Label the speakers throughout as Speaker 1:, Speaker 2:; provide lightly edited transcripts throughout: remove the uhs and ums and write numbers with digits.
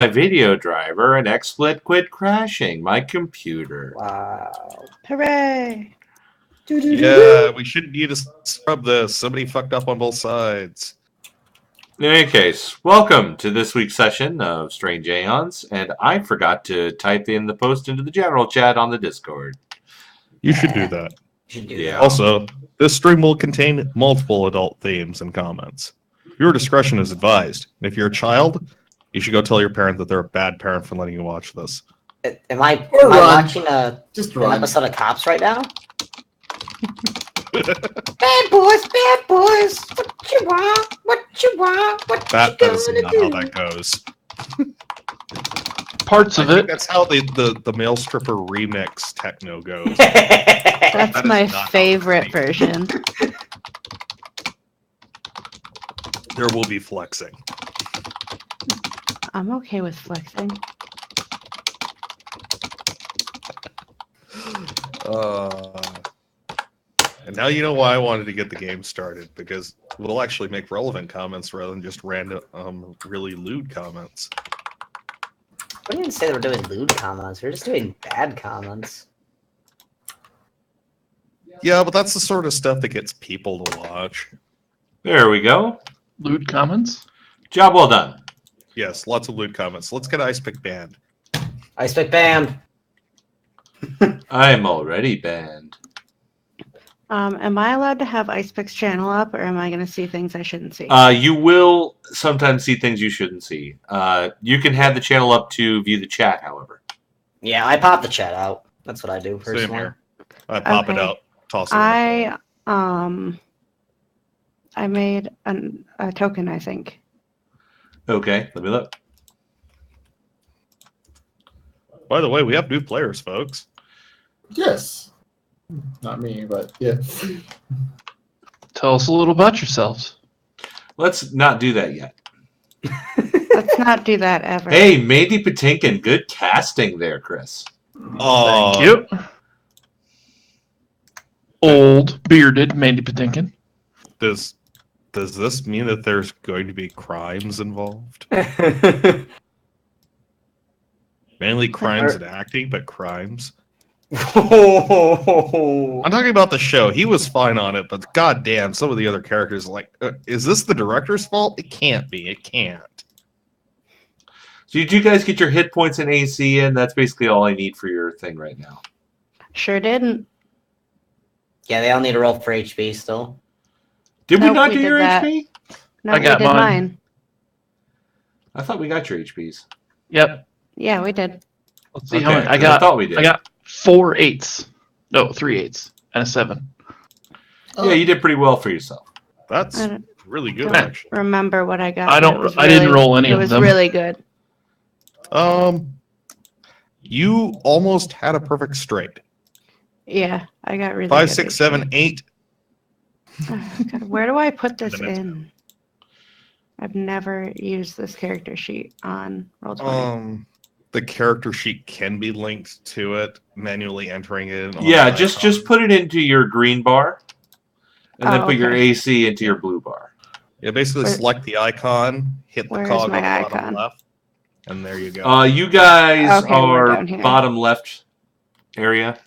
Speaker 1: my video driver and XSplit quit crashing my computer.
Speaker 2: Wow.
Speaker 3: Hooray!
Speaker 4: Yeah, we shouldn't need to scrub this. Somebody fucked up on both sides.
Speaker 1: In any case, welcome to this week's session of Strange Aeons, and I forgot to type in the post into the general chat on the Discord.
Speaker 4: You should do that.
Speaker 1: Yeah.
Speaker 4: Also, this stream will contain multiple adult themes and comments. Your discretion is advised. And if you're a child, you should go tell your parent that they're a bad parent for letting you watch this.
Speaker 2: Am I
Speaker 5: Or run.
Speaker 2: watching an
Speaker 5: Just run.
Speaker 2: episode of Cops right now? Bad boys, what you want? What you want? What
Speaker 4: That
Speaker 2: you
Speaker 4: is
Speaker 2: gonna
Speaker 4: not
Speaker 2: do?
Speaker 4: how that goes.
Speaker 6: Parts of
Speaker 4: I think
Speaker 6: it.
Speaker 4: that's how the male stripper remix techno goes.
Speaker 3: That's
Speaker 4: That is
Speaker 3: my
Speaker 4: not how
Speaker 3: favorite
Speaker 4: it
Speaker 3: version.
Speaker 4: There will be flexing.
Speaker 3: I'm okay with flexing.
Speaker 4: And now you know why I wanted to get the game started, because we'll actually make relevant comments rather than just random, really lewd comments.
Speaker 2: We didn't say they were doing lewd comments. We're just doing bad comments.
Speaker 4: Yeah, but that's the sort of stuff that gets people to watch.
Speaker 1: There we go.
Speaker 6: Lewd comments?
Speaker 1: Job well done.
Speaker 4: Yes, lots of lewd comments. Let's get Ice Pick banned.
Speaker 2: Ice Pick banned.
Speaker 1: I'm already banned.
Speaker 3: Am I allowed to have Icepic's channel up, or am I going to see things I shouldn't see?
Speaker 1: You will sometimes see things you shouldn't see. You can have the channel up to view the chat, however.
Speaker 2: Yeah, I pop the chat out. That's what I do
Speaker 4: Same
Speaker 2: personally.
Speaker 4: here. I pop it
Speaker 3: Okay.
Speaker 4: out, toss it. in the
Speaker 3: I made a token, I think.
Speaker 1: Okay, let me look.
Speaker 4: phone. By the way, we have new players, folks.
Speaker 5: Yes. Not me, but yeah.
Speaker 6: Tell us a little about yourselves.
Speaker 1: Let's not do that yet.
Speaker 3: Let's not do that ever.
Speaker 1: Hey, Mandy Patinkin, good casting there, Chris.
Speaker 4: Oh,
Speaker 6: Thank you. Old, bearded Mandy Patinkin.
Speaker 4: Does this mean that there's going to be crimes involved? Mainly crimes and acting, but crimes. I'm talking about the show. He was fine on it, but goddamn, some of the other characters, like, is this the director's fault? It can't be. It can't.
Speaker 1: So did you guys get your hit points and AC in? That's basically all I need for your thing right now.
Speaker 3: Sure didn't.
Speaker 2: Yeah, they all need to roll for HP still.
Speaker 1: Did we
Speaker 3: Nope,
Speaker 1: not
Speaker 3: we
Speaker 1: do
Speaker 3: did
Speaker 1: your
Speaker 3: that.
Speaker 1: HP?
Speaker 3: No,
Speaker 6: I got
Speaker 3: we did
Speaker 6: mine.
Speaker 1: I thought we got your HPs.
Speaker 6: Yep.
Speaker 3: Yeah, we did.
Speaker 6: Let's see
Speaker 1: Okay,
Speaker 6: how many.
Speaker 1: 'cause I thought we did.
Speaker 6: I got 4 8s. No, 3 8s and a 7.
Speaker 1: Yeah, you did pretty well for yourself.
Speaker 4: That's
Speaker 3: I don't
Speaker 4: really good,
Speaker 3: don't
Speaker 4: actually.
Speaker 3: remember what I got.
Speaker 6: I
Speaker 3: but
Speaker 6: don't-
Speaker 3: it was
Speaker 6: I didn't roll any
Speaker 3: It
Speaker 6: of
Speaker 3: was
Speaker 6: them.
Speaker 3: really good.
Speaker 4: You almost had a perfect straight.
Speaker 3: Yeah, I got really
Speaker 4: 5,
Speaker 3: good
Speaker 4: 6,
Speaker 3: HP.
Speaker 4: 7, 8.
Speaker 3: Oh, God, where do I put this
Speaker 4: Minutes.
Speaker 3: in? I've never used this character sheet on Roll20.
Speaker 4: The character sheet can be linked to it, manually entering it. on
Speaker 1: Yeah,
Speaker 4: the
Speaker 1: just
Speaker 4: icon.
Speaker 1: put it into your green bar, and then
Speaker 3: Oh,
Speaker 1: put your
Speaker 3: okay.
Speaker 1: AC into your blue bar.
Speaker 4: Yeah, basically
Speaker 3: Where-
Speaker 4: select the icon, hit the
Speaker 3: Where's
Speaker 4: cog on
Speaker 3: my
Speaker 4: the bottom
Speaker 3: icon?
Speaker 4: left, and there you go.
Speaker 1: You guys
Speaker 3: Okay, we're
Speaker 1: are
Speaker 3: down here.
Speaker 1: bottom left area.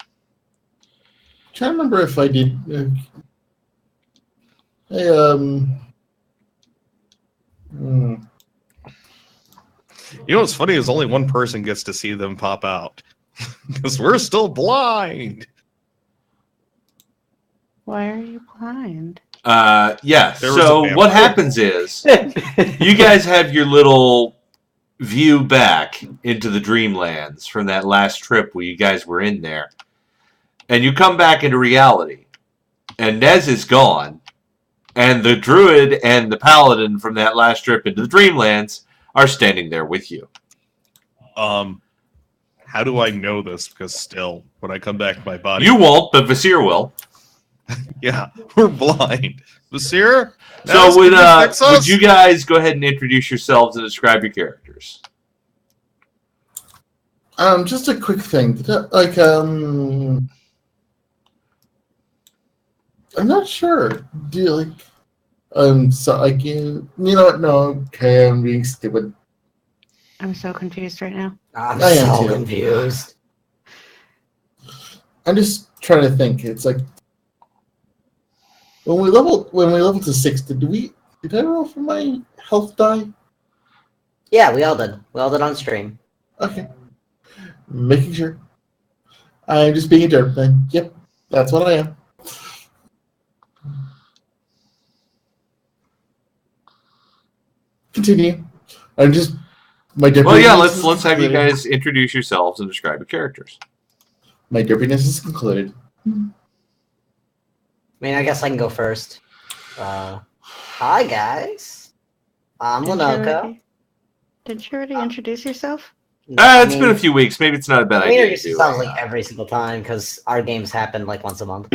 Speaker 5: Trying to remember if I did. Hey,
Speaker 4: You know what's funny is only one person gets to see them pop out. Because we're still blind.
Speaker 3: Why are you blind?
Speaker 1: Yeah,
Speaker 4: There was
Speaker 1: so
Speaker 4: a
Speaker 1: what
Speaker 4: vampire.
Speaker 1: happens is, you guys have your little view back into the Dreamlands from that last trip where you guys were in there. And you come back into reality. And Nez is gone. And the druid and the paladin from that last trip into the Dreamlands are standing there with you.
Speaker 4: How do I know this? Because still, when I come back to my body,
Speaker 1: You won't, but Vasir will.
Speaker 4: yeah, we're blind. Vasir,
Speaker 1: So
Speaker 4: would
Speaker 1: would you guys go ahead and introduce yourselves and describe your characters?
Speaker 5: just a quick thing. I'm not sure. Do you so like you know what? No, okay, I'm being stupid.
Speaker 3: I'm so confused right now.
Speaker 2: I'm
Speaker 5: I am
Speaker 2: so
Speaker 5: too.
Speaker 2: confused.
Speaker 5: I'm just trying to think. It's like when we leveled to 6, did I roll for my health die?
Speaker 2: Yeah, we all did. We all did on stream.
Speaker 5: Okay. Making sure. I'm just being a jerk then. Yep. That's what I am. Continue. I'm just my derpiness.
Speaker 1: Well, yeah, let's have you guys introduce yourselves and describe your characters.
Speaker 5: My derpiness is concluded.
Speaker 2: I mean, I guess I can go first. Hi, guys. I'm Lenoka.
Speaker 3: Did you already introduce yourself?
Speaker 1: It's been a few weeks. Maybe it's not a bad
Speaker 2: We
Speaker 1: idea.
Speaker 2: introduce ourselves like every single time because our games happen like once a month.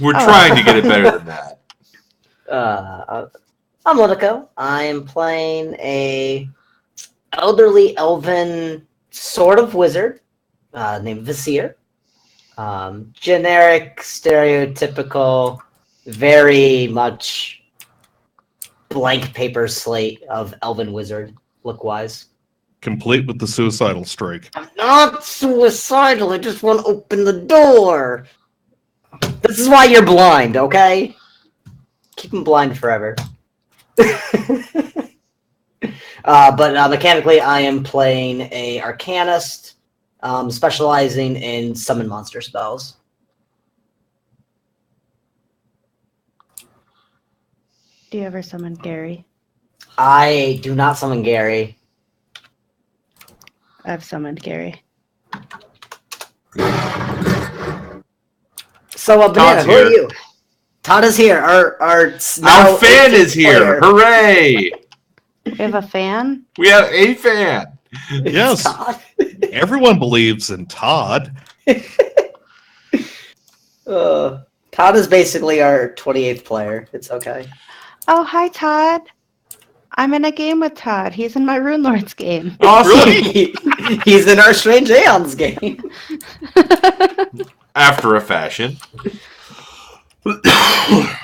Speaker 1: We're trying to get it better than that.
Speaker 2: I'm Lenoka. I'm playing a elderly elven sort of wizard named Visir. Generic, stereotypical, very much blank paper slate of elven wizard look-wise.
Speaker 4: Complete with the suicidal streak.
Speaker 2: I'm not suicidal, I just want to open the door. This is why you're blind, okay? Keep him blind forever. But mechanically, I am playing a arcanist, specializing in summon monster spells.
Speaker 3: Do you ever summon Gary?
Speaker 2: I do not summon Gary.
Speaker 3: I've summoned Gary.
Speaker 2: So, Banana,
Speaker 1: Todd's
Speaker 2: who are
Speaker 1: here.
Speaker 2: you? Todd is here. Our
Speaker 1: fan is here! Hooray!
Speaker 3: We have a fan?
Speaker 1: We have a fan!
Speaker 4: Yes. Everyone believes in Todd.
Speaker 2: Todd is basically our 28th player. It's okay.
Speaker 3: Oh, hi, Todd. I'm in a game with Todd. He's in my Rune Lords game.
Speaker 1: Awesome!
Speaker 2: He's in our Strange Aeons game.
Speaker 1: After a fashion.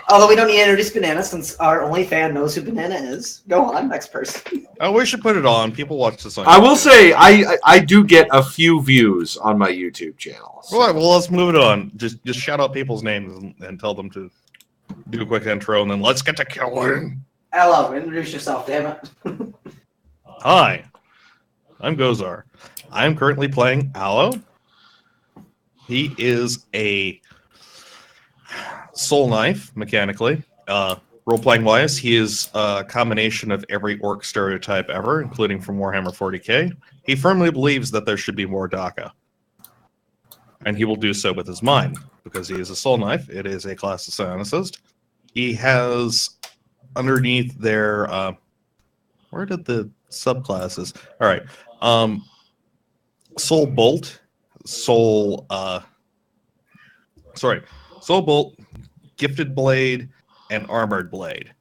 Speaker 2: Although we don't need to introduce Banana since our only fan knows who Banana is. Go on, next person.
Speaker 4: Oh, we should put it on. People watch this on
Speaker 1: I will
Speaker 4: YouTube.
Speaker 1: say, I do get a few views on my YouTube channel. So.
Speaker 4: All right, well, let's move it on. Just shout out people's names and tell them to do a quick intro, and then let's get to killing.
Speaker 2: Hello, introduce yourself, damn it.
Speaker 4: Hi, I'm Gozar. I am currently playing Aloe. He is a soul knife, mechanically. Role-playing wise, he is a combination of every orc stereotype ever, including from Warhammer 40k. He firmly believes that there should be more Daka. And he will do so with his mind, because he is a soul knife. It is a class of psionicist. He has underneath their where did the subclasses? All right. Soul Bolt, Soul Bolt, Gifted Blade, and Armored Blade.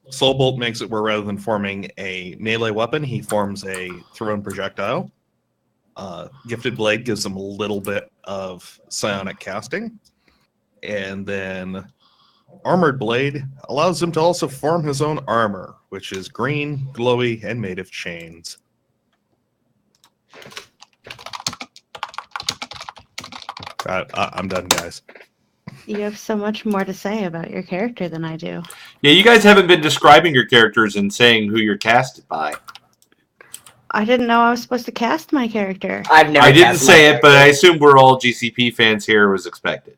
Speaker 4: Soul Bolt makes it where rather than forming a melee weapon, he forms a thrown projectile. Gifted Blade gives him a little bit of psionic casting. And then Armored Blade allows him to also form his own armor, which is green, glowy, and made of chains. I'm done, guys.
Speaker 3: You have so much more to say about your character than I do.
Speaker 1: Yeah, you guys haven't been describing your characters and saying who you're casted by.
Speaker 3: I didn't know I was supposed to cast my character.
Speaker 2: I've never
Speaker 1: I didn't
Speaker 2: cast my
Speaker 1: say it, but I
Speaker 2: character.
Speaker 1: assume we're all GCP fans here was expected.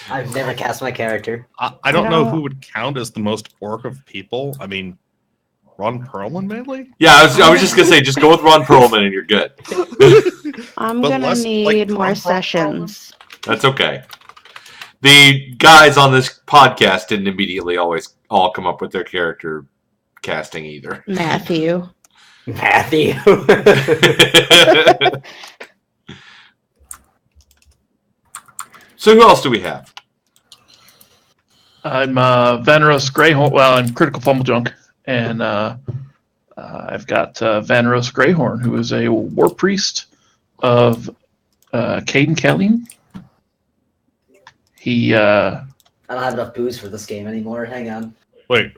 Speaker 2: I've never cast my character.
Speaker 4: I don't know who would count as the most orc of people. I mean, Ron Perlman, mainly?
Speaker 1: Yeah, I was just going to say, just go with Ron Perlman and you're good.
Speaker 3: I'm
Speaker 4: But
Speaker 3: going to
Speaker 4: less like
Speaker 3: need more
Speaker 4: Ron
Speaker 3: sessions.
Speaker 1: That's okay. The guys on this podcast didn't immediately always all come up with their character casting either.
Speaker 3: Matthew.
Speaker 2: Matthew.
Speaker 1: So who else do we have?
Speaker 6: I'm Vanros Greyhorn. Well, I'm Critical Fumble Junk, and I've got Vanros Greyhorn, who is a war priest of Caden Kelly. He
Speaker 2: I don't have enough booze for this game anymore. Hang on.
Speaker 4: Wait,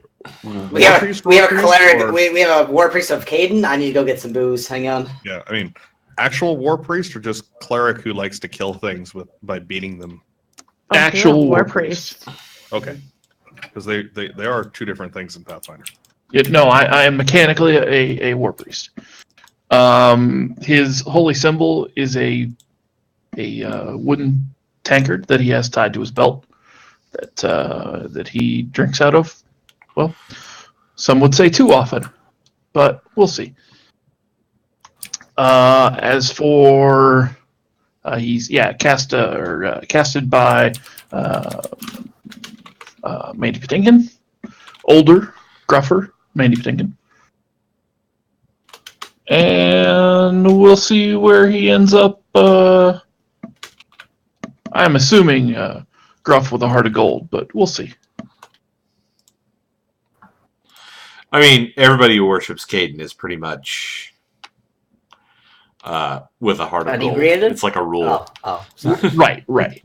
Speaker 2: We have a cleric. We have a war priest of Caden. I need to go get some booze. Hang on.
Speaker 4: Yeah, I mean, actual war priest or just cleric who likes to kill things by beating them?
Speaker 6: Actual war priest.
Speaker 4: Okay, because they are two different things in Pathfinder.
Speaker 6: Yeah, no, I am mechanically a war priest. His holy symbol is a wooden tankard that he has tied to his belt that he drinks out of. Well, some would say too often, but we'll see. As for he's casted by Mandy Patinkin, older, gruffer Mandy Patinkin, and we'll see where he ends up. I'm assuming gruff with a heart of gold, but we'll see.
Speaker 1: I mean, everybody who worships Caden is pretty much with a heart of gold.
Speaker 2: Inebriated?
Speaker 1: It's like a rule.
Speaker 2: Oh, sorry.
Speaker 6: Right.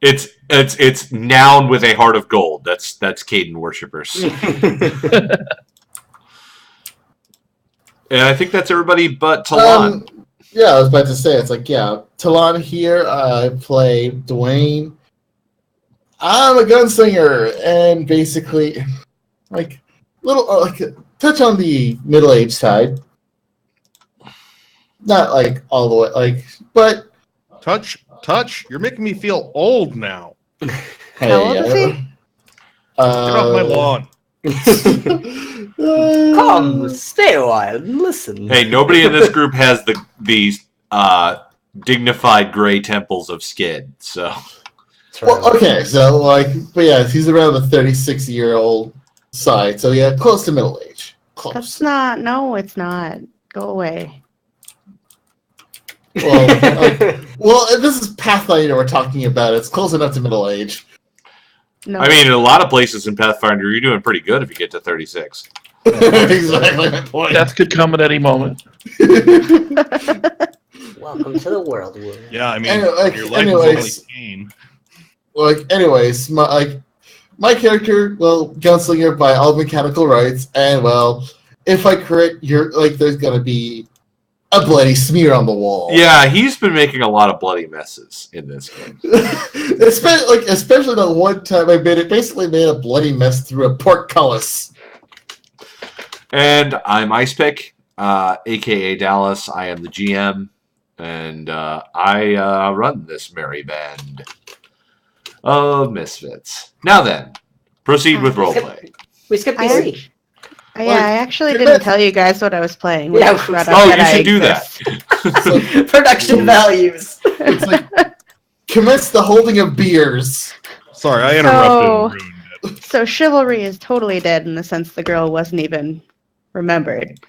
Speaker 1: It's noun with a heart of gold. That's Caden worshippers. And I think that's everybody but Talon.
Speaker 5: Yeah, I was about to say, it's like, yeah, Talon here, I play Dwayne. I'm a gunslinger, and basically, like, touch on the middle-aged side. Not, like, all the way, like, but...
Speaker 4: Touch, you're making me feel old now.
Speaker 3: How old is he?
Speaker 4: Get off my lawn.
Speaker 2: Come, stay a while and listen.
Speaker 1: Hey, nobody in this group has these dignified gray temples of Skid, so...
Speaker 5: Well, okay, so, like, but yeah, he's around the 36-year-old side, so yeah, close to middle age. Close.
Speaker 3: That's not. No, it's not. Go away.
Speaker 5: Well, this is Pathfinder we're talking about. It's close enough to middle age.
Speaker 3: No.
Speaker 1: I mean, in a lot of places in Pathfinder, you're doing pretty good if you get to 36.
Speaker 5: Exactly my point.
Speaker 6: Death could come at any moment.
Speaker 2: Welcome to the world, Wood.
Speaker 4: Yeah, I mean,
Speaker 5: Anyway,
Speaker 4: your life
Speaker 5: anyways.
Speaker 4: is only pain.
Speaker 5: Anyways, my character, well, gunslinger by all mechanical rights, and well, if I crit, there's gonna be a bloody smear on the wall.
Speaker 1: Yeah, he's been making a lot of bloody messes in this game.
Speaker 5: especially the one time I basically made a bloody mess through a portcullis.
Speaker 1: And I'm Icepick, a.k.a. Dallas. I am the GM, and I run this merry band of misfits. Now then, proceed with roleplay.
Speaker 2: We skipped PC.
Speaker 3: I actually didn't tell you guys what I was playing. We
Speaker 2: Yeah,
Speaker 3: just brought up
Speaker 1: Oh,
Speaker 3: that
Speaker 1: you
Speaker 3: I
Speaker 1: should do
Speaker 3: exist.
Speaker 2: Production values.
Speaker 5: It's like, commence the holding of beers.
Speaker 4: Sorry, I interrupted and ruined it.
Speaker 3: So chivalry is totally dead in the sense the girl wasn't even remembered.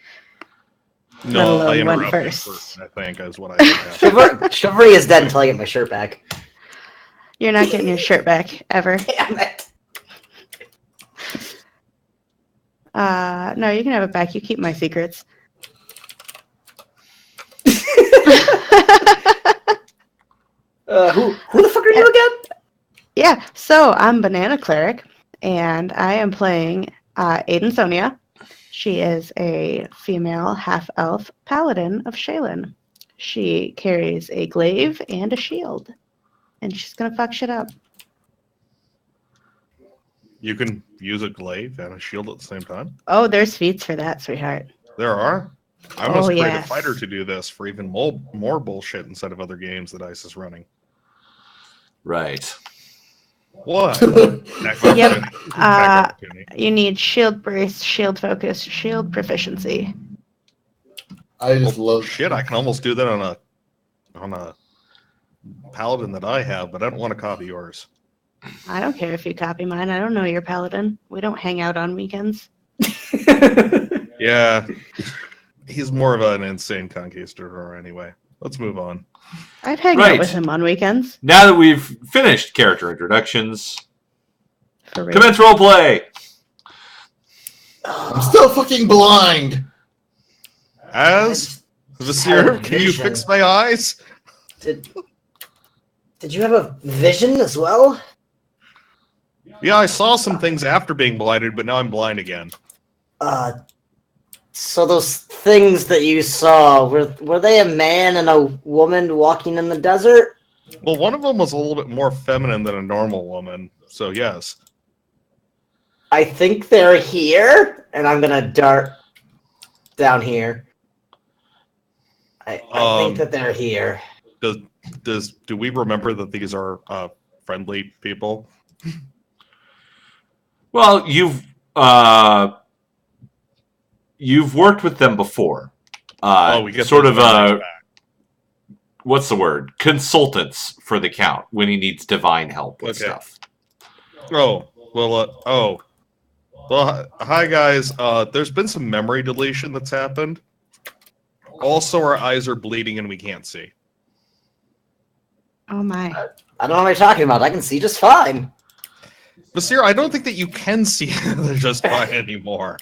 Speaker 4: No,
Speaker 3: Let
Speaker 4: I
Speaker 3: alone went
Speaker 4: interrupted
Speaker 3: first.
Speaker 4: I think, is what I
Speaker 2: Chivalry is dead until I get my shirt back.
Speaker 3: You're not getting your shirt back ever.
Speaker 2: Damn it.
Speaker 3: No, you can have it back. You keep my secrets.
Speaker 2: Who the fuck are you again?
Speaker 3: Yeah, so I'm Banana Cleric, and I am playing Aiden Sonia. She is a female half-elf paladin of Shaylin. She carries a glaive and a shield, and she's gonna fuck shit up.
Speaker 4: You can use a glaive and a shield at the same time?
Speaker 3: Oh, there's feats for that, sweetheart.
Speaker 4: There are? I must create
Speaker 3: yes.
Speaker 4: a fighter to do this for even more bullshit instead of other games that ICE is running.
Speaker 1: Right.
Speaker 4: What?
Speaker 3: Yep. You need shield brace, shield focus, shield proficiency.
Speaker 5: I just love
Speaker 4: Shit, I can almost do that on a paladin that I have, but I don't want to copy yours.
Speaker 3: I don't care if you copy mine. I don't know your paladin. We don't hang out on weekends.
Speaker 4: Yeah. He's more of an insane conquistador anyway. Let's move on.
Speaker 3: I'd hang
Speaker 1: Right.
Speaker 3: out with him on weekends.
Speaker 1: Now that we've finished character introductions,
Speaker 3: For real.
Speaker 1: commence roleplay.
Speaker 5: I'm still fucking blind.
Speaker 4: As Vasir, can you
Speaker 2: vision.
Speaker 4: fix my eyes?
Speaker 2: Did you have a vision as well?
Speaker 4: Yeah, I saw some things after being blinded, but now I'm blind again.
Speaker 2: So those things that you saw, were they a man and a woman walking in the desert?
Speaker 4: Well, one of them was a little bit more feminine than a normal woman, so yes.
Speaker 2: I think they're here, and I'm gonna dart down here. I think that they're here.
Speaker 4: Do we remember that these are friendly people?
Speaker 1: Well, you've worked with them before.
Speaker 4: We get
Speaker 1: sort
Speaker 4: those
Speaker 1: of
Speaker 4: memories back.
Speaker 1: what's the word? Consultants for the Count when he needs divine help with stuff.
Speaker 4: Well, hi guys. There's been some memory deletion that's happened. Also, our eyes are bleeding and we can't see.
Speaker 3: Oh my.
Speaker 2: I don't know what you're talking about. I can see just fine.
Speaker 4: Basir, I don't think that you can see just fine anymore.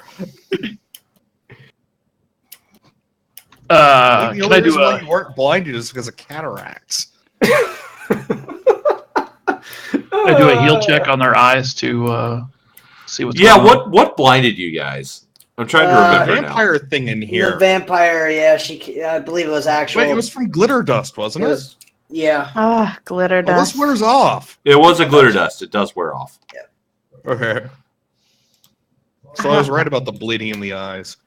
Speaker 4: The
Speaker 6: Can
Speaker 4: only
Speaker 6: I do
Speaker 4: reason why
Speaker 6: a?
Speaker 4: you weren't blinded is because of cataracts.
Speaker 6: I do a heal check on their eyes to see what's
Speaker 1: Yeah,
Speaker 6: going on.
Speaker 1: what blinded you guys? I'm trying to
Speaker 4: The
Speaker 1: remember now.
Speaker 4: vampire thing in
Speaker 2: The
Speaker 4: here.
Speaker 2: vampire, yeah, I believe it was actual.
Speaker 4: Wait, it was from glitter dust, wasn't it?
Speaker 2: Yeah.
Speaker 3: Ah, glitter
Speaker 4: Well,
Speaker 3: dust.
Speaker 4: this wears off.
Speaker 1: It was a glitter dust. It does wear off.
Speaker 4: Okay. So I was right about the bleeding in the eyes.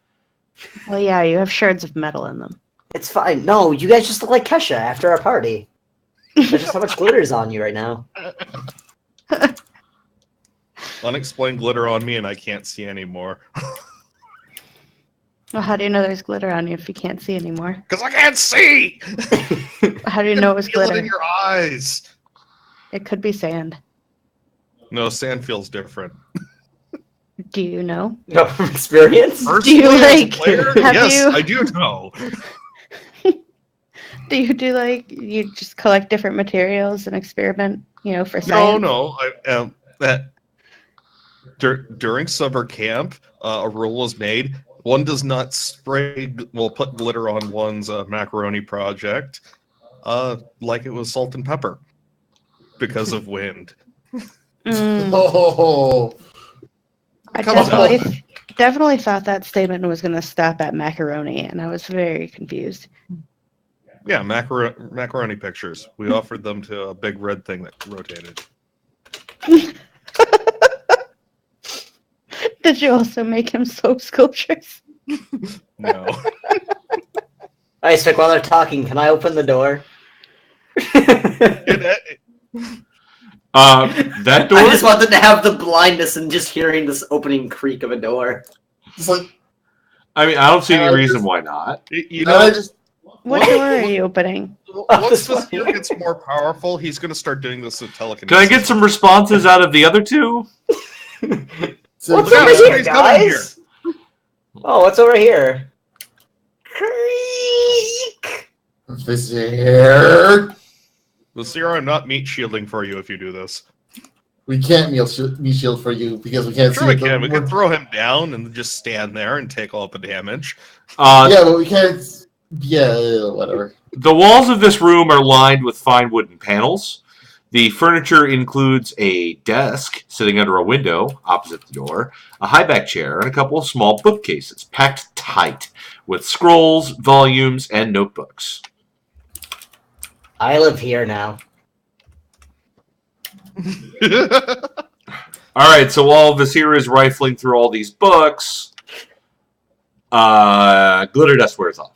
Speaker 3: Well, yeah, you have shards of metal in them.
Speaker 2: It's fine. No, you guys just look like Kesha after our party. There's just how much glitter's on you right now.
Speaker 4: Unexplained glitter on me and I can't see anymore.
Speaker 3: Well, how do you know there's glitter on you if you can't see anymore?
Speaker 4: Because I can't see!
Speaker 3: How do you know it was
Speaker 4: Feel it
Speaker 3: glitter?
Speaker 4: in your eyes!
Speaker 3: It could be sand.
Speaker 4: No, sand feels different.
Speaker 3: Do you know?
Speaker 2: No, from experience?
Speaker 4: Personally,
Speaker 3: you,
Speaker 4: as a
Speaker 3: like,
Speaker 4: player,
Speaker 3: have
Speaker 4: yes,
Speaker 3: you-
Speaker 4: I do know.
Speaker 3: Do you do like you just collect different materials and experiment, for science?
Speaker 4: No. During summer camp, a rule was made. One does not put glitter on one's macaroni project like it was salt and pepper because of wind.
Speaker 3: Mm,
Speaker 5: Oh,
Speaker 3: I
Speaker 4: Come on.
Speaker 3: definitely thought that statement was going to stop at macaroni, and I was very confused.
Speaker 4: Yeah, macaroni pictures. We offered them to a big red thing that rotated.
Speaker 3: Did you also make him slope sculptures?
Speaker 4: No.
Speaker 2: Ice Pick, while they're talking, can I open the door?
Speaker 1: That door.
Speaker 2: I just wanted to have the blindness and just hearing this opening creak of a door.
Speaker 5: it's like
Speaker 1: I mean, I don't see any
Speaker 5: I
Speaker 1: reason
Speaker 5: just-
Speaker 1: why not.
Speaker 4: You
Speaker 5: no, I
Speaker 4: know,
Speaker 5: just
Speaker 3: What door are you opening?
Speaker 4: once
Speaker 2: this
Speaker 4: this
Speaker 2: one.
Speaker 4: gets more powerful, he's going to start doing this with telekinesis.
Speaker 1: Can I get some responses out of the other two?
Speaker 5: so
Speaker 2: What's
Speaker 4: Look
Speaker 2: over
Speaker 4: out,
Speaker 2: here,
Speaker 4: somebody's coming
Speaker 2: guys? Oh, what's over here? Creak!
Speaker 5: Vizier.
Speaker 4: Lucero, I'm not meat shielding for you if you do this.
Speaker 5: We can't meat shield for you because we can't
Speaker 4: Sure
Speaker 5: see
Speaker 4: we
Speaker 5: it.
Speaker 4: can. We can throw him down and just stand there and take all the damage.
Speaker 5: Yeah, but we can't. Yeah, whatever.
Speaker 1: The walls of this room are lined with fine wooden panels. The furniture includes a desk sitting under a window opposite the door, a high-back chair, and a couple of small bookcases packed tight with scrolls, volumes, and notebooks.
Speaker 2: I live here now.
Speaker 1: All right, so while Vasir is rifling through all these books, glitter dust wears off.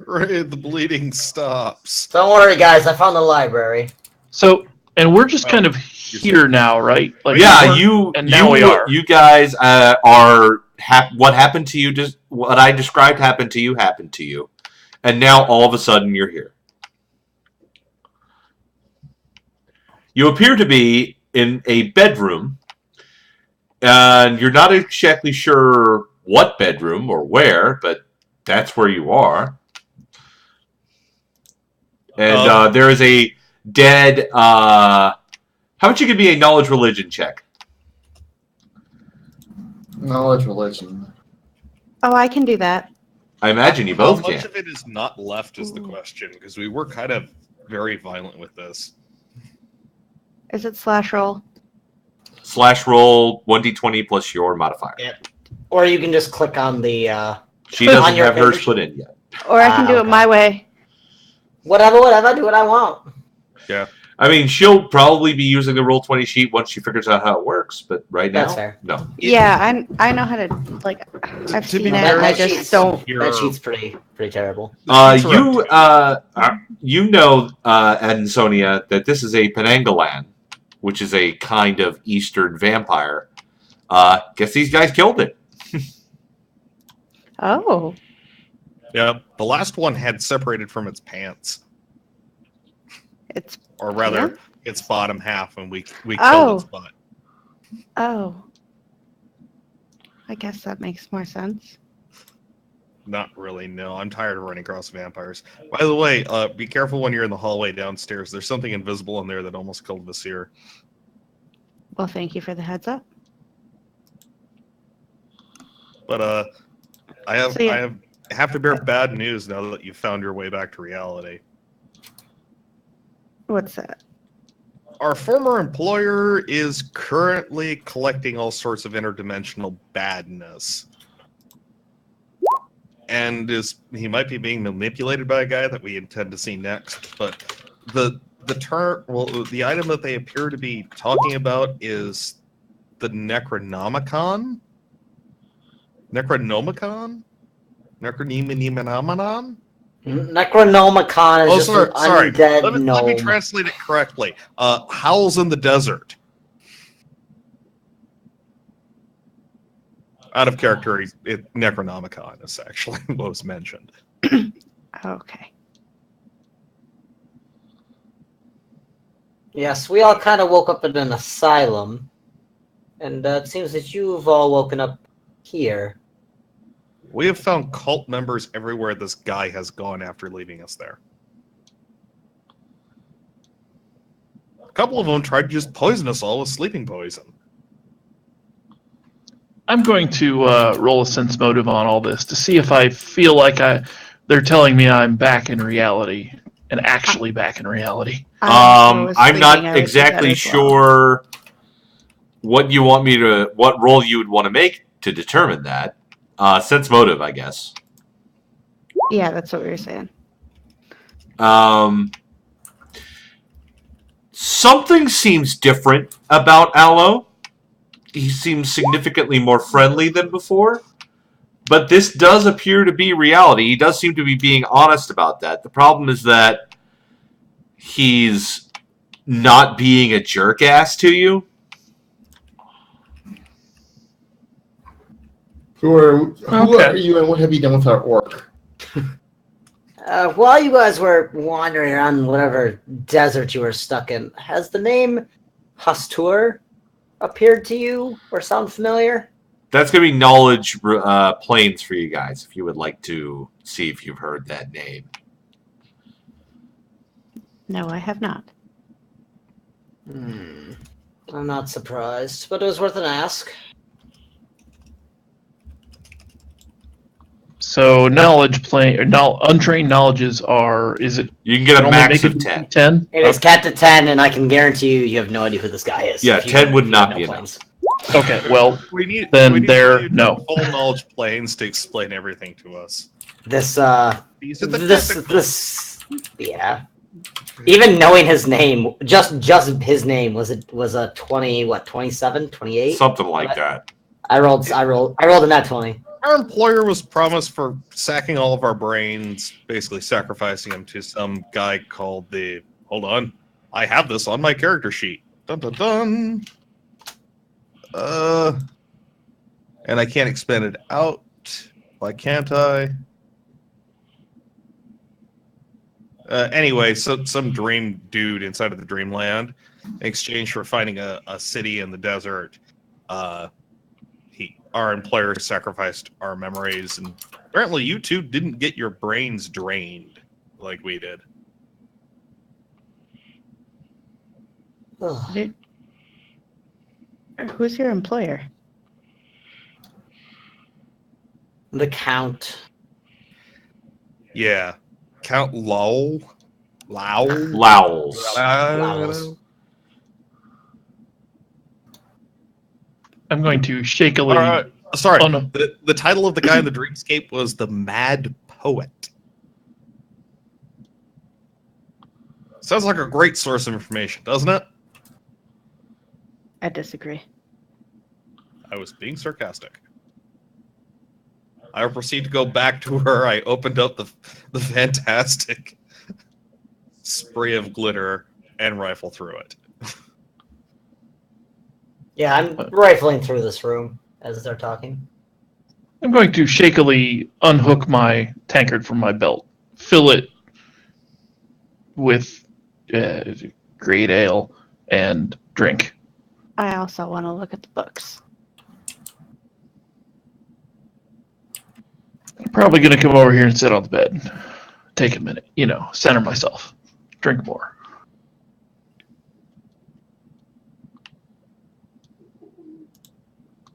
Speaker 4: Right, the bleeding stops.
Speaker 2: Don't worry, guys. I found the library.
Speaker 6: So, and we're just kind of here now, right? Like
Speaker 1: Yeah,
Speaker 6: we weren't, and
Speaker 1: you
Speaker 6: now we are.
Speaker 1: You guys are what happened to you. Just what I described happened to you, and now all of a sudden you're here. You appear to be in a bedroom, and you're not exactly sure what bedroom or where, but that's where you are. And there is a dead. How about you give me a knowledge religion check?
Speaker 5: Knowledge religion.
Speaker 3: Oh, I can do that.
Speaker 1: I imagine you
Speaker 4: How
Speaker 1: both
Speaker 4: much
Speaker 1: can.
Speaker 4: of it is not left is the question, because we were kind of very violent with this.
Speaker 3: Is it slash roll?
Speaker 1: /roll 1d20 plus your modifier.
Speaker 2: Yep. Or you can just click on the.
Speaker 1: She doesn't
Speaker 2: On your
Speaker 1: have hers
Speaker 2: page?
Speaker 1: put in yet.
Speaker 3: Or I can do it
Speaker 2: okay.
Speaker 3: my way.
Speaker 2: Whatever. Do what I want.
Speaker 4: Yeah.
Speaker 1: I mean, she'll probably be using the Roll20 sheet once she figures out how it works, but right now,
Speaker 2: That's fair.
Speaker 1: no.
Speaker 3: Yeah, I know how to, like, I've
Speaker 4: To
Speaker 3: seen
Speaker 4: be
Speaker 3: it,
Speaker 4: fair,
Speaker 3: and I
Speaker 2: that
Speaker 3: just
Speaker 2: sheet's-
Speaker 3: don't.
Speaker 2: That sheet's pretty terrible.
Speaker 1: You know, Ansonia, that this is a Penangalan, which is a kind of Eastern vampire. Guess these guys killed it.
Speaker 3: Oh.
Speaker 4: Yeah, the last one had separated from its pants,
Speaker 3: It's,
Speaker 4: or rather,
Speaker 3: Yeah?
Speaker 4: its bottom half, and we killed
Speaker 3: Oh.
Speaker 4: its butt.
Speaker 3: oh. I guess that makes more sense.
Speaker 4: Not really. No, I'm tired of running across vampires. By the way, be careful when you're in the hallway downstairs. There's something invisible in there that almost killed Vasir.
Speaker 3: Well, thank you for the heads up.
Speaker 4: But I
Speaker 3: So,
Speaker 4: have to bear bad news now that you've found your way back to reality.
Speaker 3: What's that?
Speaker 4: Our former employer is currently collecting all sorts of interdimensional badness. And he might be being manipulated by a guy that we intend to see next. But the item that they appear to be talking about is the Necronomicon? Necronomicon? Necronomicon?
Speaker 2: Necronomicon is just an undead
Speaker 4: Let
Speaker 2: gnome.
Speaker 4: me translate it correctly. Howls in the desert. Out of character, Necronomicon is actually what was mentioned.
Speaker 3: Okay.
Speaker 2: Yes, we all kind of woke up in an asylum, and it seems that you've all woken up here.
Speaker 4: We have found cult members everywhere this guy has gone after leaving us there. A couple of them tried to just poison us all with sleeping poison.
Speaker 6: I'm going to roll a sense motive on all this to see if I feel like they're telling me I'm back in reality and actually back in reality.
Speaker 1: I'm not exactly sure what role you would want to make to determine that. Sense motive, I guess.
Speaker 3: Yeah, that's what we were saying.
Speaker 1: Something seems different about Aloe. He seems significantly more friendly than before. But this does appear to be reality. He does seem to be being honest about that. The problem is that he's not being a jerk ass to you.
Speaker 5: Who are you, and what have you done with our orc?
Speaker 2: While you guys were wandering around whatever desert you were stuck in, has the name Hastur appeared to you or sound familiar?
Speaker 1: That's going to be knowledge planes for you guys, if you would like to see if you've heard that name.
Speaker 3: No, I have not.
Speaker 2: I'm not surprised, but it was worth an ask.
Speaker 6: So untrained knowledges is it?
Speaker 1: You can get a max of 10.
Speaker 6: 10?
Speaker 2: It is capped at 10, and I can guarantee you have no idea who this guy is.
Speaker 1: Yeah,
Speaker 2: If you
Speaker 1: 10 would
Speaker 2: have
Speaker 1: not
Speaker 2: no
Speaker 1: be
Speaker 2: plans.
Speaker 6: Okay, well,
Speaker 4: We need
Speaker 6: Then there-
Speaker 4: you to
Speaker 6: no.
Speaker 4: full knowledge planes to explain everything to us.
Speaker 2: This,
Speaker 4: These are the
Speaker 2: this, yeah. Even knowing his name, just his name was a 20, 27, 28?
Speaker 1: Something like that.
Speaker 2: I rolled a nat 20.
Speaker 4: Our employer was promised for sacking all of our brains, basically sacrificing them to some guy called hold on, I have this on my character sheet. Dun dun dun. And I can't expand it out. Why can't I? Anyway, so some dream dude inside of the dreamland, in exchange for finding a city in the desert, our employer sacrificed our memories, and apparently you two didn't get your brains drained like we did.
Speaker 2: Ugh.
Speaker 3: Who's your employer?
Speaker 2: The Count.
Speaker 4: Yeah. Count Lowell.
Speaker 1: Lowls.
Speaker 2: Lowls.
Speaker 6: I'm going to shakily.
Speaker 4: Sorry.
Speaker 6: Oh, no.
Speaker 4: The title of the guy in the dreamscape was The Mad Poet. Sounds like a great source of information, doesn't it?
Speaker 3: I disagree.
Speaker 4: I was being sarcastic. I will proceed to go back to where I opened up the fantastic spray of glitter and rifle through it.
Speaker 2: Yeah, I'm rifling through this room as they're talking.
Speaker 6: I'm going to shakily unhook my tankard from my belt, fill it with great ale, and drink.
Speaker 3: I also want to look at the books.
Speaker 6: I'm probably going to come over here and sit on the bed. Take a minute, center myself. Drink more.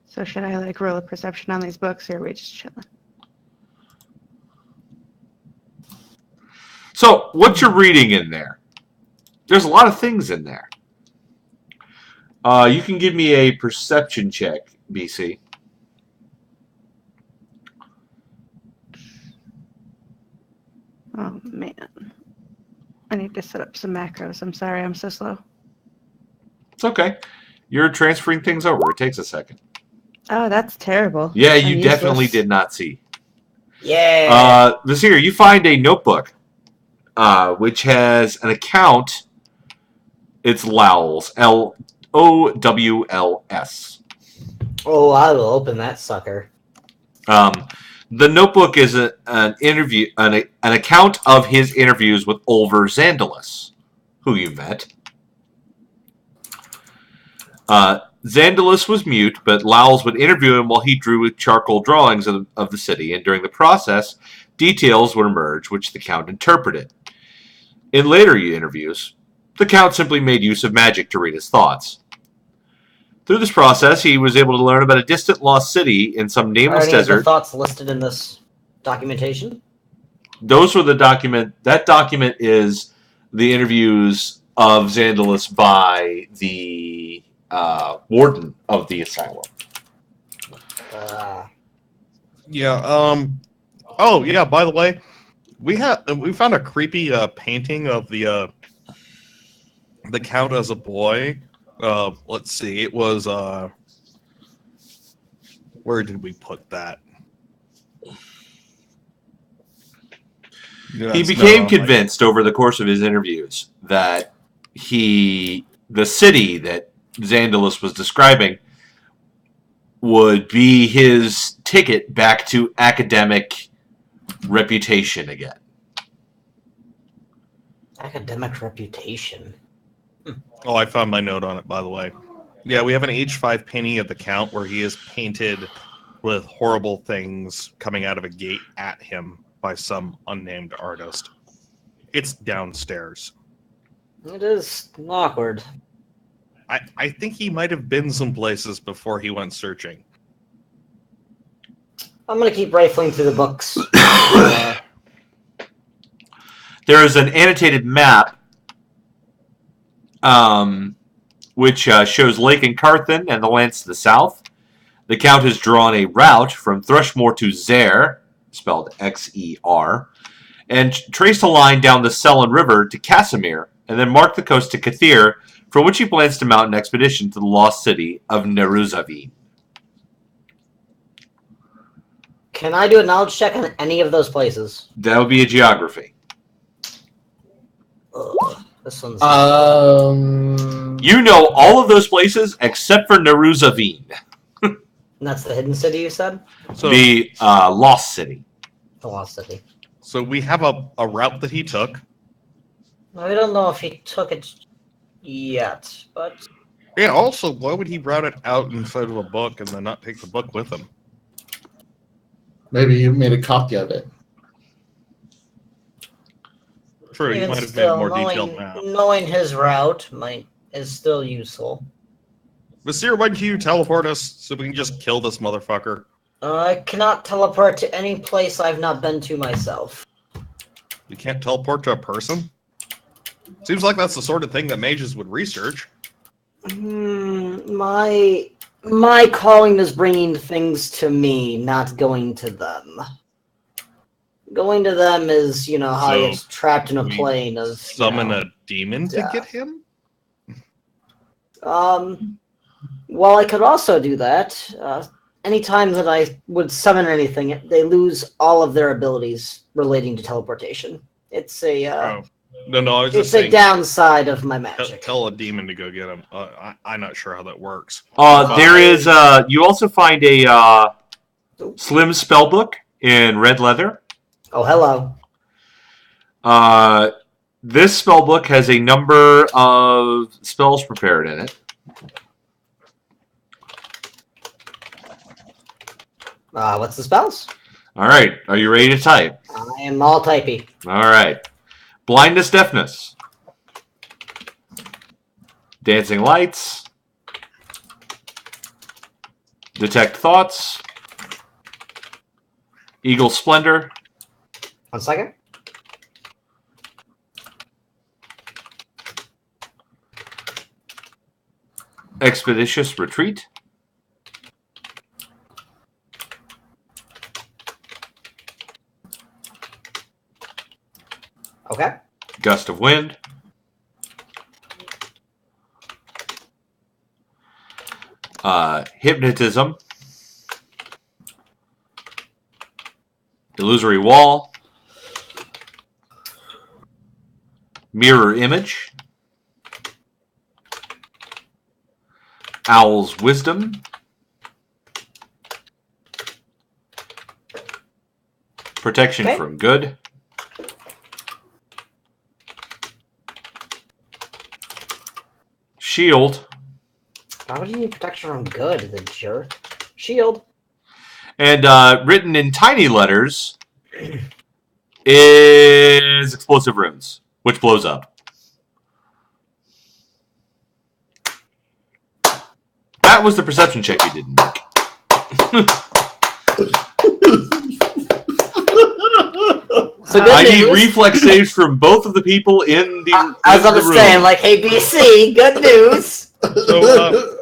Speaker 3: So should I roll a perception on these books, or are we just chilling?
Speaker 1: So, what you're reading in there? There's a lot of things in there. You can give me a perception check, BC.
Speaker 3: Oh, man. I need to set up some macros. I'm sorry, I'm so slow.
Speaker 1: It's okay. You're transferring things over. It takes a second.
Speaker 3: Oh, that's terrible.
Speaker 1: Yeah,
Speaker 3: I'm
Speaker 1: you
Speaker 3: useless.
Speaker 1: definitely did not see.
Speaker 2: Yeah.
Speaker 1: Vizier, you find a notebook, which has an account. It's Lowell's. Lowls.
Speaker 2: Oh, I will open that sucker.
Speaker 1: The notebook is an interview, an account of his interviews with Ulver Xandalus, who you met. Xandalus was mute, but Lowls would interview him while he drew with charcoal drawings of the city, and during the process, details would emerge which the Count interpreted. In later interviews, the Count simply made use of magic to read his thoughts. Through this process, he was able to learn about a distant lost city in some nameless
Speaker 2: Are any of
Speaker 1: desert.
Speaker 2: the thoughts listed in this documentation?
Speaker 1: Those were the document. That document is the interviews of Xandalus by the warden of the asylum.
Speaker 4: Yeah. Oh, yeah. By the way, we found a creepy painting of the Count as a boy. Let's see. It was where did we put that?
Speaker 1: He became convinced over the course of his interviews that the city that Xandalus was describing would be his ticket back to academic reputation again.
Speaker 2: Academic reputation.
Speaker 4: Oh, I found my note on it, by the way. Yeah, we have an H5 painting of the Count where he is painted with horrible things coming out of a gate at him by some unnamed artist. It's downstairs.
Speaker 2: It is awkward.
Speaker 4: I think he might have been some places before he went searching.
Speaker 2: I'm going to keep rifling through the books.
Speaker 1: There is an annotated map which shows Lake Carthen and the lands to the south. The Count has drawn a route from Thrushmoor to Xer, spelled X-E-R, and traced a line down the Selin River to Casimir, and then marked the coast to Kathir, from which he plans to mount an expedition to the lost city of Neruzavin.
Speaker 2: Can I do a knowledge check on any of those places?
Speaker 1: That would be a geography.
Speaker 2: Ugh, this one's...
Speaker 1: You know all of those places except for Neruzavin.
Speaker 2: And that's the hidden city, you said?
Speaker 4: So,
Speaker 1: the lost city.
Speaker 2: The lost city.
Speaker 4: So we have a route that he took.
Speaker 2: I don't know if he took it yet, but...
Speaker 4: Yeah, also, why would he route it out inside of a book and then not take the book with him?
Speaker 5: Maybe you made a copy of it.
Speaker 4: True, he
Speaker 2: Even
Speaker 4: might have
Speaker 2: still,
Speaker 4: made a more detailed map.
Speaker 2: knowing his route is still useful.
Speaker 4: Vizier, when can you teleport us so we can just kill this motherfucker?
Speaker 2: I cannot teleport to any place I've not been to myself.
Speaker 4: You can't teleport to a person? Seems like that's the sort of thing that mages would research.
Speaker 2: My My calling is bringing things to me, not going to them. Going to them is, how I
Speaker 4: So
Speaker 2: get trapped in a
Speaker 4: we
Speaker 2: plane of
Speaker 4: Summon a demon to
Speaker 2: death.
Speaker 4: get him?
Speaker 2: Well, I could also do that. Anytime that I would summon anything, they lose all of their abilities relating to teleportation. It's a
Speaker 4: No, I was just
Speaker 2: it's a
Speaker 4: saying.
Speaker 2: downside of my magic.
Speaker 4: Tell a demon to go get him. I'm not sure how that works.
Speaker 1: There is. You also find a slim spellbook in red leather.
Speaker 2: Oh, hello.
Speaker 1: This spellbook has a number of spells prepared in it.
Speaker 2: What's the spells?
Speaker 1: All right. Are you ready to type?
Speaker 2: I am all typey.
Speaker 1: All right. Blindness, deafness. Dancing lights. Detect thoughts. Eagle splendor.
Speaker 2: 1 second.
Speaker 1: Expeditious retreat.
Speaker 2: Okay.
Speaker 1: Gust of wind. Hypnotism. Illusory wall. Mirror image. Owl's wisdom. Protection
Speaker 2: Okay.
Speaker 1: from good. Shield.
Speaker 2: Why would you need protection from good, the jerk? Shield.
Speaker 1: And written in tiny letters is explosive runes, which blows up. That was the perception check you didn't make.
Speaker 2: So good
Speaker 1: I need
Speaker 2: news.
Speaker 1: reflex saves from both of the people in the
Speaker 2: I was
Speaker 1: in
Speaker 2: about
Speaker 1: the
Speaker 2: to
Speaker 1: room.
Speaker 2: say, I'm like, hey, BC, good news.
Speaker 4: So,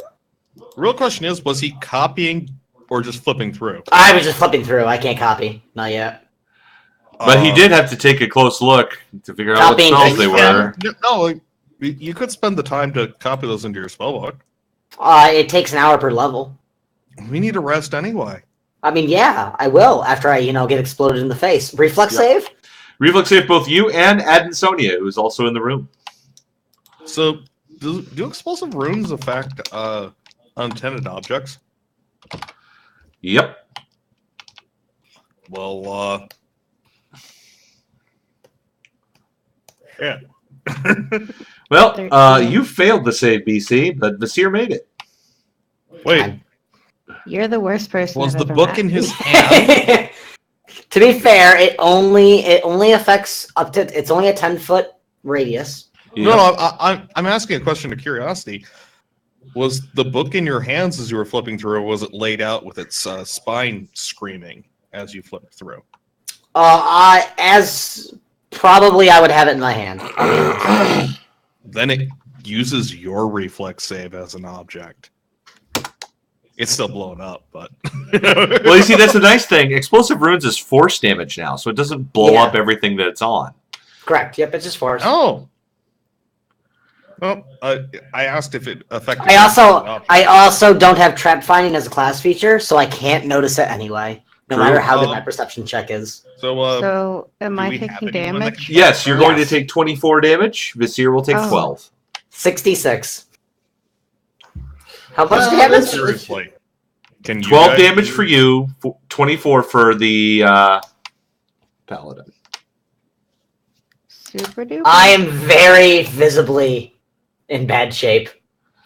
Speaker 4: real question is, was he copying or just flipping through?
Speaker 2: I was just flipping through. I can't copy. Not yet.
Speaker 1: But he did have to take a close look to figure out what
Speaker 2: Copying
Speaker 1: spells they were.
Speaker 4: No, you could spend the time to copy those into your spellbook.
Speaker 2: It takes an hour per level.
Speaker 4: We need a rest anyway.
Speaker 2: I mean, yeah, I will after I, get exploded in the face. Reflex save?
Speaker 1: Reflex save both you and Adensonia, who is also in the room.
Speaker 4: So, do explosive runes affect unintended objects?
Speaker 1: Yep.
Speaker 4: Well, yeah.
Speaker 1: Well, you failed the save, BC, but Vasir made it.
Speaker 4: Wait,
Speaker 3: You're the worst person.
Speaker 4: was
Speaker 3: I've
Speaker 4: the
Speaker 3: ever
Speaker 4: book
Speaker 3: met.
Speaker 4: in his hand?
Speaker 2: To be fair, it only affects up to. It's only a 10-foot radius.
Speaker 1: Yeah.
Speaker 4: No, I'm asking a question of curiosity. Was the book in your hands as you were flipping through, or was it laid out with its spine screaming as you flipped through?
Speaker 2: As probably I would have it in my hand.
Speaker 4: Then it uses your reflex save as an object. It's still blown up, but
Speaker 1: Well, you see, that's the nice thing. Explosive runes is force damage now, so it doesn't blow
Speaker 2: Yeah.
Speaker 1: up everything that it's on.
Speaker 2: Correct. Yep, it's just force.
Speaker 4: Oh. Well, I asked if it affected.
Speaker 2: I also don't have trap finding as a class feature, so I can't notice it anyway, no
Speaker 1: True.
Speaker 2: matter how good my perception check is.
Speaker 3: So, am
Speaker 4: do
Speaker 3: I
Speaker 4: we have
Speaker 3: taking
Speaker 4: anyone that
Speaker 3: damage?
Speaker 4: can-
Speaker 1: Yes, you're going to
Speaker 2: Yes.
Speaker 1: take 24 damage. Vasir will take
Speaker 3: Oh.
Speaker 1: 12.
Speaker 2: 66. How much
Speaker 5: Yeah,
Speaker 2: damage?
Speaker 4: Seriously. Can you
Speaker 1: 12
Speaker 4: guys
Speaker 1: damage
Speaker 4: do-
Speaker 1: for you, 24 for the paladin.
Speaker 3: Super duper.
Speaker 2: I am very visibly in bad shape.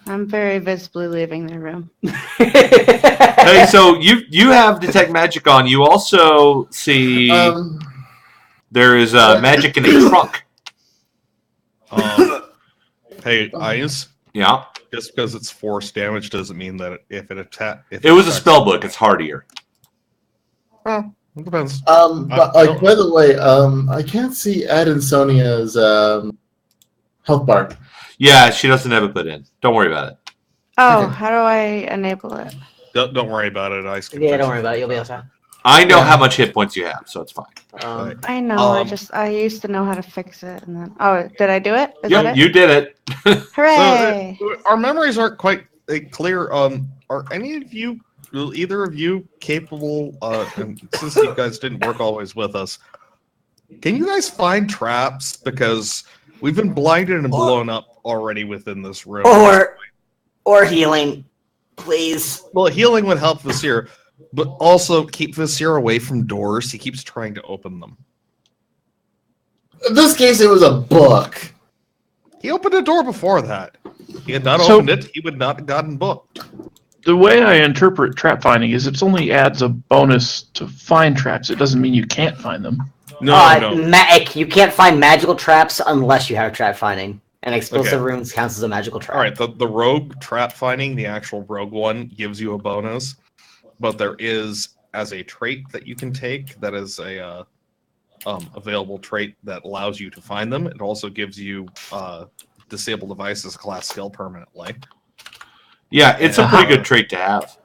Speaker 3: I'm very visibly leaving the room.
Speaker 1: Hey, so you have detect magic on. You also see there is magic in a trunk.
Speaker 4: Hey, Eyes.
Speaker 1: Yeah,
Speaker 4: Just because it's force damage doesn't mean that if it attack.
Speaker 1: it was a spell book. It's hardier.
Speaker 4: Oh, it depends.
Speaker 5: But by the way, I can't see Adensonia's health bar.
Speaker 1: Yeah, she doesn't have it put in. Don't worry about it.
Speaker 3: Oh,
Speaker 5: Okay.
Speaker 3: how do I enable it?
Speaker 4: Don't worry about it. I can
Speaker 2: Yeah,
Speaker 4: fix
Speaker 2: don't worry about it. You'll be able to.
Speaker 1: I know
Speaker 5: Yeah.
Speaker 1: how much hit points you have, so it's fine.
Speaker 4: Right.
Speaker 3: I know.
Speaker 4: Um,
Speaker 3: I used to know how to fix it, and then did I do it? Is
Speaker 1: Yep,
Speaker 3: that it?
Speaker 1: you did it.
Speaker 3: Hooray!
Speaker 4: So our memories aren't quite clear. Are any of you, either of you, capable? And since you guys didn't work always with us, can you guys find traps? Because we've been blinded and blown up already within this room.
Speaker 2: Or healing, please.
Speaker 4: Well, healing would help Visir, but also keep Visir away from doors. He keeps trying to open them.
Speaker 5: In this case, it was a book.
Speaker 4: He opened a door before that. He had not
Speaker 6: So-
Speaker 4: opened it. He would not have gotten booked.
Speaker 6: The way I interpret trap finding is it only adds a bonus to find traps. It doesn't mean you can't find them.
Speaker 4: No.
Speaker 2: You can't find magical traps unless you have trap finding. And explosive runes counts as a magical trap.
Speaker 4: All right, the rogue trap finding, the actual rogue one, gives you a bonus, but there is, as a trait that you can take, that is a available trait that allows you to find them. It also gives you disable device as a class skill permanently.
Speaker 1: Yeah, it's a pretty good trait to have.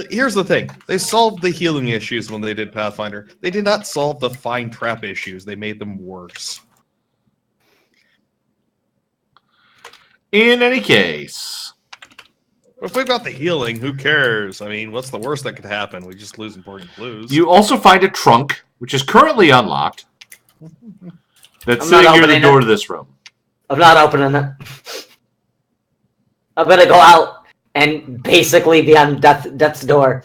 Speaker 4: Here's the thing. They solved the healing issues when they did Pathfinder. They did not solve the find trap issues. They made them worse.
Speaker 1: In any case,
Speaker 4: If we've got the healing, who cares? I mean, what's the worst that could happen? We just lose important clues.
Speaker 1: you also find a trunk, which is currently unlocked. That's
Speaker 2: I'm not
Speaker 1: sitting near the
Speaker 2: opening
Speaker 1: door
Speaker 2: it.
Speaker 1: to this room.
Speaker 2: I'm not opening it. I'm gonna go out and basically be on death's door.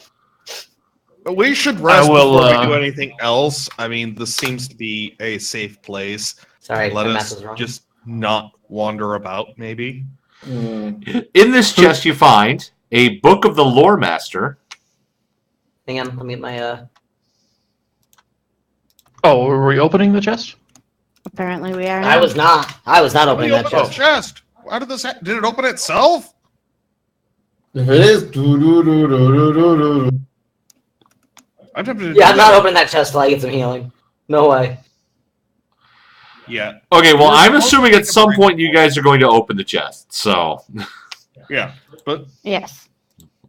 Speaker 4: We should rest
Speaker 6: I will,
Speaker 4: before we do anything else. I mean, this seems to be a safe place.
Speaker 2: Sorry,
Speaker 4: Let
Speaker 2: my math
Speaker 4: us
Speaker 2: was wrong.
Speaker 4: just not wander about, maybe.
Speaker 1: In this chest, you find a book of the Lore Master.
Speaker 2: Hang on, let me get my
Speaker 6: Oh, were we opening the chest?
Speaker 3: Apparently, we are.
Speaker 2: I
Speaker 3: now.
Speaker 2: was not opening that
Speaker 4: Open the
Speaker 2: chest.
Speaker 4: chest. How did this? Did it open itself?
Speaker 5: If it is, do.
Speaker 4: I'm tempted to
Speaker 2: Yeah,
Speaker 4: do
Speaker 2: I'm not
Speaker 4: that.
Speaker 2: opening that chest till I get some healing. No way.
Speaker 4: Yeah,
Speaker 1: Okay, well,
Speaker 4: We're
Speaker 1: I'm
Speaker 4: supposed
Speaker 1: assuming
Speaker 4: to
Speaker 1: at
Speaker 4: take a
Speaker 1: some
Speaker 4: break.
Speaker 1: point you guys are going to open the chest. So,
Speaker 4: yeah. But
Speaker 3: Yes.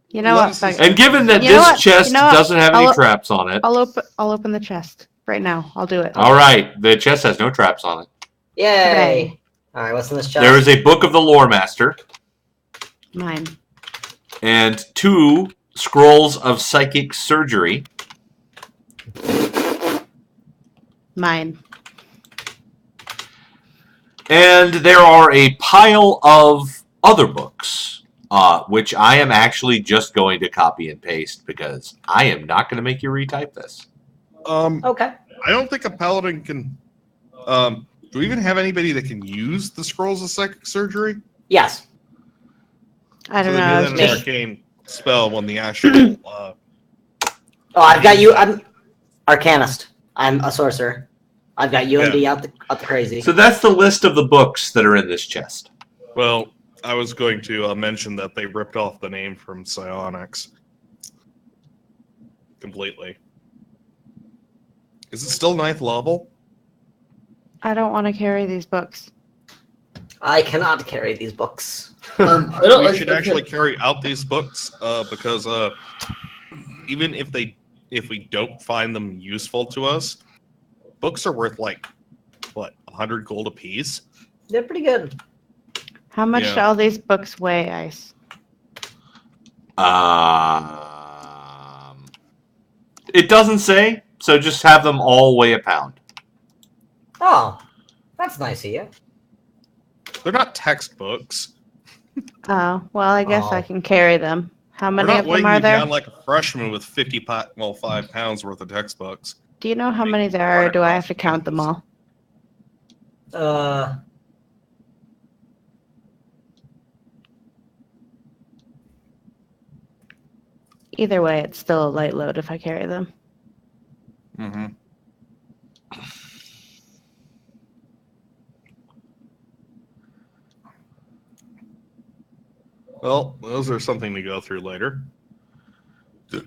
Speaker 3: You know
Speaker 4: Let
Speaker 3: what?
Speaker 4: us
Speaker 3: Fuck
Speaker 4: just-
Speaker 3: it.
Speaker 1: and given that
Speaker 3: You know
Speaker 1: this
Speaker 3: what?
Speaker 1: chest
Speaker 3: You know what?
Speaker 1: doesn't have any
Speaker 3: I'll-
Speaker 1: traps on it,
Speaker 3: I'll open the chest right now. I'll do it.
Speaker 1: all right, the chest has no traps on it.
Speaker 2: Yay!
Speaker 3: Hooray.
Speaker 2: All right, what's in this chest?
Speaker 1: There is a book of the Lore Master
Speaker 3: Mine.
Speaker 1: and 2 scrolls of psychic surgery.
Speaker 3: Mine.
Speaker 1: And there are a pile of other books, which I am actually just going to copy and paste because I am not going to make you retype this.
Speaker 2: Okay.
Speaker 4: I don't think a paladin can. Do we even have anybody that can use the scrolls of psychic surgery?
Speaker 2: Yes.
Speaker 3: I don't
Speaker 4: So
Speaker 3: know.
Speaker 4: they
Speaker 3: I
Speaker 4: do
Speaker 3: was
Speaker 4: that an
Speaker 3: just-
Speaker 4: arcane spell when the actual.
Speaker 2: Oh, I've got you. I'm Arcanist. I'm a sorcerer. I've got UMD
Speaker 4: Yeah.
Speaker 2: out the crazy.
Speaker 1: So that's the list of the books that are in this chest.
Speaker 4: Well, I was going to mention that they ripped off the name from psionics completely. Is it still 9th level?
Speaker 3: I don't want to carry these books.
Speaker 2: I cannot carry these books.
Speaker 5: I don't.
Speaker 4: We should actually carry out these books because even if we don't find them useful to us, books are worth like what 100 gold apiece.
Speaker 2: They're pretty good.
Speaker 3: How much
Speaker 4: Yeah.
Speaker 3: do all these books weigh, Ice?
Speaker 1: It doesn't say, so just have them all weigh a pound.
Speaker 2: Oh, that's nice of you.
Speaker 4: They're not textbooks.
Speaker 3: Oh, well, I guess I
Speaker 2: Oh.
Speaker 3: can carry them. How
Speaker 4: We're
Speaker 3: many
Speaker 4: not
Speaker 3: of them
Speaker 4: weighing
Speaker 3: are
Speaker 4: you
Speaker 3: there?
Speaker 4: down like a freshman with 5 pounds worth of textbooks.
Speaker 3: Do you know how many there are, or do I have to count them all? Either way, it's still a light load if I carry them.
Speaker 4: Mm-hmm. Well, those are something to go through later.
Speaker 6: So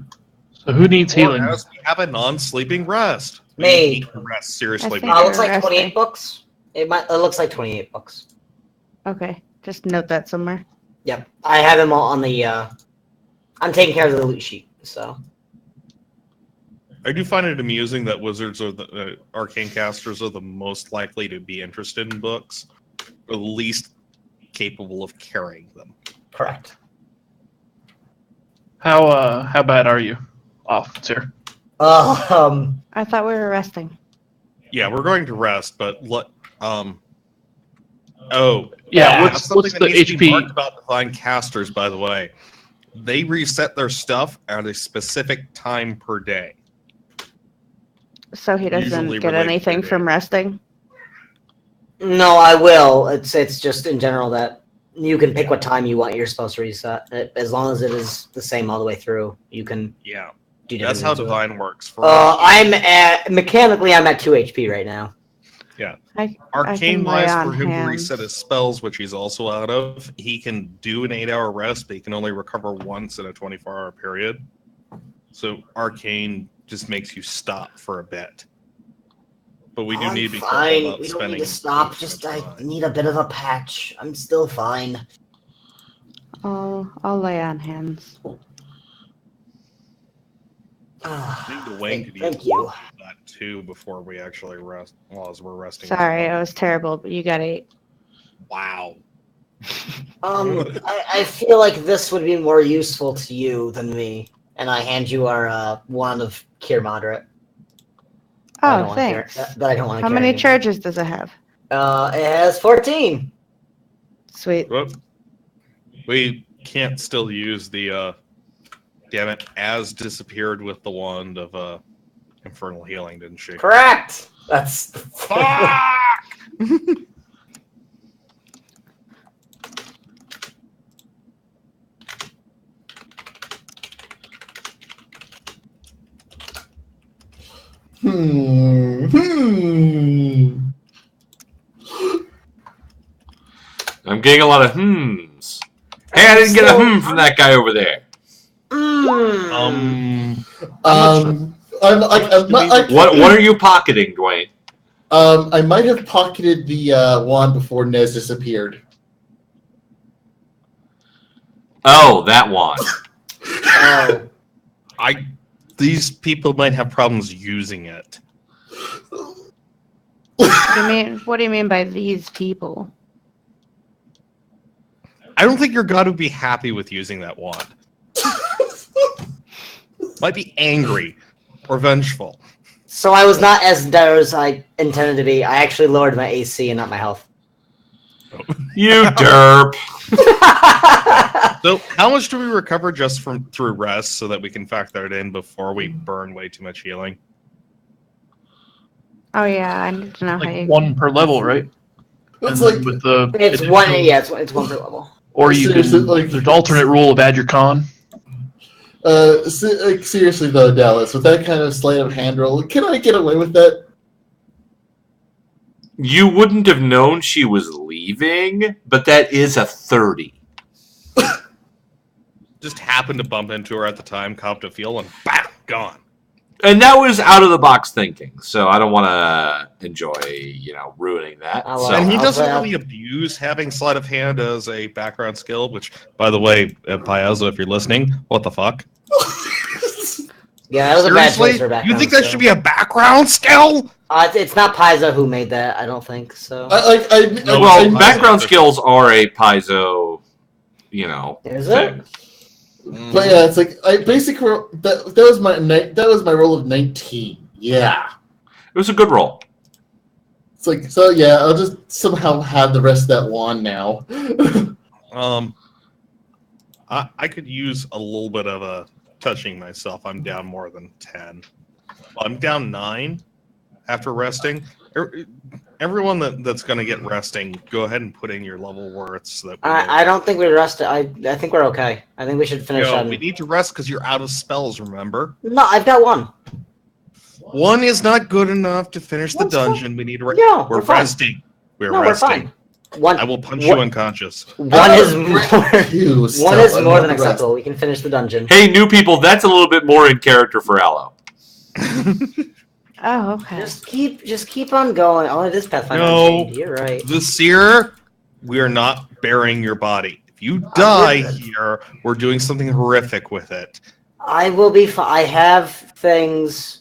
Speaker 6: who needs
Speaker 4: Or
Speaker 6: healing?
Speaker 4: as we have a non-sleeping rest. We
Speaker 2: Me.
Speaker 4: need to rest seriously.
Speaker 3: I think
Speaker 2: It looks like
Speaker 3: Interesting.
Speaker 2: 28 books. It looks like 28 books.
Speaker 3: Okay, just note that somewhere.
Speaker 2: Yep, I have him all on the. I'm taking care of the loot sheet, so.
Speaker 4: I do find it amusing that wizards or the arcane casters are the most likely to be interested in books, or the least capable of carrying them.
Speaker 2: Correct.
Speaker 6: How bad are you, officer?
Speaker 3: I thought we were resting.
Speaker 4: Yeah, we're going to rest, but
Speaker 6: Yeah,
Speaker 4: that's something
Speaker 6: what's
Speaker 4: that
Speaker 6: the
Speaker 4: needs to be
Speaker 6: HP?
Speaker 4: marked about divine casters, by the way. They reset their stuff at a specific time per day.
Speaker 3: So he doesn't
Speaker 4: Usually
Speaker 3: get
Speaker 4: related to
Speaker 3: anything
Speaker 4: the
Speaker 3: from
Speaker 4: day.
Speaker 3: resting?
Speaker 2: No, I will. It's just in general that you can pick what time you want you're supposed to reset. As long as it is the same all the way through, you can
Speaker 4: Yeah,
Speaker 2: do
Speaker 4: that's
Speaker 2: different
Speaker 4: how
Speaker 2: things with it.
Speaker 4: divine works. For
Speaker 2: Mechanically, I'm at 2 HP right now.
Speaker 3: I
Speaker 4: arcane
Speaker 3: can lay
Speaker 4: wise,
Speaker 3: on
Speaker 4: for him to
Speaker 3: hands.
Speaker 4: reset his spells, which he's also out of, he can do an 8-hour rest, but he can only recover once in a 24-hour period. So arcane just makes you stop for a bit. But we do
Speaker 2: I'm
Speaker 4: need to be
Speaker 2: fine.
Speaker 4: careful about
Speaker 2: We don't
Speaker 4: spending.
Speaker 2: need to stop.
Speaker 4: too
Speaker 2: Just
Speaker 4: much
Speaker 2: I
Speaker 4: time.
Speaker 2: need a bit of a patch. I'm still fine.
Speaker 3: I'll lay on hands.
Speaker 4: I think Dwayne could
Speaker 2: Thank
Speaker 4: use
Speaker 2: you.
Speaker 4: that too before we actually rest. Well, as we're resting.
Speaker 3: Sorry,
Speaker 4: as
Speaker 3: it
Speaker 4: well.
Speaker 3: was terrible, but you got 8.
Speaker 4: Wow.
Speaker 2: I feel like this would be more useful to you than me, and I hand you our wand of Cure Moderate. I don't
Speaker 3: Oh,
Speaker 2: wanna carry-
Speaker 3: thanks.
Speaker 2: that I don't want to
Speaker 3: How
Speaker 2: carry
Speaker 3: many
Speaker 2: anymore.
Speaker 3: charges does it have?
Speaker 2: It has 14.
Speaker 3: Sweet.
Speaker 4: Whoop. We can't still use the damn it, as disappeared with the wand of infernal healing, didn't she?
Speaker 2: Correct. That's
Speaker 4: Fuck!
Speaker 1: I'm getting a lot of hms. Hey, I didn't get a from that guy over there. What are you pocketing, Dwayne?
Speaker 5: I might have pocketed the wand before Nez disappeared.
Speaker 1: Oh, that wand.
Speaker 2: Oh.
Speaker 4: These people might have problems using it.
Speaker 3: What do you mean by these people?
Speaker 4: I don't think your god would be happy with using that wand. Might be angry or vengeful.
Speaker 2: So I was not as dire as I intended to be. I actually lowered my AC and not my health.
Speaker 1: You derp.
Speaker 4: So, how much do we recover just through rest so that we can factor it in before we burn way too much healing?
Speaker 3: Oh yeah, I need to know how
Speaker 6: Like
Speaker 3: you.
Speaker 6: 1 per level, right?
Speaker 5: It's
Speaker 6: And
Speaker 5: like
Speaker 6: then with the
Speaker 2: It's
Speaker 6: additional-
Speaker 2: one. Yeah, it's 1 per level.
Speaker 6: Or you can.
Speaker 5: Seriously, like-
Speaker 6: There's an alternate rule of add your con.
Speaker 5: Seriously though, Dallas, with that kind of sleight of hand roll, can I get away with that?
Speaker 1: You wouldn't have known she was leaving, but that is a 30.
Speaker 4: Just happened to bump into her at the time, copped a feel, and bam, gone.
Speaker 1: And that was out of the box thinking, so I don't want to enjoy, ruining that.
Speaker 2: Oh,
Speaker 1: So,
Speaker 2: well.
Speaker 4: And he
Speaker 2: I'll
Speaker 4: doesn't
Speaker 2: say-
Speaker 4: really abuse having sleight of hand as a background skill, which, by the way, Piazza, if you're listening, what the fuck?
Speaker 2: Yeah, that was a bad choice
Speaker 4: Seriously?
Speaker 2: for background.
Speaker 4: You think that should be a background skill?
Speaker 2: It's not Paizo who made that. I don't think so.
Speaker 1: background skills are a Paizo,
Speaker 2: Is
Speaker 1: thing.
Speaker 2: it?
Speaker 5: But yeah, it's like I basically that was my roll of 19. Yeah,
Speaker 1: It was a good roll.
Speaker 5: it's like so. Yeah, I'll just somehow have the rest of that wand now.
Speaker 4: I could use a little bit of a touching myself. I'm down more than 10. Well, I'm down 9 after resting. Everyone that's going to get resting, go ahead and put in your level worths. So that
Speaker 2: I don't think we rested. I think we're okay. I think we should finish on.
Speaker 4: we need to rest because you're out of spells, remember?
Speaker 2: No, I've got 1.
Speaker 4: 1 is not good enough to finish the
Speaker 2: One's fine.
Speaker 4: dungeon. We need to
Speaker 2: No,
Speaker 4: we're
Speaker 2: we're fine.
Speaker 4: resting. We're
Speaker 2: No,
Speaker 4: resting.
Speaker 2: we're fine. 1.
Speaker 4: I will punch you unconscious.
Speaker 2: 1 is more.
Speaker 5: You,
Speaker 2: One
Speaker 5: stop,
Speaker 2: is
Speaker 5: I'm
Speaker 2: more
Speaker 5: not
Speaker 2: than
Speaker 5: the rest.
Speaker 2: acceptable. We can finish the dungeon.
Speaker 1: Hey, new people, that's a little bit more in character for Aloe.
Speaker 3: Oh, okay.
Speaker 2: Just keep on going. Oh, it is Pathfinder
Speaker 4: No.
Speaker 2: Unchained. You're right.
Speaker 4: This year, we are not burying your body. If you die here, we're doing something horrific with it.
Speaker 2: I will be fine. I have things.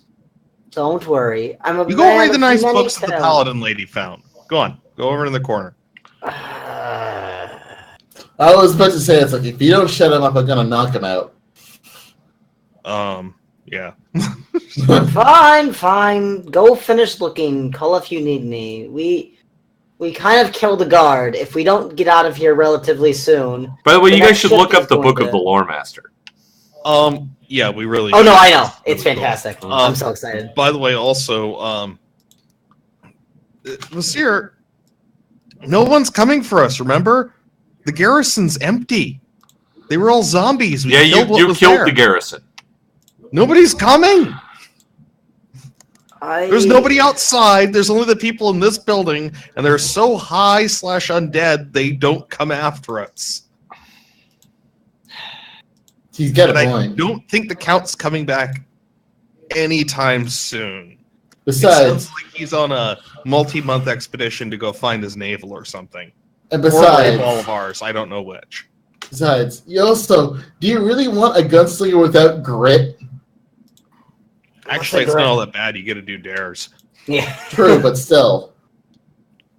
Speaker 2: Don't worry. I'm a
Speaker 4: You go
Speaker 2: man
Speaker 4: read the
Speaker 2: of
Speaker 4: nice
Speaker 2: many
Speaker 4: books that the
Speaker 2: talents.
Speaker 4: paladin lady found. Go on. Go over in the corner.
Speaker 5: I was about to say, it's like, if you don't shut him up, I'm gonna knock him out.
Speaker 4: Yeah.
Speaker 2: Fine. Go finish looking. Call if you need me. We kind of killed the guard. If we don't get out of here relatively soon.
Speaker 1: By the way,
Speaker 2: The
Speaker 1: you guys
Speaker 2: next
Speaker 1: should
Speaker 2: shift
Speaker 1: look up
Speaker 2: is
Speaker 1: the
Speaker 2: going
Speaker 1: Book
Speaker 2: to-
Speaker 1: of the Lore Master.
Speaker 4: Yeah, we really.
Speaker 2: Oh no,
Speaker 4: should.
Speaker 2: I know. It's
Speaker 4: Really cool.
Speaker 2: fantastic. I'm so excited.
Speaker 4: By the way, also, Monsieur, no one's coming for us. Remember, the garrison's empty. They were all zombies. We
Speaker 1: Yeah,
Speaker 4: killed what
Speaker 1: you
Speaker 4: was
Speaker 1: killed
Speaker 4: there.
Speaker 1: the garrison.
Speaker 4: Nobody's coming. There's nobody outside. There's only the people in this building, and they're so high/undead they don't come after us.
Speaker 5: He's got
Speaker 4: And
Speaker 5: a
Speaker 4: I
Speaker 5: point.
Speaker 4: don't think the Count's coming back anytime soon. It
Speaker 5: Besides,
Speaker 4: sounds like he's on a multi-month expedition to go find his navel or something.
Speaker 5: and
Speaker 4: Or
Speaker 5: besides,
Speaker 4: rape all of ours. I don't know which.
Speaker 5: you also, do you really want a gunslinger without grit?
Speaker 4: Actually, it's not all that bad. You get to do dares.
Speaker 2: Yeah.
Speaker 5: True, but still.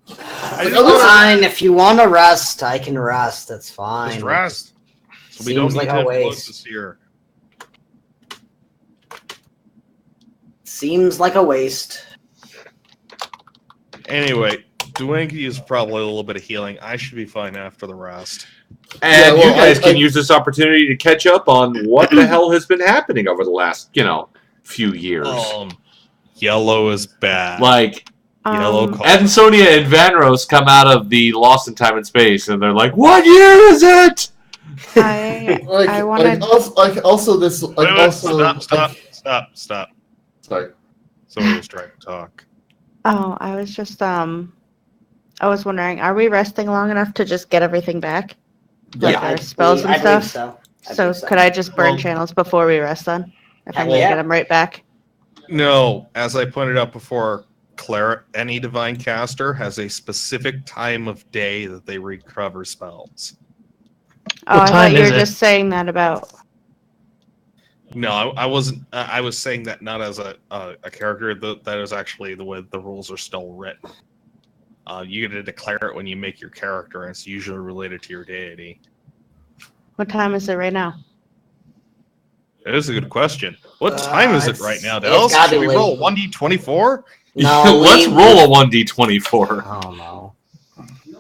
Speaker 2: Fine. If you want to rest, I can rest. That's fine.
Speaker 4: Just rest. So we
Speaker 2: Seems
Speaker 4: don't
Speaker 2: like
Speaker 4: need
Speaker 2: a
Speaker 4: to float
Speaker 2: waste.
Speaker 4: this year.
Speaker 2: Seems like a waste.
Speaker 4: Anyway, Dwanky is probably a little bit of healing. I should be fine after the rest.
Speaker 1: And
Speaker 5: Yeah,
Speaker 1: you
Speaker 5: well,
Speaker 1: guys
Speaker 5: I-
Speaker 1: can use this opportunity to catch up on what the hell has been happening over the last, few years.
Speaker 4: Yellow is bad.
Speaker 1: Like,
Speaker 4: Yellow
Speaker 3: Um,
Speaker 4: call.
Speaker 1: Ed and Sonia and Vanros come out of the Lost in Time and Space, and they're like, "What year is it?"
Speaker 3: I wanted.
Speaker 5: Also this,
Speaker 4: Wait, wait,
Speaker 5: also,
Speaker 4: stop.
Speaker 5: sorry.
Speaker 4: Somebody was trying to talk.
Speaker 3: Oh, I was just I was wondering, are we resting long enough to just get everything back? Like our spells and
Speaker 2: I believe
Speaker 3: stuff?
Speaker 2: so.
Speaker 3: So could I just burn
Speaker 4: Well-
Speaker 3: channels before we rest then? If I'm
Speaker 2: Hell
Speaker 3: gonna
Speaker 2: yeah.
Speaker 3: get them right back.
Speaker 4: No, as I pointed out before, any divine caster has a specific time of day that they recover spells.
Speaker 3: Oh,
Speaker 6: What
Speaker 3: I
Speaker 6: time
Speaker 3: thought you
Speaker 6: is
Speaker 3: were
Speaker 6: it?
Speaker 3: just saying that about.
Speaker 4: No, I wasn't. I was saying that not as a character. That is actually the way the rules are still written. You get to declare it when you make your character, and it's usually related to your deity.
Speaker 3: What time is it right now?
Speaker 4: It is a good question. What time is it right now,
Speaker 2: it's
Speaker 4: Dallas?
Speaker 2: gotta
Speaker 4: Should
Speaker 2: be
Speaker 4: we roll
Speaker 2: late.
Speaker 4: 1d24?
Speaker 2: No,
Speaker 1: Let's roll a 1d24.
Speaker 2: Oh no.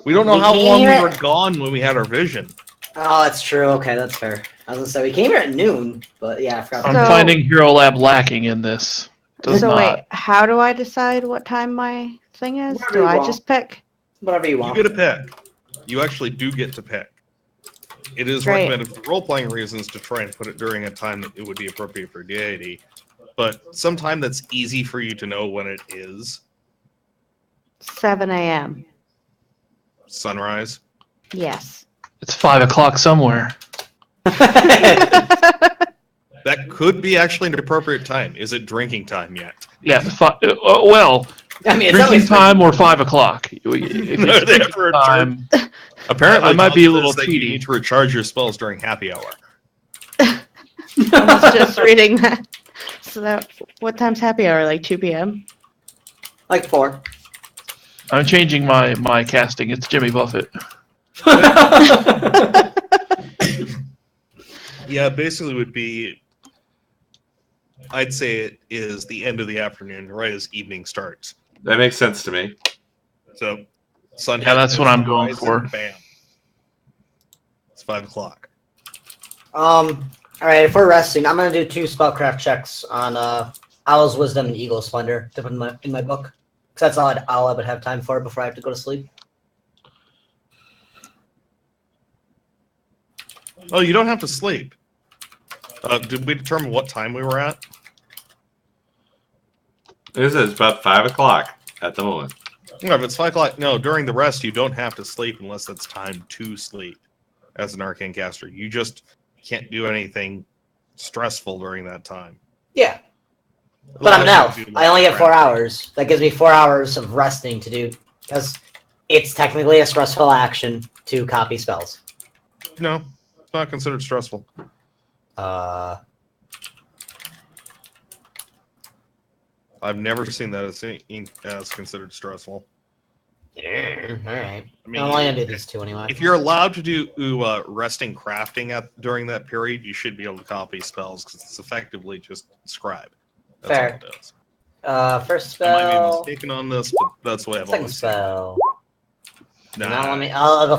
Speaker 4: We don't know
Speaker 2: We
Speaker 4: how
Speaker 2: can't
Speaker 4: long we
Speaker 2: hear
Speaker 4: were
Speaker 2: it.
Speaker 4: gone when we had our vision.
Speaker 2: Oh, that's true. Okay, that's fair. I was gonna say we came here at noon, but yeah, I forgot.
Speaker 6: I'm
Speaker 3: So-
Speaker 6: finding Hero Lab lacking in this. Does
Speaker 3: so
Speaker 6: not.
Speaker 3: wait, how do I decide what time my thing is?
Speaker 2: Whatever
Speaker 3: Do
Speaker 2: you
Speaker 3: I
Speaker 2: want.
Speaker 3: just pick?
Speaker 2: Whatever you
Speaker 4: You
Speaker 2: want.
Speaker 4: get a pick. You actually do get to pick. It is
Speaker 3: Great.
Speaker 4: recommended for role-playing reasons to try and put it during a time that it would be appropriate for deity, but sometime that's easy for you to know when it is.
Speaker 3: 7 a.m.
Speaker 4: Sunrise.
Speaker 3: Yes.
Speaker 6: It's 5 o'clock somewhere.
Speaker 4: That could be actually an appropriate time. Is it drinking time yet?
Speaker 6: Yeah. Well,
Speaker 2: I mean, it's
Speaker 6: drinking
Speaker 2: always
Speaker 6: time or 5 o'cck. If
Speaker 4: No,
Speaker 6: it's
Speaker 4: they
Speaker 6: drinking
Speaker 4: never
Speaker 6: time,
Speaker 4: Apparently,
Speaker 6: I might be a
Speaker 4: Tom
Speaker 6: little
Speaker 4: says that you
Speaker 6: tweety.
Speaker 4: need to recharge your spells during happy hour.
Speaker 3: I was just reading that. So that what time's happy hour? Like 2 p.m.
Speaker 2: like 4.
Speaker 6: I'm changing my casting. It's Jimmy Buffett.
Speaker 4: Yeah, basically would be. I'd say it is the end of the afternoon, right as evening starts.
Speaker 1: That makes sense to me.
Speaker 4: So, sun.
Speaker 6: Yeah, that's what I'm going
Speaker 4: rises,
Speaker 6: for.
Speaker 4: Bam. It's 5 o'clock.
Speaker 2: All right. If we're resting, I'm gonna do 2 spellcraft checks on Owl's Wisdom and Eagle Splendor to put in my book, because that's all I would have time for before I have to go to sleep.
Speaker 4: Oh, you don't have to sleep. Did we determine what time we were at?
Speaker 1: It's about 5 o'clock at the moment.
Speaker 4: No, if it's 5 o'clock, no, during the rest, you don't have to sleep unless it's time to sleep as an arcane caster. You just can't do anything stressful during that time.
Speaker 2: Yeah, but I'm an
Speaker 4: Otherwise,
Speaker 2: elf.
Speaker 4: you do
Speaker 2: I only get 4
Speaker 4: crap.
Speaker 2: hours. That gives me 4 hours of resting to do, because it's technically a stressful action to copy spells.
Speaker 4: No, it's not considered stressful.
Speaker 2: Uh,
Speaker 4: I've never seen that as considered stressful.
Speaker 2: all right.
Speaker 4: I mean,
Speaker 2: I'm only gonna do these two anyway.
Speaker 4: if you're allowed to do resting crafting during that period, you should be able to copy spells because it's effectively just scribe. That's
Speaker 2: Fair.
Speaker 4: all it does.
Speaker 2: First
Speaker 4: I might be
Speaker 2: spell.
Speaker 4: mistaken on this, but that's the way I've
Speaker 2: Second
Speaker 4: always seen it.
Speaker 2: spell.
Speaker 4: Nah.
Speaker 2: Now let me. I'll go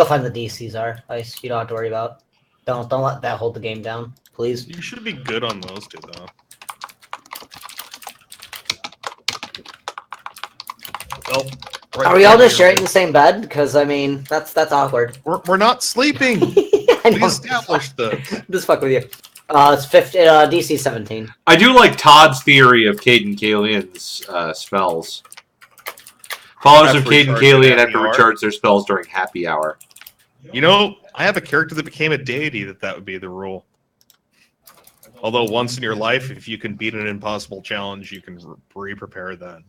Speaker 2: find the DCs are. Ice. You don't have to worry about. Don't let that hold the game down, please.
Speaker 4: You should be good on those two, though. Well, right
Speaker 2: Are we all
Speaker 4: there,
Speaker 2: just sharing the same bed? Because I mean, that's awkward.
Speaker 4: We're not sleeping.
Speaker 2: I
Speaker 4: We
Speaker 2: know.
Speaker 4: established this.
Speaker 2: Just fuck with you. It's 50. DC 17.
Speaker 1: I do like Todd's theory of Caden Kalian's spells. Followers of
Speaker 4: Have to
Speaker 1: Caden
Speaker 4: recharge
Speaker 1: Kalian
Speaker 4: at
Speaker 1: have to
Speaker 4: happy hour.
Speaker 1: recharge their spells during happy hour.
Speaker 4: You know, I have a character that became a deity that would be the rule. Although once in your life, if you can beat an impossible challenge, you can re-prepare then.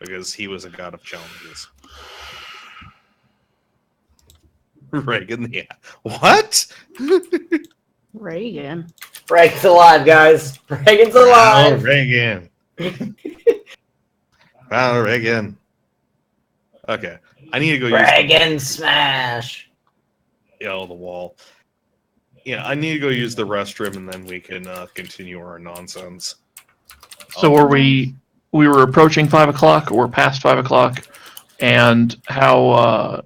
Speaker 4: Because he was a god of challenges. Reagan, yeah. What?
Speaker 3: Reagan.
Speaker 2: Reagan's alive, guys. Reagan's
Speaker 4: Ronald
Speaker 2: alive.
Speaker 4: Reagan. Ronald Reagan. Okay. I need to go use
Speaker 2: Reagan smash.
Speaker 4: the wall. Yeah, I need to go use the restroom and then we can continue our nonsense.
Speaker 6: So were we were approaching 5 o'clock, or we're past 5 o'clock, and how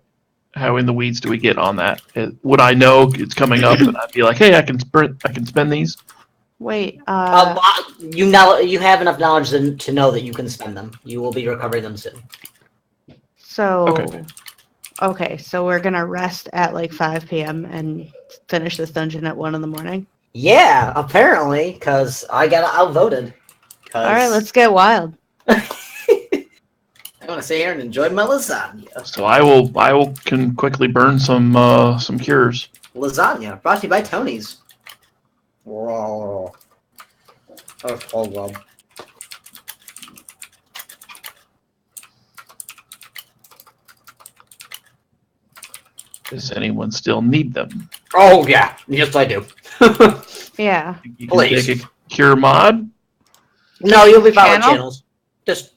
Speaker 6: in the weeds do we get on that? Would I know it's coming up, and I'd be like, hey, I can spend these?
Speaker 3: Wait,
Speaker 2: You have enough knowledge to know that you can spend them. You will be recovering them soon.
Speaker 3: so okay, so we're gonna rest at like 5 p.m. and finish this dungeon at 1 in the morning.
Speaker 2: Yeah, apparently, because I got outvoted.
Speaker 3: All right, let's get wild.
Speaker 2: I want to sit here and enjoy my lasagna.
Speaker 6: So I can quickly burn some cures.
Speaker 2: Lasagna, brought to you by Tony's. Whoa. Oh, hold on.
Speaker 6: Does anyone still need them?
Speaker 2: Oh, yeah. Yes, I do.
Speaker 3: Yeah.
Speaker 6: You can
Speaker 2: Please.
Speaker 6: take a cure mod.
Speaker 2: No, you'll be fine with
Speaker 3: Channel?
Speaker 2: channels.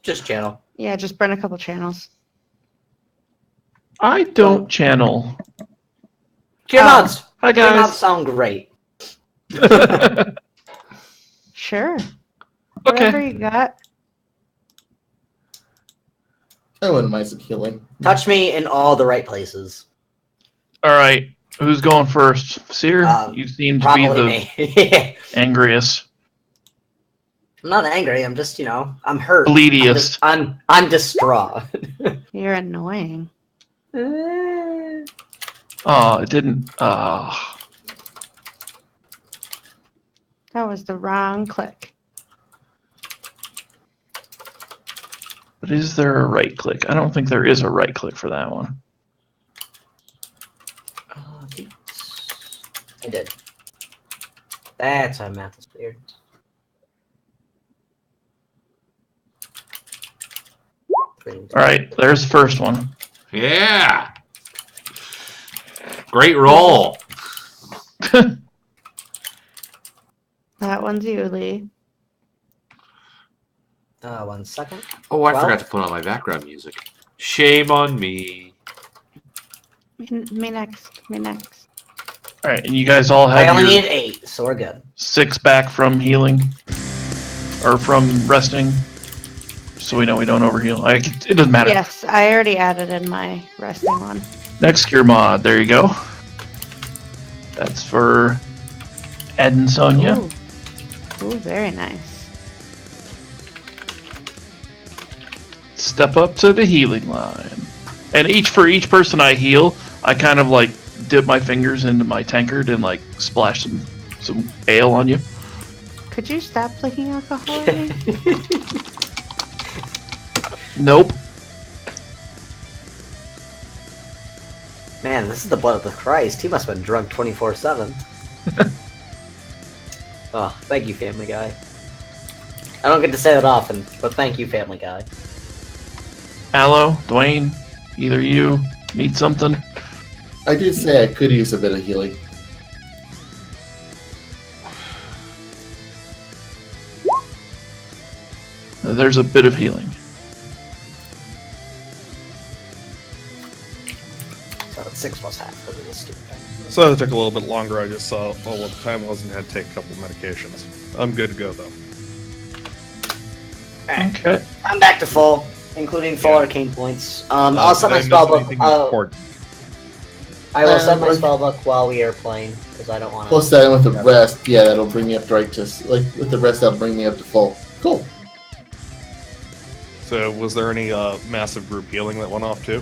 Speaker 2: Just channel.
Speaker 3: Yeah, just burn a couple channels.
Speaker 6: I don't channel.
Speaker 2: Cure
Speaker 3: Oh.
Speaker 2: mods.
Speaker 6: Hi
Speaker 2: Cure mods
Speaker 6: guys.
Speaker 2: sound great.
Speaker 3: Sure. Whatever
Speaker 6: Okay.
Speaker 3: you got.
Speaker 5: I wouldn't mind some healing.
Speaker 2: Touch me in all the right places.
Speaker 6: All right. Who's going first? Seer, you seem to be
Speaker 2: Probably
Speaker 6: the
Speaker 2: me.
Speaker 6: angriest,
Speaker 2: I'm not angry. I'm just, I'm hurt.
Speaker 6: bleediest.
Speaker 2: I'm distraught.
Speaker 3: You're annoying.
Speaker 6: Oh, it didn't.
Speaker 3: That was the wrong click.
Speaker 6: But is there a right click? I don't think there is a right click for that one.
Speaker 2: I did. That's why math is weird.
Speaker 6: All right, there's the first one.
Speaker 1: Yeah. Great roll.
Speaker 3: That one's you, Lee.
Speaker 2: 1 second.
Speaker 1: Oh, I
Speaker 2: Well-
Speaker 1: forgot to put on my background music. Shame on me.
Speaker 3: Me next. Me next.
Speaker 6: All right, and you guys all
Speaker 2: I
Speaker 6: have
Speaker 2: only
Speaker 6: your
Speaker 2: need 8, so we're good.
Speaker 6: 6 back from healing or from resting, so we know we don't overheal. It doesn't matter.
Speaker 3: Yes, I already added in my resting one.
Speaker 6: Next cure mod. There you go. That's for Ed and Sonia.
Speaker 3: Ooh, very nice.
Speaker 6: Step up to the healing line. And for each person I heal, I kind of like dip my fingers into my tankard and like splash some ale on you.
Speaker 3: Could you stop licking alcohol at me?
Speaker 6: Nope.
Speaker 2: Man, this is the blood of the Christ. He must have been drunk 24/7. Oh, thank you, Family Guy. I don't get to say that often, but thank you, Family Guy.
Speaker 6: Aloe, Dwayne, either you need something?
Speaker 5: I did say I could use a bit of healing.
Speaker 6: There's a bit of healing.
Speaker 2: So it's 6 plus half because of this stupid thing.
Speaker 4: So it took a little bit longer. I just saw what the time was and had to take a couple medications. I'm good to go though.
Speaker 2: Alright.
Speaker 6: Okay.
Speaker 2: I'm back to full, including full arcane points. I'll set
Speaker 4: Did
Speaker 2: my
Speaker 4: I miss
Speaker 2: spell book.
Speaker 4: anything important?
Speaker 2: I will set my spell book while we are playing because I don't want to.
Speaker 5: Plus that with the rest, yeah, that'll bring me up to right to like with the rest that'll bring me up to full. Cool.
Speaker 4: So was there any massive group healing that went off too?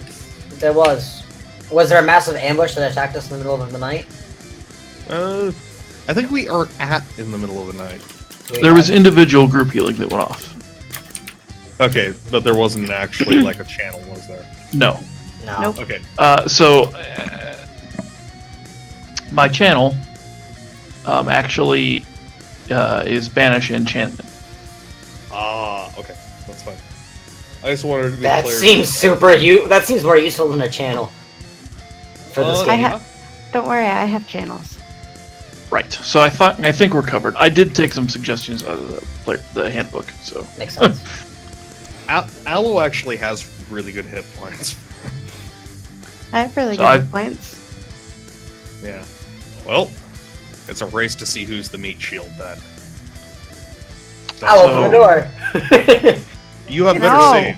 Speaker 2: There was. Was there a massive ambush that attacked us in the middle of the night?
Speaker 4: I think we are in the middle of the night.
Speaker 6: There was individual group healing that went off.
Speaker 4: Okay, but there wasn't actually like a channel, was there?
Speaker 6: No.
Speaker 2: No.
Speaker 3: Nope.
Speaker 4: Okay.
Speaker 6: So my channel actually is banish enchantment.
Speaker 4: Ah, okay, that's fine. I just wanted to be
Speaker 2: That
Speaker 4: clear.
Speaker 2: seems that seems more useful than a channel for this game.
Speaker 3: Don't worry, I have channels.
Speaker 6: Right. So I think we're covered. I did take some suggestions out of the handbook. So
Speaker 2: Makes sense.
Speaker 4: Aloe actually has really good hit points.
Speaker 3: I have really
Speaker 6: So
Speaker 3: good points.
Speaker 4: Yeah. Well, it's a race to see who's the meat shield then.
Speaker 2: I'll open the door.
Speaker 4: You have better
Speaker 3: No.
Speaker 4: save.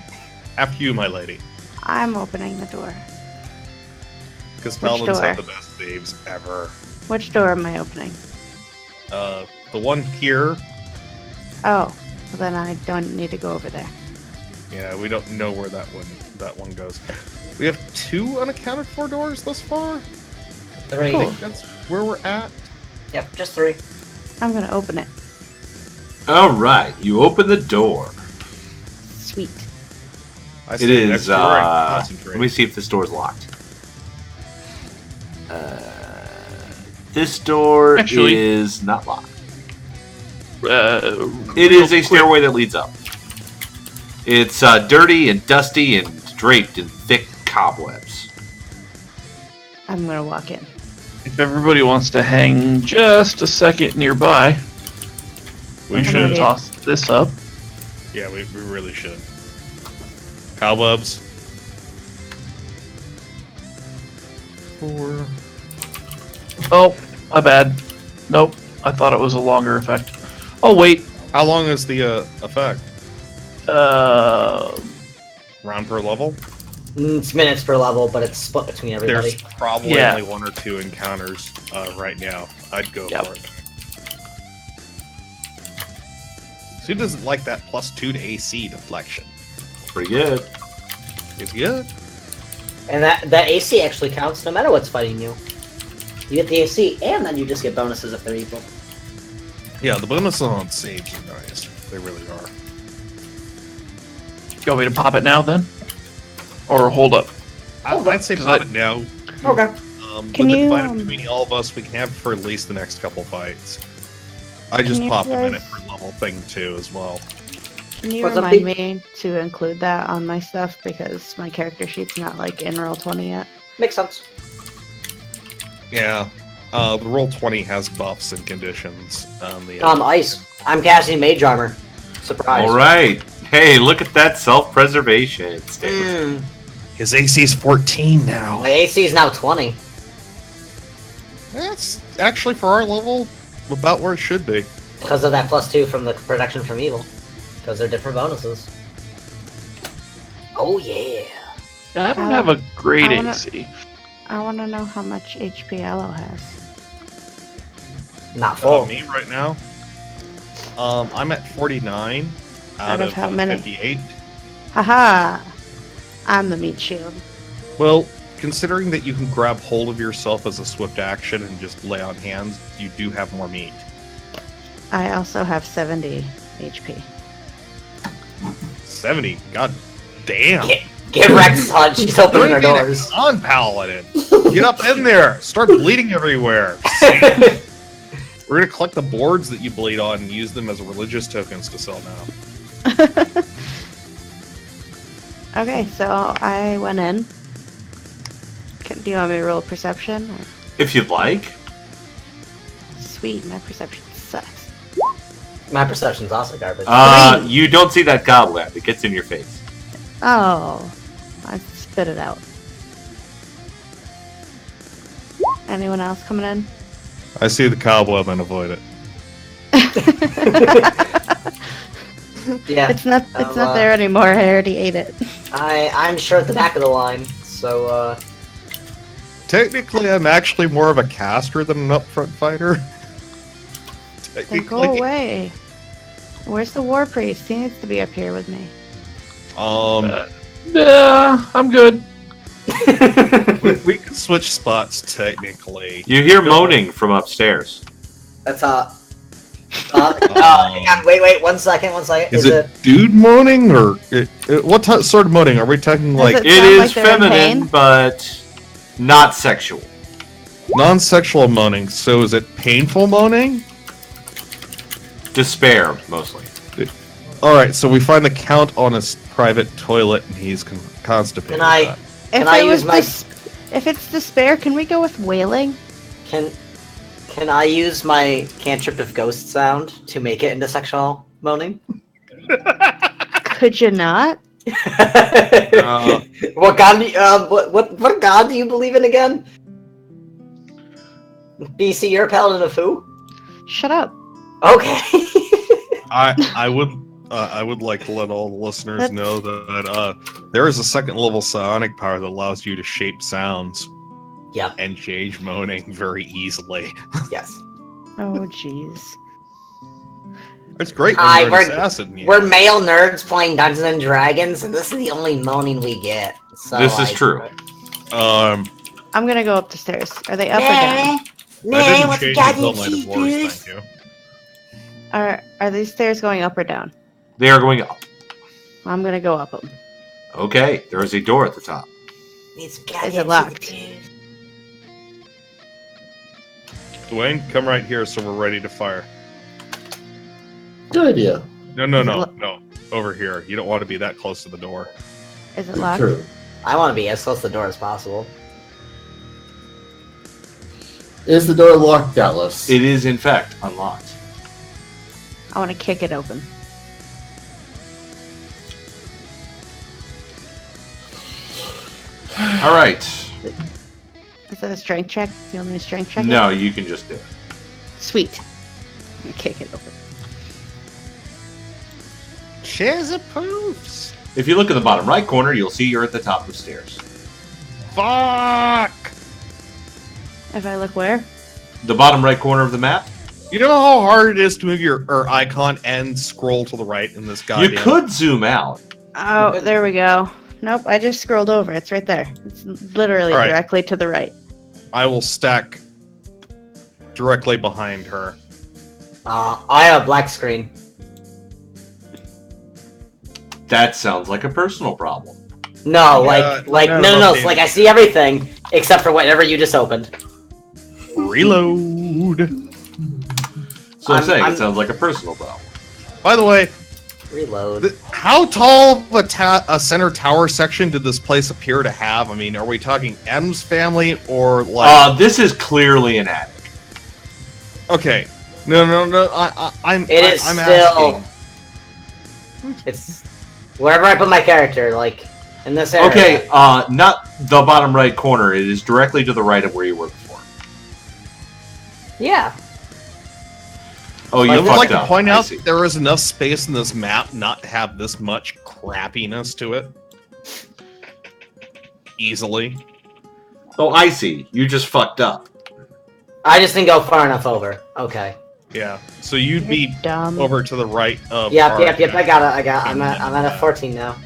Speaker 4: After you, my lady.
Speaker 3: I'm opening the door.
Speaker 4: Because
Speaker 3: Which
Speaker 4: paladins
Speaker 3: door?
Speaker 4: have the best saves ever.
Speaker 3: Which door am I opening?
Speaker 4: The one here.
Speaker 3: Oh, well then I don't need to go over there.
Speaker 4: Yeah, we don't know where that one goes. We have 2 unaccounted for doors thus far.
Speaker 2: 3.
Speaker 4: I think that's where we're at.
Speaker 2: Yep, just 3.
Speaker 3: I'm gonna open it.
Speaker 1: All right, you open the door.
Speaker 3: Sweet.
Speaker 4: I
Speaker 1: It
Speaker 4: stand
Speaker 1: is.
Speaker 4: next to her and concentrate.
Speaker 1: Let me see if this door's locked. This door
Speaker 6: Actually-
Speaker 1: is not locked.
Speaker 6: it
Speaker 1: It is a stairway that leads up. It's dirty and dusty and draped in thick cobwebs.
Speaker 3: I'm gonna walk in.
Speaker 6: If everybody wants to hang just a second nearby, we
Speaker 3: I'm
Speaker 6: should
Speaker 3: ready.
Speaker 6: toss this up.
Speaker 4: Yeah, we really should. Cobwebs. 4.
Speaker 6: Oh, my bad. Nope. I thought it was a longer effect. Oh wait.
Speaker 4: How long is the effect?
Speaker 6: Uh,
Speaker 4: Round per level?
Speaker 2: It's minutes per level, but it's split between everybody.
Speaker 4: There's probably
Speaker 6: Yeah.
Speaker 4: only 1 or 2 encounters right now. I'd go
Speaker 6: Yep.
Speaker 4: for it. So who doesn't like that +2 to AC deflection?
Speaker 1: Pretty good.
Speaker 4: It's good.
Speaker 2: And that AC actually counts no matter what's fighting you. You get the AC, and then you just get bonuses if they're equal.
Speaker 4: Yeah, the bonuses on saves are nice. They really are.
Speaker 6: you want me to pop it now then? Or hold up?
Speaker 4: I'd say pop it now.
Speaker 2: Okay.
Speaker 3: Can
Speaker 4: With
Speaker 3: you,
Speaker 4: the fight between all of us, we can have it for at least the next couple fights. I just
Speaker 3: you
Speaker 4: popped a
Speaker 3: guys-
Speaker 4: minute per level thing too as well.
Speaker 3: Can you
Speaker 2: What's up,
Speaker 3: remind
Speaker 2: Pete?
Speaker 3: me to include that on my stuff because my character sheet's not like in Roll20 yet?
Speaker 2: Makes sense.
Speaker 4: Yeah. The roll 20 has buffs and conditions on the
Speaker 2: Ice. I'm casting Mage Armor. Surprise.
Speaker 1: All right. Hey, look at that self-preservation.
Speaker 4: His AC's 14 now.
Speaker 2: My AC is now 20.
Speaker 4: That's actually for our level about where it should be.
Speaker 2: Because of that +2 from the protection from evil. Because they're different bonuses. Oh yeah.
Speaker 6: I don't have a great
Speaker 3: I wanna-
Speaker 6: AC.
Speaker 3: I want to know how much HP Aloe has.
Speaker 2: Not full.
Speaker 4: Me right now. I'm at 49 out
Speaker 3: of
Speaker 4: of
Speaker 3: how many?
Speaker 4: 58.
Speaker 3: Haha! I'm the meat shield.
Speaker 4: Well, considering that you can grab hold of yourself as a swift action and just lay on hands, you do have more meat.
Speaker 3: I also have 70 HP.
Speaker 4: 70. God damn.
Speaker 2: Get wrecked, son. She's opening her doors.
Speaker 4: On paladin. Get up in there. Start bleeding everywhere. We're gonna collect the boards that you bleed on and use them as religious tokens to sell now.
Speaker 3: Okay, so I went in. Do you want me to roll perception? Or...
Speaker 1: If you'd like.
Speaker 3: Sweet, my perception sucks.
Speaker 2: My perception's also garbage.
Speaker 1: You don't see that cobweb. It gets in your face.
Speaker 3: Oh, I spit it out. Anyone else coming in?
Speaker 4: I see the cobweb and avoid it.
Speaker 2: Yeah.
Speaker 3: It's not there anymore. I already ate it.
Speaker 2: I'm sure at the back of the line, so
Speaker 4: Technically, I'm actually more of a caster than an upfront fighter.
Speaker 3: Then go away. Where's the war priest? He needs to be up here with me.
Speaker 6: Yeah, I'm good.
Speaker 4: We can switch spots technically.
Speaker 1: You hear moaning from upstairs.
Speaker 2: that's hang on, wait, 1 second.
Speaker 4: Is it dude moaning or what sort of moaning are we talking? Like
Speaker 3: it
Speaker 1: It
Speaker 3: sound
Speaker 1: is
Speaker 3: like they're in
Speaker 1: feminine,
Speaker 3: pain?
Speaker 1: but not sexual.
Speaker 4: non-sexual moaning? So is it painful moaning?
Speaker 1: Despair, mostly.
Speaker 4: All right, so we find the count on his private toilet, and he's constipated.
Speaker 2: Can I use my
Speaker 3: If it's despair, can we go with wailing?
Speaker 2: can I use my cantrip of ghost sound to make it into sexual moaning?
Speaker 3: Could you not?
Speaker 2: What god? What god do you believe in again? BC, you're a paladin of who?
Speaker 3: Shut up.
Speaker 2: Okay.
Speaker 4: I would like to let all the listeners know that there is a second level psionic power that allows you to shape sounds.
Speaker 2: Yep.
Speaker 4: And change moaning very easily.
Speaker 2: Yes.
Speaker 3: Oh, jeez.
Speaker 4: It's great when
Speaker 2: Hi,
Speaker 4: you're an assassin. Yeah.
Speaker 2: We're male nerds playing Dungeons and Dragons, and this is the only moaning we get. So
Speaker 1: This is true.
Speaker 3: I'm gonna go up the stairs. Are they up or down?
Speaker 4: I didn't change until my divorce, thank you.
Speaker 3: Are these stairs going up or down?
Speaker 1: They are going up.
Speaker 3: I'm gonna go up them.
Speaker 1: Okay, there is a door at the top.
Speaker 3: Is it locked?
Speaker 4: Dwayne, come right here so we're ready to fire.
Speaker 5: Good idea.
Speaker 4: No. Over here. You don't want to be that close to the door.
Speaker 3: Is it locked?
Speaker 5: True.
Speaker 2: I want to be as close to the door as possible.
Speaker 5: Is the door locked, Atlas?
Speaker 1: It is, in fact, unlocked.
Speaker 3: I want to kick it open.
Speaker 1: All right.
Speaker 3: Is that a strength check? You want me to strength check?
Speaker 1: No, you can just do it.
Speaker 3: Sweet. I'm gonna kick it open.
Speaker 4: Shares approves.
Speaker 1: If you look in the bottom right corner, you'll see you're at the top of the stairs.
Speaker 4: Fuck!
Speaker 3: If I look where?
Speaker 1: The bottom right corner of the map?
Speaker 4: You know how hard it is to move your icon and scroll to the right in this goddamn...
Speaker 1: You could zoom out.
Speaker 3: Oh, there we go. Nope, I just scrolled over. It's right there. It's literally
Speaker 4: All right.
Speaker 3: directly to the right.
Speaker 4: I will stack directly behind her.
Speaker 2: I have a black screen.
Speaker 1: That sounds like a personal problem.
Speaker 2: No,
Speaker 4: Yeah,
Speaker 2: no. It's like I see everything except for whatever you just opened.
Speaker 4: Reload.
Speaker 1: So I'm saying it sounds like a personal problem.
Speaker 4: By the way,
Speaker 2: Reload.
Speaker 4: how tall of a center tower section did this place appear to have? I mean, are we talking M's family or like...
Speaker 1: This is clearly an attic.
Speaker 4: Okay. No. I'm
Speaker 2: still.
Speaker 4: asking.
Speaker 2: It's wherever I put my character, like in this area.
Speaker 1: Okay, not the bottom right corner. It is directly to the right of where you were before.
Speaker 2: Yeah.
Speaker 1: Oh, you
Speaker 4: I would
Speaker 1: fucked
Speaker 4: like to
Speaker 1: up.
Speaker 4: point
Speaker 1: I
Speaker 4: out
Speaker 1: see.
Speaker 4: there is enough space in this map not to have this much crappiness to it. Easily.
Speaker 1: Oh, I see. You just fucked up.
Speaker 2: I just didn't go far enough over. Okay.
Speaker 4: Yeah. So you'd be
Speaker 3: Dumb.
Speaker 4: over to the right of...
Speaker 2: Yep.
Speaker 4: our-
Speaker 2: I got it. I'm at a 14 now.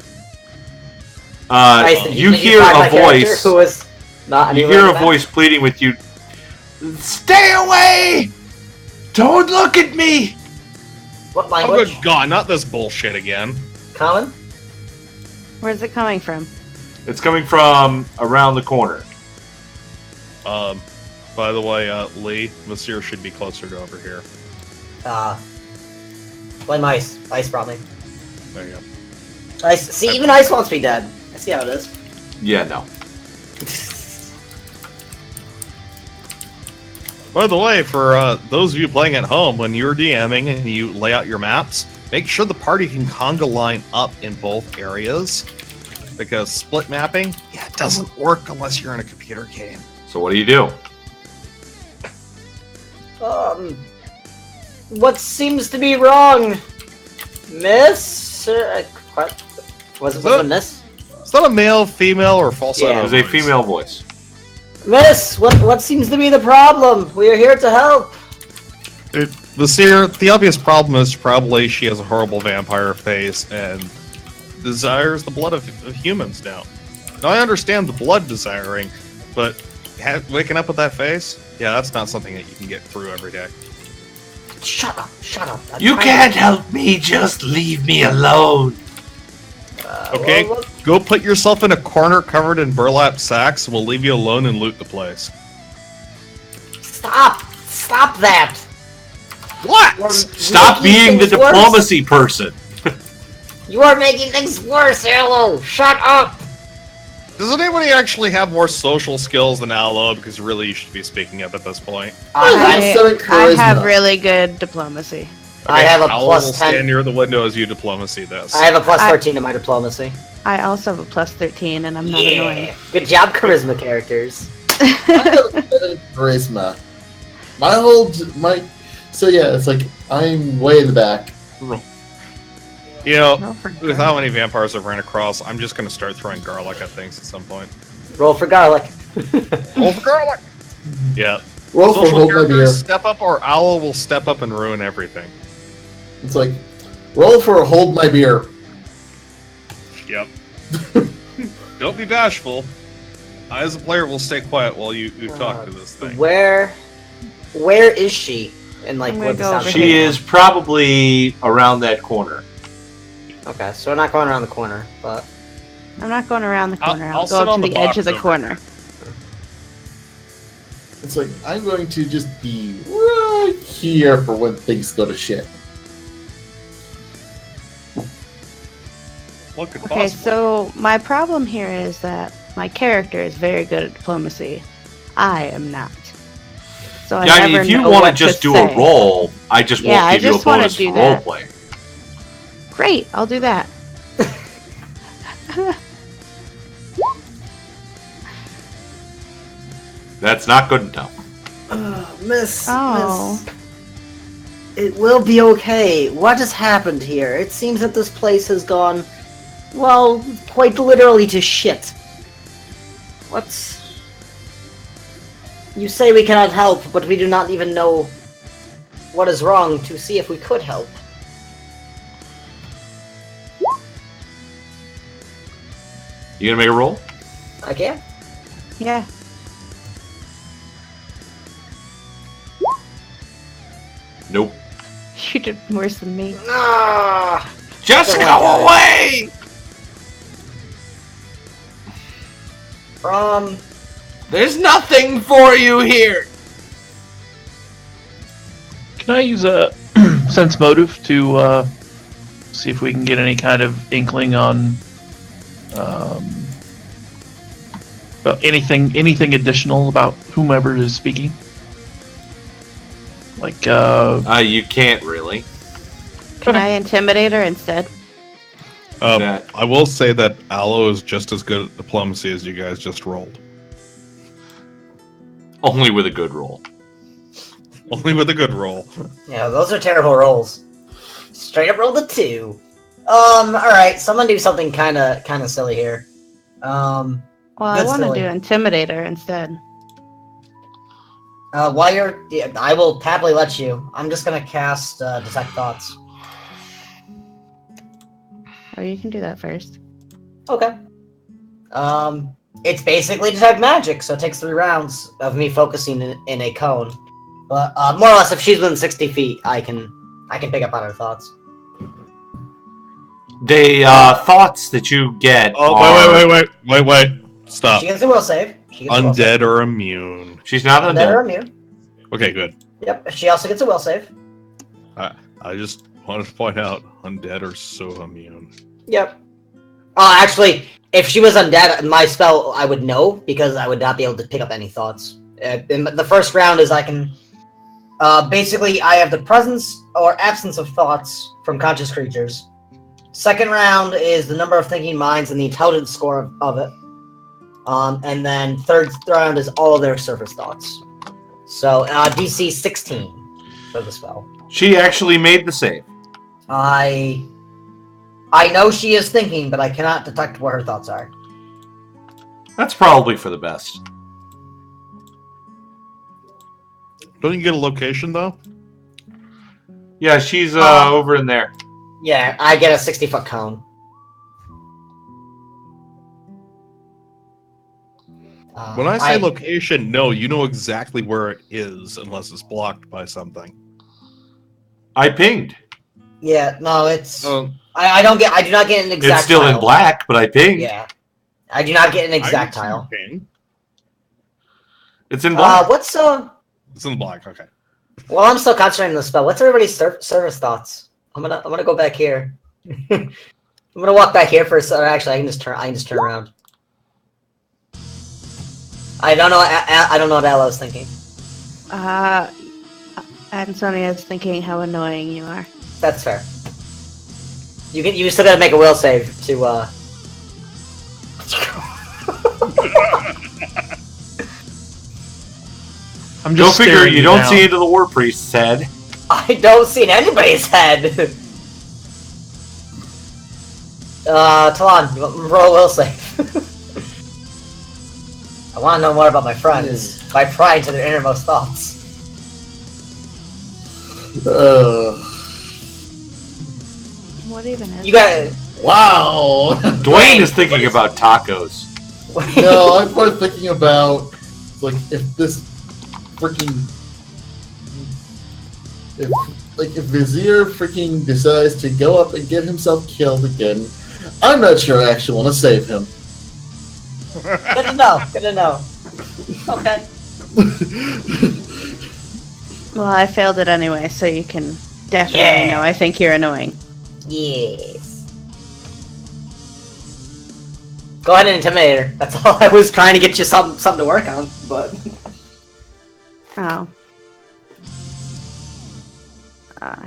Speaker 1: You hear
Speaker 2: find my
Speaker 1: a
Speaker 2: character
Speaker 1: voice.
Speaker 2: Who was not
Speaker 1: You
Speaker 2: anywhere
Speaker 1: hear
Speaker 2: in
Speaker 1: a
Speaker 2: the
Speaker 1: voice pleading with you. Stay away! Don't look at me!
Speaker 2: map. What
Speaker 4: Oh,
Speaker 2: language?
Speaker 4: good God, not this bullshit again.
Speaker 2: Common?
Speaker 3: Where's it coming from?
Speaker 1: It's coming from around the corner.
Speaker 4: By the way, Lee, Monsieur should be closer to over here.
Speaker 2: Blame Ice. Ice brought me.
Speaker 4: There you go.
Speaker 2: Ice. See, even Ice wants me dead. I see how it is.
Speaker 1: Yeah, no.
Speaker 4: By the way, for those of you playing at home, when you're DMing and you lay out your maps, make sure the party can conga line up in both areas. Because split mapping, it doesn't work unless you're in a computer game.
Speaker 1: So what do you do?
Speaker 2: What seems to be wrong, Miss? What? Was it a miss?
Speaker 4: Is that a male, female, or falsetto?
Speaker 2: Yeah.
Speaker 1: It was a
Speaker 4: voice?
Speaker 1: female voice.
Speaker 2: Miss, what seems to be the problem? We are here to help.
Speaker 4: The obvious problem is probably she has a horrible vampire face and desires the blood of humans now. Now, I understand the blood desiring, but waking up with that face? Yeah, that's not something that you can get through every day.
Speaker 2: Shut up.
Speaker 1: You can't help me, just leave me alone.
Speaker 4: Okay,
Speaker 2: well,
Speaker 4: go put yourself in a corner covered in burlap sacks, and we'll leave you alone and loot the place.
Speaker 2: Stop that.
Speaker 4: What?
Speaker 1: Stop being the diplomacy person.
Speaker 2: You are making things worse, Aloe. Shut up.
Speaker 4: Does anybody actually have more social skills than Aloe? Because really, you should be speaking up at this point.
Speaker 2: I
Speaker 3: I have really good diplomacy.
Speaker 2: I have a
Speaker 4: Aloe
Speaker 2: plus
Speaker 4: will
Speaker 2: 10.
Speaker 4: stand near the window as you diplomacy this.
Speaker 2: I have a plus 13 in my diplomacy.
Speaker 3: I also have a plus 13, and I'm not annoying.
Speaker 2: Good job, charisma characters.
Speaker 5: Charisma. So yeah, it's like I'm way in the back.
Speaker 4: You know,
Speaker 3: Roll for
Speaker 4: with how many vampires I've ran across, I'm just gonna start throwing garlic at things at some point.
Speaker 2: Roll for garlic.
Speaker 4: Roll for garlic! Yeah.
Speaker 5: Roll for
Speaker 4: Social
Speaker 5: hold my beer.
Speaker 4: characters step up, or Owl will step up and ruin everything.
Speaker 5: It's like roll for hold my beer.
Speaker 4: Yep. Don't be bashful. I, as a player, will stay quiet while you talk to this thing.
Speaker 2: Where is she? And like,
Speaker 3: I'm gonna
Speaker 2: what the
Speaker 3: go
Speaker 2: sound?
Speaker 3: over
Speaker 1: She
Speaker 3: here.
Speaker 1: is probably around that corner.
Speaker 2: Okay, so we're not going around the corner, but
Speaker 3: I'm not going around the corner.
Speaker 4: I'll
Speaker 3: I'll
Speaker 4: sit
Speaker 3: go up
Speaker 4: on
Speaker 3: to
Speaker 4: the
Speaker 3: the edge
Speaker 4: box
Speaker 3: of the
Speaker 4: over
Speaker 3: corner.
Speaker 5: It's like I'm going to just be right here for when things go to shit.
Speaker 4: What could
Speaker 3: Okay,
Speaker 4: possibly?
Speaker 3: so my problem here is that my character is very good at diplomacy. I am not. So I
Speaker 1: Yeah, I mean,
Speaker 3: never
Speaker 1: if you
Speaker 3: know
Speaker 1: want
Speaker 3: what
Speaker 1: to just do
Speaker 3: say.
Speaker 1: a roll, I just
Speaker 3: Yeah, I
Speaker 1: won't give you a
Speaker 3: just wanna
Speaker 1: bonus
Speaker 3: do
Speaker 1: for
Speaker 3: that.
Speaker 1: roleplay.
Speaker 3: Great, I'll do that.
Speaker 1: That's not good enough.
Speaker 2: Miss,
Speaker 3: Oh.
Speaker 2: Miss, it will be okay. What has happened here? It seems that this place has gone, well, quite literally to shit. What's... You say we cannot help, but we do not even know what is wrong to see if we could help.
Speaker 1: You gonna make a roll?
Speaker 2: I can?
Speaker 3: Yeah.
Speaker 1: Nope.
Speaker 3: You did worse than me.
Speaker 2: Ah!
Speaker 1: Just
Speaker 2: Don't
Speaker 1: go
Speaker 2: like
Speaker 1: away! There's nothing for you here!
Speaker 6: Can I use a sense motive to see if we can get any kind of inkling on anything additional about whomever is speaking? Like,
Speaker 1: You can't really.
Speaker 3: Can I intimidate her instead?
Speaker 1: That-
Speaker 4: I will say that Aloe is just as good at diplomacy as you guys just rolled.
Speaker 1: Only with a good roll.
Speaker 4: Only with a good roll.
Speaker 2: Yeah, those are terrible rolls. Straight up rolled a 2. Alright, so I'm gonna do something kinda silly here.
Speaker 3: Well, I
Speaker 2: That's
Speaker 3: want to
Speaker 2: silly.
Speaker 3: do intimidate her instead.
Speaker 2: While you're... Yeah, I will happily let you. I'm just gonna cast Detect Thoughts.
Speaker 3: Or you can do that first.
Speaker 2: Okay. It's basically Detect Magic, so it takes 3 rounds of me focusing in a cone. But, more or less, if she's within 60 feet, I can pick up on her thoughts.
Speaker 1: The thoughts that you get
Speaker 4: Oh,
Speaker 1: are...
Speaker 4: wait. Stop.
Speaker 2: She gets a will save.
Speaker 4: Undead or immune.
Speaker 1: She's not
Speaker 2: Undead or
Speaker 1: undead.
Speaker 2: immune.
Speaker 4: Okay, good.
Speaker 2: Yep, she also gets a will save.
Speaker 4: I just wanted to point out, undead are so immune.
Speaker 2: Yep. Actually, if she was undead, my spell, I would know, because I would not be able to pick up any thoughts In the first round is I can... basically, I have the presence or absence of thoughts from conscious creatures. Second round is the number of thinking minds and the intelligence score of it. And then third round is all of their surface thoughts. So, DC 16 for the spell.
Speaker 1: She actually made the save.
Speaker 2: I know she is thinking, but I cannot detect what her thoughts are.
Speaker 1: That's probably for the best.
Speaker 4: Don't you get a location though?
Speaker 1: Yeah, she's over in there.
Speaker 2: Yeah, I get a 60-foot cone.
Speaker 4: When I say location, no, you know exactly where it is unless it's blocked by something.
Speaker 1: I pinged.
Speaker 2: Yeah, no, it's... I do not get an exact
Speaker 1: It's still
Speaker 2: tile.
Speaker 1: in black, but I pinged.
Speaker 2: Yeah. I do not get an exact tile.
Speaker 1: It's in black.
Speaker 2: What's
Speaker 4: It's in black, okay.
Speaker 2: Well, I'm still concentrating on the spell. What's everybody's service thoughts? I'm gonna go back here. I'm gonna walk back here for a second. Actually, I can just turn around. I don't know. I don't know what Ella was thinking.
Speaker 3: Ansonia is thinking how annoying you are.
Speaker 2: That's fair. You still gotta make a will save to.
Speaker 6: I'm
Speaker 1: Go
Speaker 6: just
Speaker 1: figure
Speaker 6: staring
Speaker 1: you don't
Speaker 6: down.
Speaker 1: see into the war priest's head.
Speaker 2: I don't see in anybody's head. Talon, roll a will save. I want to know more about my friends by prying to their innermost thoughts.
Speaker 3: What even is
Speaker 2: You got
Speaker 5: Wow.
Speaker 1: Dwayne is thinking about tacos.
Speaker 5: No, I'm more thinking about like if this freaking if Vizier freaking decides to go up and get himself killed again, I'm not sure I actually want to save him.
Speaker 2: Good to know. Good to know. Okay.
Speaker 3: Well, I failed it anyway, so you can definitely know I think you're annoying.
Speaker 2: Yes. Go ahead and intimidate her. That's all. I was trying to get you something to work on, but.
Speaker 3: Oh.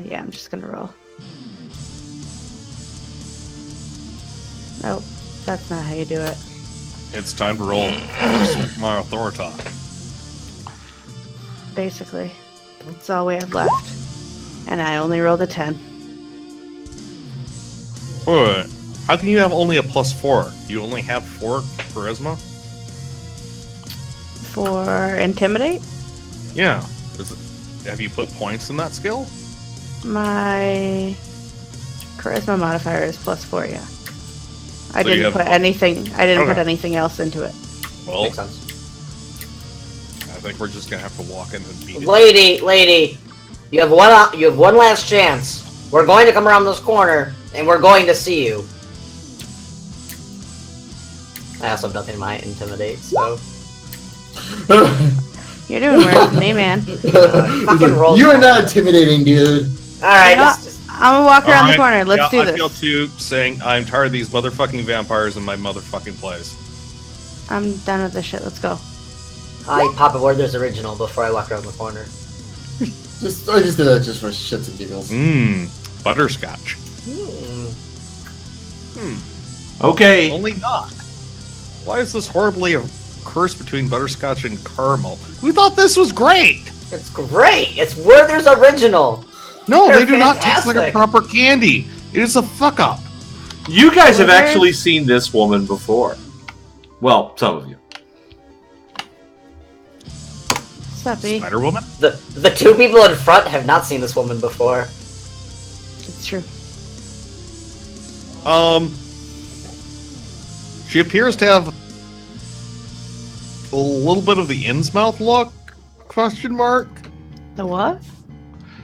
Speaker 3: Yeah, I'm just gonna roll. Nope, that's not how you do it.
Speaker 4: It's time to roll my authority.
Speaker 3: Basically, that's all we have left. And I only rolled a 10.
Speaker 4: Wait, how can you have only a +4? You only have 4 charisma?
Speaker 3: For Intimidate,
Speaker 4: Yeah. Have you put points in that skill?
Speaker 3: my Charisma modifier is +4, yeah. I
Speaker 4: So you
Speaker 3: didn't
Speaker 4: have-
Speaker 3: put anything. I didn't put
Speaker 4: Okay.
Speaker 3: anything else into it.
Speaker 4: Well,
Speaker 2: Makes sense.
Speaker 4: I think we're just gonna have to walk in and beat it.
Speaker 2: Lady, you have one last chance. We're going to come around this corner, and we're going to see you. I also have nothing in my intimidate, so.
Speaker 3: You're doing worse than me, man.
Speaker 2: Fucking roll.
Speaker 5: You are not intimidating, dude.
Speaker 2: All right,
Speaker 3: You know
Speaker 2: let's
Speaker 3: what?
Speaker 2: just.
Speaker 3: I'm gonna walk around the
Speaker 4: Alright,
Speaker 3: corner. Let's do
Speaker 4: I
Speaker 3: this.
Speaker 4: feel too saying I'm tired of these motherfucking vampires in my motherfucking place.
Speaker 3: I'm done with this shit. Let's go.
Speaker 2: I pop a Werther's original before I walk around the corner.
Speaker 5: I just did that just for shits and giggles.
Speaker 4: Butterscotch.
Speaker 1: Okay.
Speaker 4: Only not. Why is this horribly a curse between butterscotch and caramel? We thought this was great!
Speaker 2: It's great. It's Werther's original.
Speaker 4: No,
Speaker 2: They're
Speaker 4: they do not taste like a
Speaker 2: fantastic.
Speaker 4: proper candy. It is a fuck up.
Speaker 1: You guys have actually seen this woman before. Well, some of you.
Speaker 3: Suppy.
Speaker 4: Spider Woman?
Speaker 2: The two people in front have not seen this woman before.
Speaker 3: It's true.
Speaker 4: She appears to have a little bit of the Innsmouth look? Question mark?
Speaker 3: The what?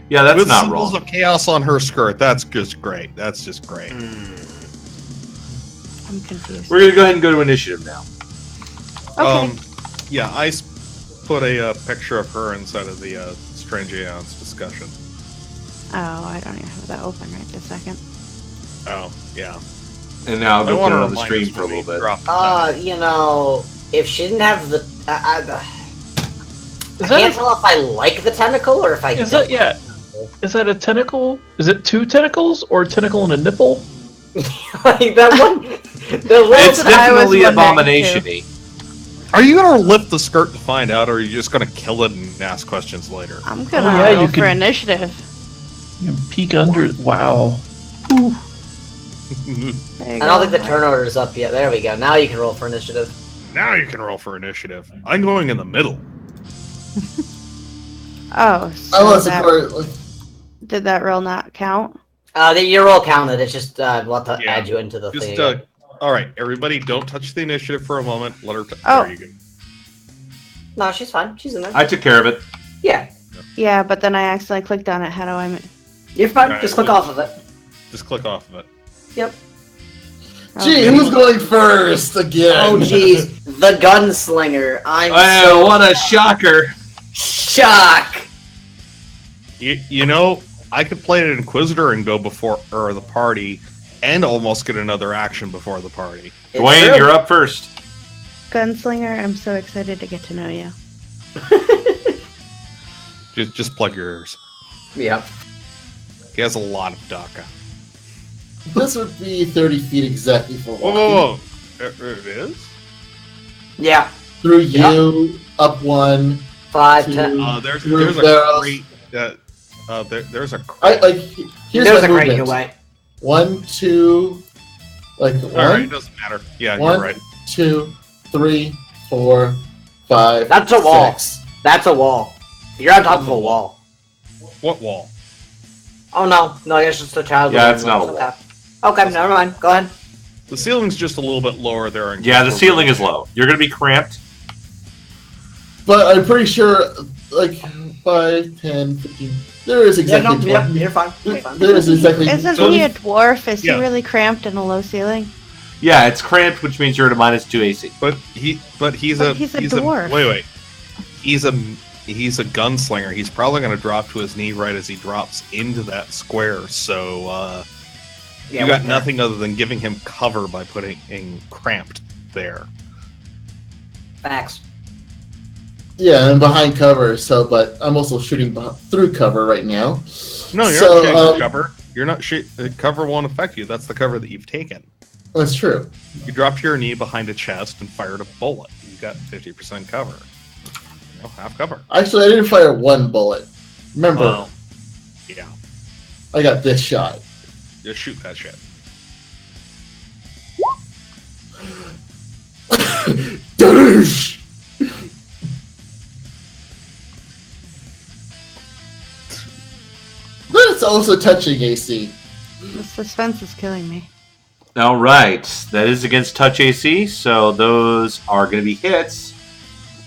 Speaker 1: Yeah, that's
Speaker 4: With
Speaker 1: not
Speaker 4: symbols
Speaker 1: wrong.
Speaker 4: of chaos on her skirt. That's just great. That's just great.
Speaker 3: I'm confused.
Speaker 1: We're gonna go ahead and go to initiative now.
Speaker 3: Okay.
Speaker 4: Yeah, I put a picture of her inside of the Strange Aeons discussion.
Speaker 3: Oh, I don't even have that open right this second.
Speaker 4: Oh, yeah.
Speaker 1: And now I'll
Speaker 4: I
Speaker 1: go put
Speaker 4: wanna
Speaker 1: it on the
Speaker 4: remind
Speaker 1: stream
Speaker 4: us
Speaker 1: for a
Speaker 4: when we
Speaker 1: little bit.
Speaker 4: drop that.
Speaker 2: You know, if she didn't have the, I can't tell if I like the tentacle or if I
Speaker 6: Is
Speaker 2: don't.
Speaker 6: that yeah? Is that a tentacle? Is it 2 tentacles or a tentacle and a nipple?
Speaker 2: Like that one. The little
Speaker 1: It's
Speaker 3: what I was
Speaker 1: definitely
Speaker 3: wondering,
Speaker 1: abomination-y.
Speaker 4: Are you gonna lift the skirt to find out, or are you just gonna kill it and ask questions later?
Speaker 3: I'm gonna
Speaker 6: yeah,
Speaker 3: roll
Speaker 6: you
Speaker 3: for
Speaker 6: can-
Speaker 3: initiative.
Speaker 6: You can peek under. Wow. Ooh.
Speaker 3: There you
Speaker 2: I don't
Speaker 3: go.
Speaker 2: think the turn order is up yet. There we go. Now you can roll for initiative.
Speaker 4: Now you can roll for initiative. I'm going in the middle.
Speaker 3: Oh,
Speaker 5: I
Speaker 3: so
Speaker 5: was
Speaker 3: that, did that roll not count?
Speaker 2: Your roll counted. It's just we'll have to
Speaker 4: Yeah.
Speaker 2: add you into the thing.
Speaker 4: Just
Speaker 2: again.
Speaker 4: all right, everybody, don't touch the initiative for a moment. Let her.
Speaker 3: Oh.
Speaker 4: There you go.
Speaker 2: No, she's fine. She's in there.
Speaker 1: I took care of it.
Speaker 2: Yeah,
Speaker 3: Yeah, but then I accidentally clicked on it. How do I?
Speaker 2: you're fine.
Speaker 4: Alright,
Speaker 2: Just click
Speaker 4: so-
Speaker 2: off of it.
Speaker 4: Just click off of it.
Speaker 2: Yep.
Speaker 5: Gee,
Speaker 3: Okay.
Speaker 5: who's going first again?
Speaker 2: Oh jeez, the gunslinger. I'm
Speaker 1: Oh,
Speaker 2: so
Speaker 1: what a shocker!
Speaker 2: shocked.
Speaker 4: You know, I could play an Inquisitor and go before the party, and almost get another action before the party.
Speaker 2: It's
Speaker 1: Dwayne,
Speaker 2: true.
Speaker 1: you're up first.
Speaker 3: Gunslinger, I'm so excited to get to know you.
Speaker 4: Just plug your ears.
Speaker 2: Yep.
Speaker 4: He has a lot of DACA.
Speaker 5: This would be 30 feet exactly for
Speaker 4: Whoa,
Speaker 5: walking.
Speaker 4: whoa, whoa! It is.
Speaker 2: Yeah.
Speaker 5: Through you, up one.
Speaker 2: 5,
Speaker 5: Two.
Speaker 2: 10.
Speaker 4: There's
Speaker 5: Through
Speaker 4: a
Speaker 5: barrels.
Speaker 4: crate. There's a
Speaker 5: I
Speaker 4: crate.
Speaker 5: like. Here's
Speaker 2: There's
Speaker 5: my
Speaker 2: a crate
Speaker 5: movement.
Speaker 2: away.
Speaker 5: 1, 2, like
Speaker 4: All right,
Speaker 5: one,
Speaker 4: it doesn't matter. Yeah,
Speaker 5: One.
Speaker 4: you're right.
Speaker 5: 2, 3, 4, 5.
Speaker 2: That's a wall.
Speaker 5: 6.
Speaker 2: That's a wall. You're on top of a wall.
Speaker 4: What wall?
Speaker 2: Oh no, I guess it's the child.
Speaker 1: Yeah, it's not a wall.
Speaker 2: Okay, never mind. Go ahead.
Speaker 4: The ceiling's just a little bit lower there. in
Speaker 1: Yeah, the
Speaker 4: case
Speaker 1: ceiling
Speaker 4: we're-
Speaker 1: is low. You're gonna be cramped.
Speaker 5: But I'm pretty sure, like, 5, 10, 15. There is exactly 20.
Speaker 2: you're fine. You're fine.
Speaker 5: There is exactly.
Speaker 3: Isn't
Speaker 4: So-
Speaker 3: he a dwarf? Is
Speaker 4: Yeah.
Speaker 3: he really cramped in a low ceiling?
Speaker 1: Yeah, it's cramped, which means you're at a -2 AC.
Speaker 4: But he's
Speaker 3: But he's a dwarf.
Speaker 4: Wait. He's a gunslinger. He's probably going to drop to his knee right as he drops into that square. So
Speaker 2: Yeah,
Speaker 4: you got
Speaker 2: we're-
Speaker 4: nothing other than giving him cover by putting in cramped there.
Speaker 2: Facts.
Speaker 5: Yeah, I'm behind cover, so, but I'm also shooting through cover right now.
Speaker 4: No, you're
Speaker 5: So,
Speaker 4: not shooting through cover. You're not cover won't affect you. That's the cover that you've taken.
Speaker 5: That's true.
Speaker 4: You dropped to your knee behind a chest and fired a bullet. You got 50% cover. You know, half cover.
Speaker 5: Actually, I didn't fire one bullet. Remember,
Speaker 4: Well, yeah.
Speaker 5: I got this shot.
Speaker 4: Just shoot that shit.
Speaker 5: Doosh! But it's also touching AC.
Speaker 3: The suspense is killing me.
Speaker 1: All right, that is against touch AC, so those are going to be hits.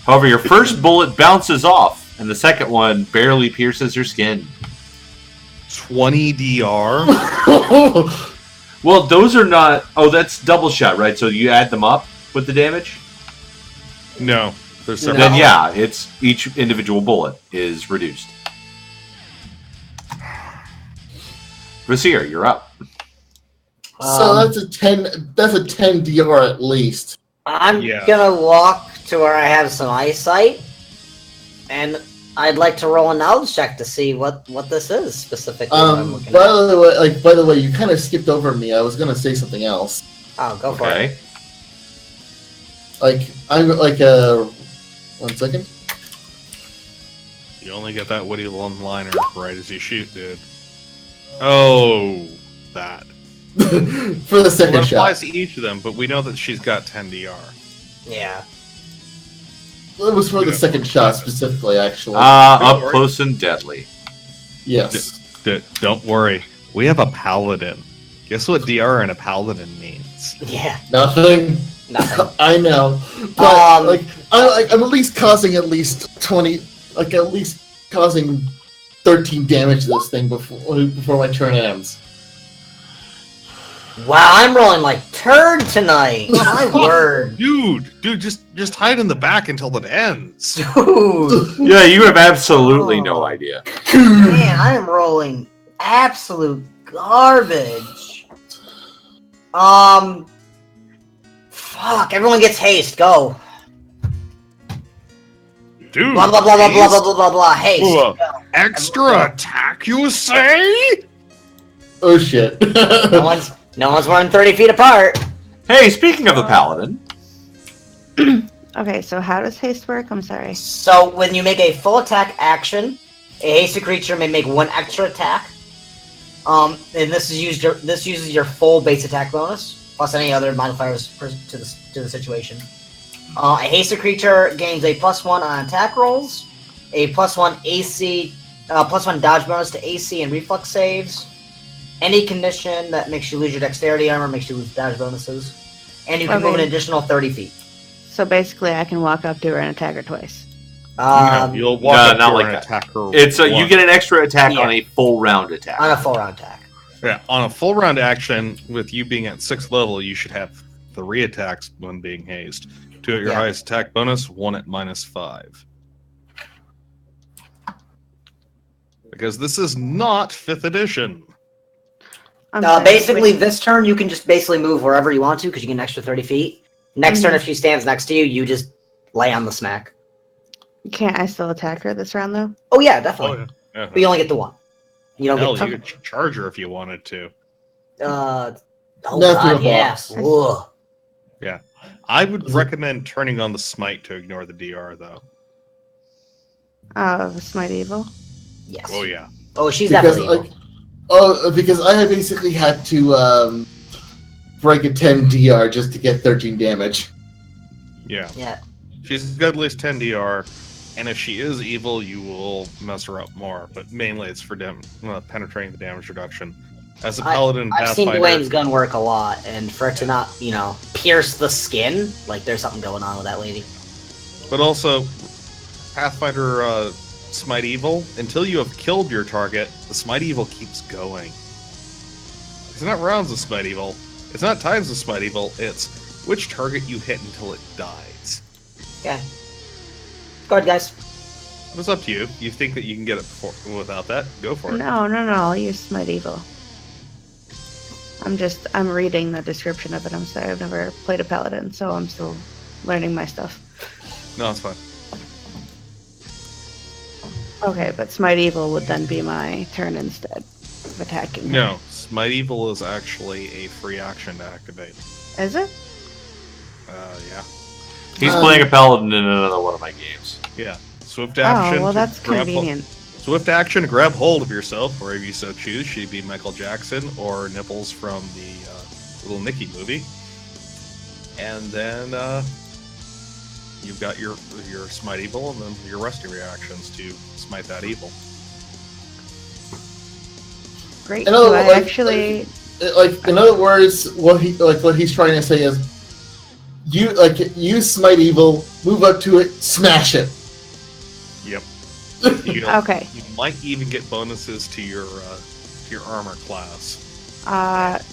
Speaker 1: However, your first bullet bounces off, and the second one barely pierces your skin.
Speaker 4: 20 DR.
Speaker 1: Well, those are not. Oh, that's double shot, right? So you add them up with the damage.
Speaker 4: No, there's
Speaker 2: No.
Speaker 4: several.
Speaker 1: Then yeah, it's each individual bullet is reduced. Vasir, you're up.
Speaker 5: So that's a 10. That's a 10 DR at least.
Speaker 2: I'm
Speaker 4: Yeah.
Speaker 2: gonna walk to where I have some eyesight, and I'd like to roll a knowledge check to see what this is specifically. what I'm looking
Speaker 5: By
Speaker 2: at.
Speaker 5: the way, you kind of skipped over me. I was gonna say something else.
Speaker 2: Oh, go for it.
Speaker 1: Okay.
Speaker 5: Like I'm like 1 second.
Speaker 4: You only get that witty one-liner right as you shoot, dude. Oh, that.
Speaker 5: For the
Speaker 4: Well,
Speaker 5: second
Speaker 4: that
Speaker 5: shot.
Speaker 4: applies to each of them, but we know that she's got 10 DR.
Speaker 2: Yeah.
Speaker 5: It was for the
Speaker 4: Yeah.
Speaker 5: second shot specifically, actually.
Speaker 1: Up
Speaker 4: worry.
Speaker 1: close and deadly.
Speaker 5: Yes.
Speaker 4: Don't worry, we have a paladin. Guess what DR and a paladin means?
Speaker 2: Yeah.
Speaker 5: Nothing.
Speaker 2: Nothing.
Speaker 5: I know, but
Speaker 2: Um,
Speaker 5: I'm at least causing at least 20, like at least causing 13 damage to this thing before my turn ends.
Speaker 2: Wow, I'm rolling like turd tonight. My word.
Speaker 4: Dude, just hide in the back until it ends.
Speaker 2: Dude.
Speaker 1: Yeah, you have absolutely no
Speaker 2: Oh.
Speaker 1: idea.
Speaker 2: Man, I am rolling absolute garbage. Fuck, everyone gets haste, go.
Speaker 4: Dude,
Speaker 2: Blah blah blah blah blah blah blah blah blah. Haste.
Speaker 4: Ooh, extra attack, you say?
Speaker 5: Oh shit.
Speaker 2: No one's more than 30 feet apart.
Speaker 1: Hey, speaking of the paladin,
Speaker 3: Okay, so how does haste work? I'm sorry.
Speaker 2: So when you make a full attack action, a hasted creature may make one extra attack. And this uses your full base attack bonus plus any other modifiers to the situation. A hasted creature gains a +1 on attack rolls, a +1 AC, +1 dodge bonus to AC and reflex saves. Any condition that makes you lose your dexterity armor makes you lose dodge bonuses, and you can move an additional 30 feet.
Speaker 3: So basically, I can walk up to her and attack her twice.
Speaker 4: You'll walk up
Speaker 1: not
Speaker 4: to
Speaker 1: like
Speaker 4: an
Speaker 1: that.
Speaker 4: attacker.
Speaker 1: it's you get an extra attack
Speaker 2: Yeah.
Speaker 1: on a full round attack.
Speaker 2: On a full round attack.
Speaker 4: Yeah, on a full round action, with you being at 6th level, you should have 3 attacks when being hazed. 2 at your
Speaker 2: Yeah.
Speaker 4: highest attack bonus, 1 at -5. Because this is not 5th edition.
Speaker 3: I'm sorry,
Speaker 2: Basically,
Speaker 3: wait,
Speaker 2: this turn you can just basically move wherever you want to because you get an extra 30 feet. Next turn, if she stands next to you, you just lay on the smack.
Speaker 3: can't I still attack her this round though?
Speaker 2: Oh yeah, definitely.
Speaker 4: Yeah.
Speaker 2: But you only get the one. You don't
Speaker 4: Hell,
Speaker 2: get
Speaker 4: you could charge her if you wanted to.
Speaker 2: oh
Speaker 5: That's
Speaker 2: god,
Speaker 5: your
Speaker 2: yes. Ugh.
Speaker 4: I would recommend turning on the smite to ignore the DR, though.
Speaker 3: Smite evil.
Speaker 2: Yes.
Speaker 4: Oh, yeah.
Speaker 2: Oh, she's
Speaker 5: Because
Speaker 2: definitely evil.
Speaker 5: because I had basically had to break a 10 DR just to get 13 damage.
Speaker 4: Yeah.
Speaker 2: Yeah.
Speaker 4: She's got at least 10 DR, and if she is evil, you will mess her up more. But mainly it's for penetrating the damage reduction. As a paladin
Speaker 2: I've seen
Speaker 4: Pathfinder,
Speaker 2: Dwayne's gun work a lot, and for it to not, pierce the skin, like there's something going on with that lady.
Speaker 4: but also Pathfinder Smite Evil, until you have killed your target, the Smite Evil keeps going. It's not rounds of Smite Evil. It's not times of Smite Evil. It's which target you hit until it dies.
Speaker 2: Okay. Go ahead, guys.
Speaker 4: It's up to you. You think that you can get it without that? Go for it.
Speaker 3: No, I'll use smite evil. I'm reading the description of it. I'm sorry, I've never played a paladin, so I'm still learning my stuff.
Speaker 4: No, it's fine.
Speaker 3: Okay, but smite evil would then be my turn instead of attacking her.
Speaker 4: No, Smite Evil is actually a free action to activate.
Speaker 3: Is it?
Speaker 4: Yeah.
Speaker 1: He's playing a paladin in another one of my games.
Speaker 4: Yeah. Swift action.
Speaker 3: Oh, well,
Speaker 4: to
Speaker 3: that's
Speaker 4: grab
Speaker 3: convenient.
Speaker 4: Swift action to grab hold of yourself, or if you so choose. She'd be Michael Jackson or Nipples from the Little Nicky movie. And then you've got your Smite Evil, and then your resting reactions to smite that evil.
Speaker 3: Great.
Speaker 5: In other
Speaker 3: Do I
Speaker 5: words,
Speaker 3: actually...
Speaker 5: in other words, what he's trying to say is, use Smite Evil, move up to it, smash it.
Speaker 4: Yep.
Speaker 3: Okay.
Speaker 4: You might even get bonuses to your armor class.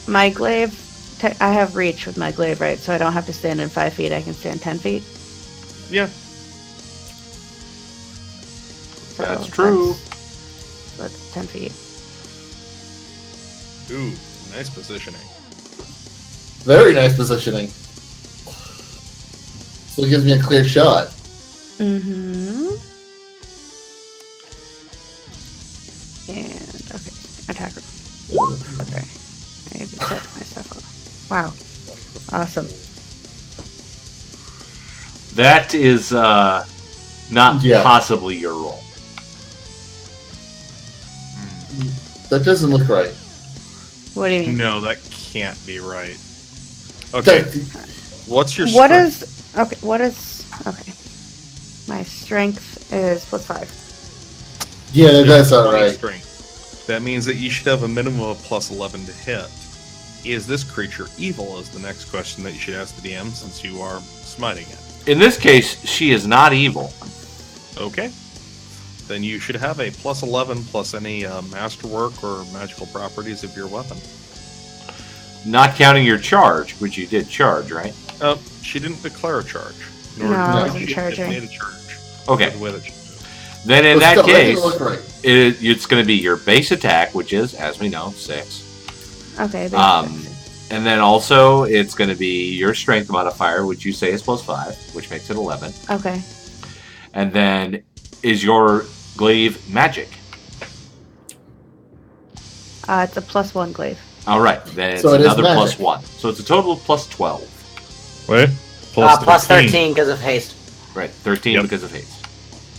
Speaker 3: My glaive... I have reach with my glaive, right? So I don't have to stand in 5 feet. I can stand 10 feet.
Speaker 4: Yeah.
Speaker 3: So
Speaker 1: That's true.
Speaker 3: That's 10 feet.
Speaker 4: Ooh, nice positioning.
Speaker 5: Very nice positioning. So it gives me a clear shot.
Speaker 3: Mm-hmm. And, okay. Attacker. Okay. I need to set my stuff up. Wow. Awesome.
Speaker 1: That is not
Speaker 5: Yeah.
Speaker 1: possibly your role.
Speaker 5: That doesn't look right.
Speaker 3: What do you mean?
Speaker 4: No, that can't be right. Okay, what's your
Speaker 3: What
Speaker 4: strength?
Speaker 3: is... Okay, what is... Okay. My strength is +5.
Speaker 5: Yeah, that's all
Speaker 4: Strength.
Speaker 5: right.
Speaker 4: Strength. That means that you should have a minimum of +11 to hit. Is this creature evil? Is the next question that you should ask the DM, since you are smiting it.
Speaker 1: In this case, she is not evil.
Speaker 4: Okay. Then you should have a +11 plus any masterwork or magical properties of your weapon.
Speaker 1: Not counting your charge, which you did charge, right?
Speaker 4: She didn't declare a charge.
Speaker 3: No, I
Speaker 5: No.
Speaker 3: wasn't
Speaker 4: She
Speaker 3: charging.
Speaker 4: made a charge.
Speaker 1: Okay.
Speaker 4: With it.
Speaker 1: Then in
Speaker 5: But
Speaker 1: that
Speaker 5: still, that
Speaker 1: case,
Speaker 5: doesn't look right.
Speaker 1: it's going to be your base attack, which is, as we know, 6.
Speaker 3: Okay,
Speaker 1: And then also, it's going to be your strength modifier, which you say is +5, which makes it 11.
Speaker 3: okay.
Speaker 1: And then, is your glaive magic?
Speaker 3: It's a +1 glaive.
Speaker 1: All right, then it's
Speaker 5: So it is
Speaker 1: another
Speaker 5: magic.
Speaker 1: +1. So it's a total of +12.
Speaker 4: Wait.
Speaker 2: Plus 13 because of haste.
Speaker 1: Right, 13
Speaker 4: Yep.
Speaker 1: because of haste.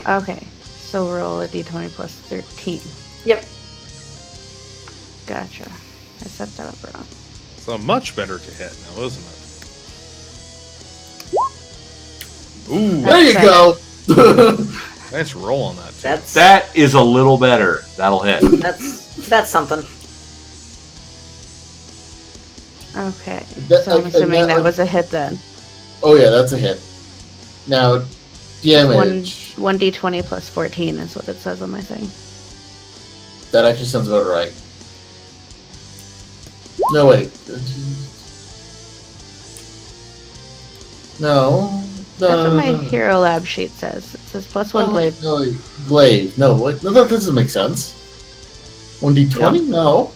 Speaker 3: Okay, so roll a d20 plus 13.
Speaker 2: Yep.
Speaker 3: Gotcha. I set that up wrong.
Speaker 4: So much better to hit now, isn't it? Ooh,
Speaker 5: There you go.
Speaker 4: nice roll on that, too.
Speaker 1: That is a little better. That'll hit.
Speaker 2: That's something.
Speaker 3: Okay,
Speaker 5: That-
Speaker 3: so I'm assuming that
Speaker 5: that-
Speaker 3: was a hit then.
Speaker 5: Oh yeah, that's a hit. Now, damage.
Speaker 3: 1d20 plus 14 is what it says on my thing.
Speaker 5: That actually sounds about right. No, wait. No.
Speaker 3: That's what my Hero Lab sheet says. It says +1 glaive.
Speaker 5: No, wait. Glaive. No, what? No, that doesn't make sense. 1d20? No.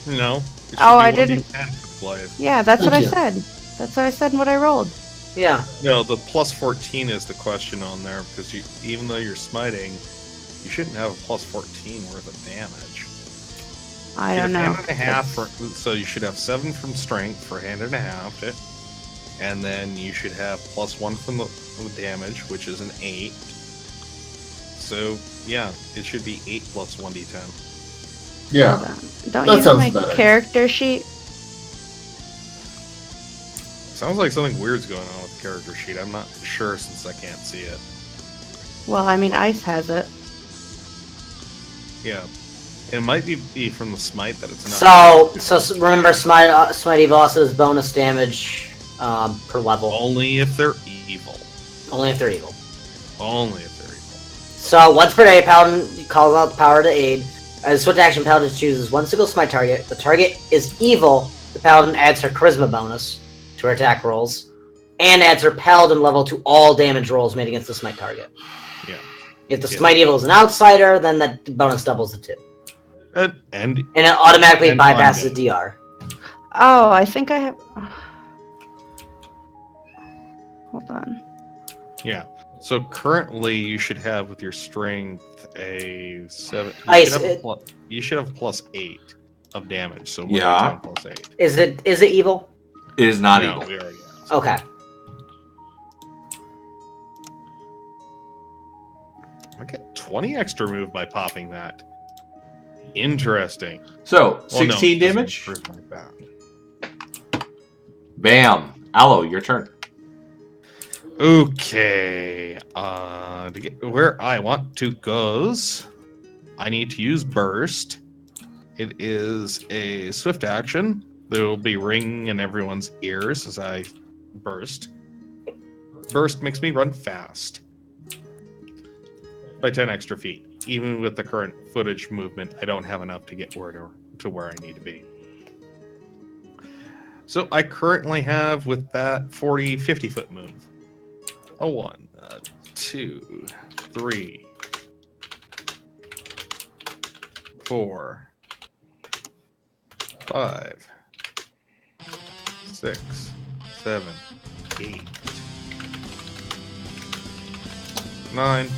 Speaker 4: No. It should
Speaker 3: Oh,
Speaker 4: be
Speaker 3: I
Speaker 4: 1d10
Speaker 3: didn't-
Speaker 4: for glaive.
Speaker 3: Yeah, that's what I
Speaker 5: Thank you.
Speaker 3: said. That's what I said and what I rolled.
Speaker 2: Yeah.
Speaker 4: No, the plus 14 is the question on there because even though you're smiting, you shouldn't have a plus 14 worth of damage.
Speaker 3: I
Speaker 4: You
Speaker 3: don't
Speaker 4: have
Speaker 3: know.
Speaker 4: hand and a half so you should have 7 from strength for hand and a half, and then you should have +1 from the damage, which is an 8. So yeah, it should be 8 plus 1d10.
Speaker 5: Yeah.
Speaker 3: Hold on. Don't
Speaker 5: That
Speaker 3: you have
Speaker 5: sounds
Speaker 3: my
Speaker 5: better.
Speaker 3: character sheet?
Speaker 4: Sounds like something weird's going on with the character sheet. I'm not sure since I can't see it.
Speaker 3: Well, I mean, Ice has it.
Speaker 4: Yeah, it might be from the smite that it's not.
Speaker 2: So remember, Smite Evil also has bonus damage per level.
Speaker 4: Only if they're evil.
Speaker 2: Only if they're evil.
Speaker 4: Only if they're evil.
Speaker 2: So once per day, Paladin calls out the power to aid. As a switch action, Paladin chooses one single smite target. The target is evil. The Paladin adds her charisma bonus to her attack rolls, and adds her Paladin level to all damage rolls made against the smite target.
Speaker 4: Yeah.
Speaker 2: If the smite evil is an outsider, then that bonus doubles to 2.
Speaker 4: And
Speaker 2: And it automatically
Speaker 4: And
Speaker 2: bypasses
Speaker 4: undead.
Speaker 2: DR.
Speaker 3: Oh, I think I have... Hold on.
Speaker 4: yeah. So currently, you should have with your strength a 7.
Speaker 2: Ice,
Speaker 4: You should have +8 of damage. So
Speaker 1: Yeah.
Speaker 4: 1d10 +8.
Speaker 2: Is it evil?
Speaker 1: It is not
Speaker 4: No,
Speaker 1: evil.
Speaker 4: we already asked.
Speaker 2: Okay.
Speaker 4: I get 20 extra move by popping that. Interesting.
Speaker 1: So,
Speaker 4: Well, no,
Speaker 1: 16
Speaker 4: it doesn't
Speaker 1: damage.
Speaker 4: improve my back.
Speaker 1: Bam. Aloe, your turn.
Speaker 4: Okay. To get where I want to goes, I need to use burst. It is a swift action. There will be ringing in everyone's ears as I burst. Burst makes me run fast by 10 extra feet. Even with the current footage movement, I don't have enough to get to where I need to be. So I currently have with that 40, 50 foot move. A 1, 2, 3, 4, 5, 6, 7, 8, 9.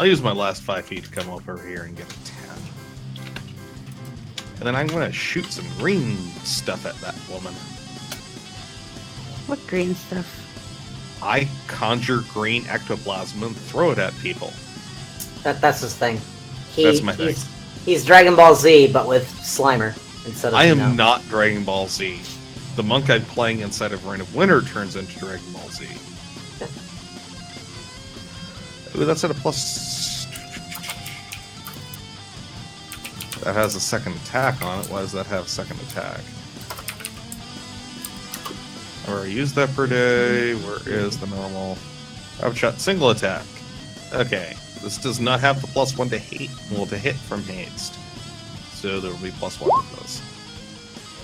Speaker 4: I'll use my last 5 feet to come over here and get a 10. And then I'm going to shoot some green stuff at that woman.
Speaker 3: What green stuff?
Speaker 4: I conjure green ectoplasm and throw it at people.
Speaker 2: That's his thing.
Speaker 4: That's my thing.
Speaker 2: He's Dragon Ball Z, but with Slimer instead of.
Speaker 4: I am not Dragon Ball Z. The monk I'm playing inside of Reign of Winter turns into Dragon Ball Z. Ooh, that's at a plus. That has a second attack on it. Why does that have a second attack? I've already used that per day. Where is the normal? I've shot single attack. Okay, this does not have the +1 to hit. Well, to hit from haste. So there will be +1 with this.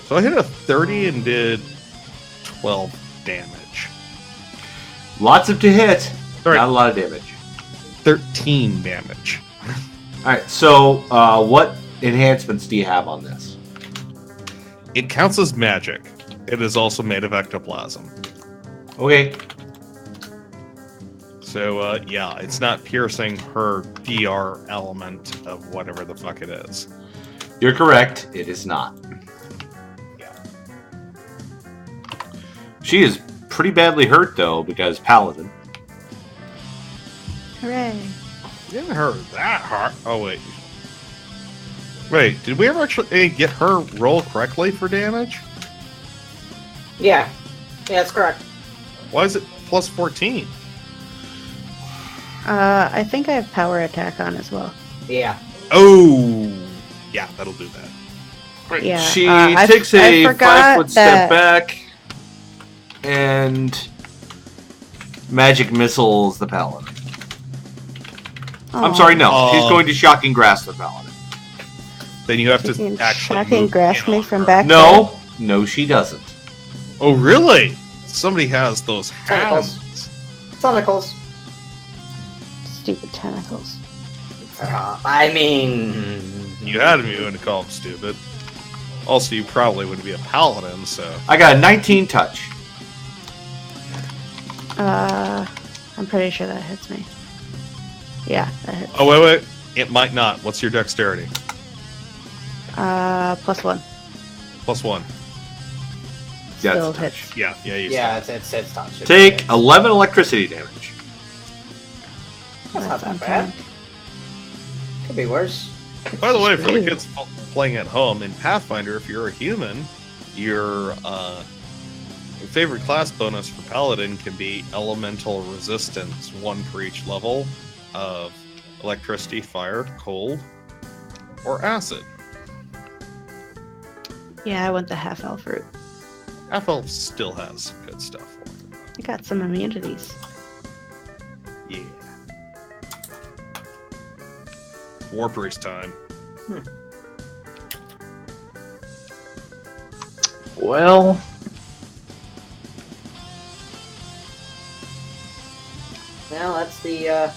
Speaker 4: So I hit a 30 and did 12 damage.
Speaker 1: Lots of to hit.
Speaker 4: Right.
Speaker 1: Not a lot of damage.
Speaker 4: 13 damage.
Speaker 1: Alright, so what enhancements do you have on this?
Speaker 4: It counts as magic. It is also made of ectoplasm.
Speaker 1: Okay.
Speaker 4: So, yeah, it's not piercing her DR element of whatever the fuck it is.
Speaker 1: You're correct. It is not.
Speaker 4: Yeah.
Speaker 1: She is pretty badly hurt, though, because Paladin.
Speaker 3: Hooray.
Speaker 4: Didn't hurt that hard. Oh, wait. Wait, did we ever actually get her roll correctly for damage?
Speaker 2: Yeah. Yeah, that's correct.
Speaker 4: Why is it plus 14?
Speaker 3: I think I have power attack on as well.
Speaker 2: Yeah.
Speaker 4: Oh! Yeah, that'll do that.
Speaker 3: Yeah.
Speaker 1: She
Speaker 3: I
Speaker 1: takes
Speaker 3: I
Speaker 1: a
Speaker 3: forgot
Speaker 1: 5-foot step
Speaker 3: that-
Speaker 1: back and magic missiles the Paladin. I'm
Speaker 3: Aw.
Speaker 1: sorry, no. She's
Speaker 4: Oh.
Speaker 1: going to shocking grasp the Paladin.
Speaker 4: Then you have
Speaker 3: She
Speaker 4: to
Speaker 3: can
Speaker 4: actually
Speaker 3: shocking
Speaker 4: move
Speaker 3: grasp
Speaker 4: in
Speaker 3: me
Speaker 4: on
Speaker 3: from
Speaker 4: her.
Speaker 3: back
Speaker 1: No, she doesn't.
Speaker 4: Oh, really? Somebody has those
Speaker 2: Tentacles.
Speaker 4: hands.
Speaker 2: Tentacles.
Speaker 3: there. Stupid tentacles.
Speaker 2: I mean...
Speaker 4: You had me when to call him stupid. Also, you probably wouldn't be a paladin, so...
Speaker 1: I got a 19 touch.
Speaker 3: I'm pretty sure that hits me. Yeah, that hits.
Speaker 4: Oh, wait. It might not. What's your dexterity?
Speaker 3: +1.
Speaker 4: Plus 1.
Speaker 1: Yeah,
Speaker 3: Still
Speaker 1: it's a touch.
Speaker 3: hits.
Speaker 4: Yeah, you
Speaker 2: Yeah,
Speaker 4: said.
Speaker 2: it's touch.
Speaker 1: Take 11 electricity damage.
Speaker 2: That's not that
Speaker 3: on
Speaker 2: bad.
Speaker 3: point.
Speaker 2: Could be worse.
Speaker 4: By the way, for the
Speaker 3: Ooh.
Speaker 4: kids playing at home, in Pathfinder, if you're a human, your favorite class bonus for Paladin can be Elemental Resistance, 1 for each level of electricity, fire, cold, or acid.
Speaker 3: Yeah, I went the half elf route.
Speaker 4: Half-Elf still has good stuff for it.
Speaker 3: I got some immunities.
Speaker 4: Yeah. War Priest time.
Speaker 6: Well,
Speaker 2: Now that's the,
Speaker 6: I'm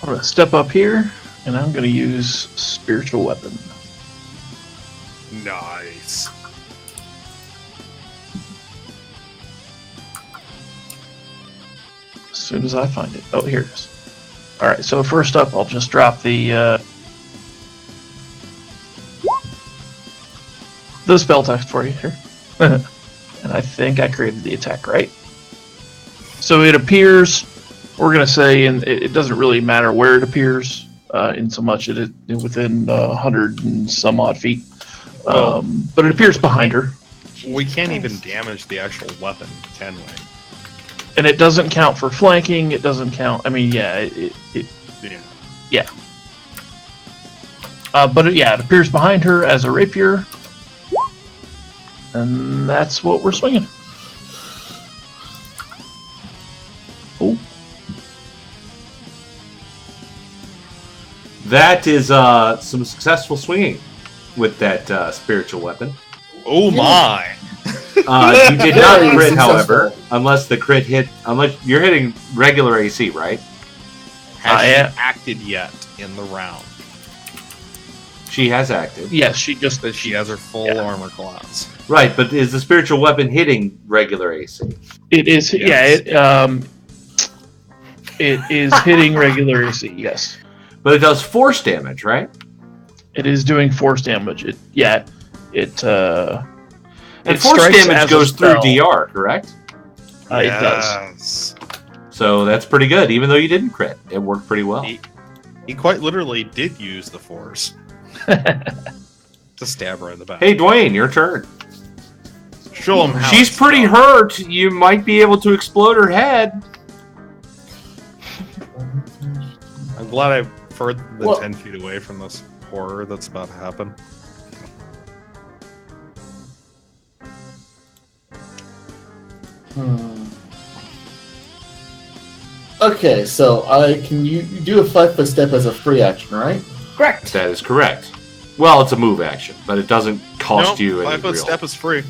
Speaker 6: going to step up here, and I'm going to use Spiritual Weapon.
Speaker 4: Nice.
Speaker 6: As soon as I find it. Oh, here it is. Alright, so first up, I'll just drop the spell text for you here. And I think I created the attack right. So it appears, we're going to say, and it doesn't really matter where it appears, in so much it within 100 and some odd feet. But it appears behind her.
Speaker 4: We can't even
Speaker 3: Christ.
Speaker 4: damage the actual weapon, can we?
Speaker 6: And it doesn't count for flanking, it doesn't count, I mean, yeah,
Speaker 4: Yeah.
Speaker 6: but it appears behind her as a rapier. And that's what we're swinging. Oh,
Speaker 1: That is some successful swinging with that spiritual weapon.
Speaker 4: Oh my!
Speaker 1: You did not
Speaker 5: Very
Speaker 1: crit,
Speaker 5: successful.
Speaker 1: however, unless the crit hit. Unless you're hitting regular AC, right?
Speaker 4: Has
Speaker 6: I
Speaker 4: she
Speaker 6: am-
Speaker 4: acted yet in the round?
Speaker 1: She has acted.
Speaker 6: yes, she just
Speaker 4: That she has her full armor class.
Speaker 1: Right, but is the spiritual weapon hitting regular AC?
Speaker 6: it is
Speaker 4: Yes.
Speaker 6: it is hitting regular AC, yes.
Speaker 1: But it does force damage, right?
Speaker 6: It is doing force damage.
Speaker 1: And
Speaker 6: It
Speaker 1: force
Speaker 6: strikes
Speaker 1: damage
Speaker 6: as a
Speaker 1: goes through
Speaker 6: spell.
Speaker 1: DR, correct?
Speaker 6: It does.
Speaker 4: Yes.
Speaker 1: So that's pretty good, even though you didn't crit. It worked pretty well.
Speaker 4: He quite literally did use the force to stab her in the back.
Speaker 1: Hey, Dwayne, your turn.
Speaker 4: Show him how.
Speaker 1: She's
Speaker 4: it's
Speaker 1: pretty
Speaker 4: done.
Speaker 1: hurt. You might be able to explode her head.
Speaker 4: I'm glad I'm further than
Speaker 5: Well-
Speaker 4: 10 feet away from this horror that's about to happen.
Speaker 5: Okay, so you do a 5-foot step as a free action, right?
Speaker 2: correct.
Speaker 1: That is correct. Well, it's a move action, but it doesn't cost you any
Speaker 4: 5-foot
Speaker 1: real.
Speaker 4: step is free.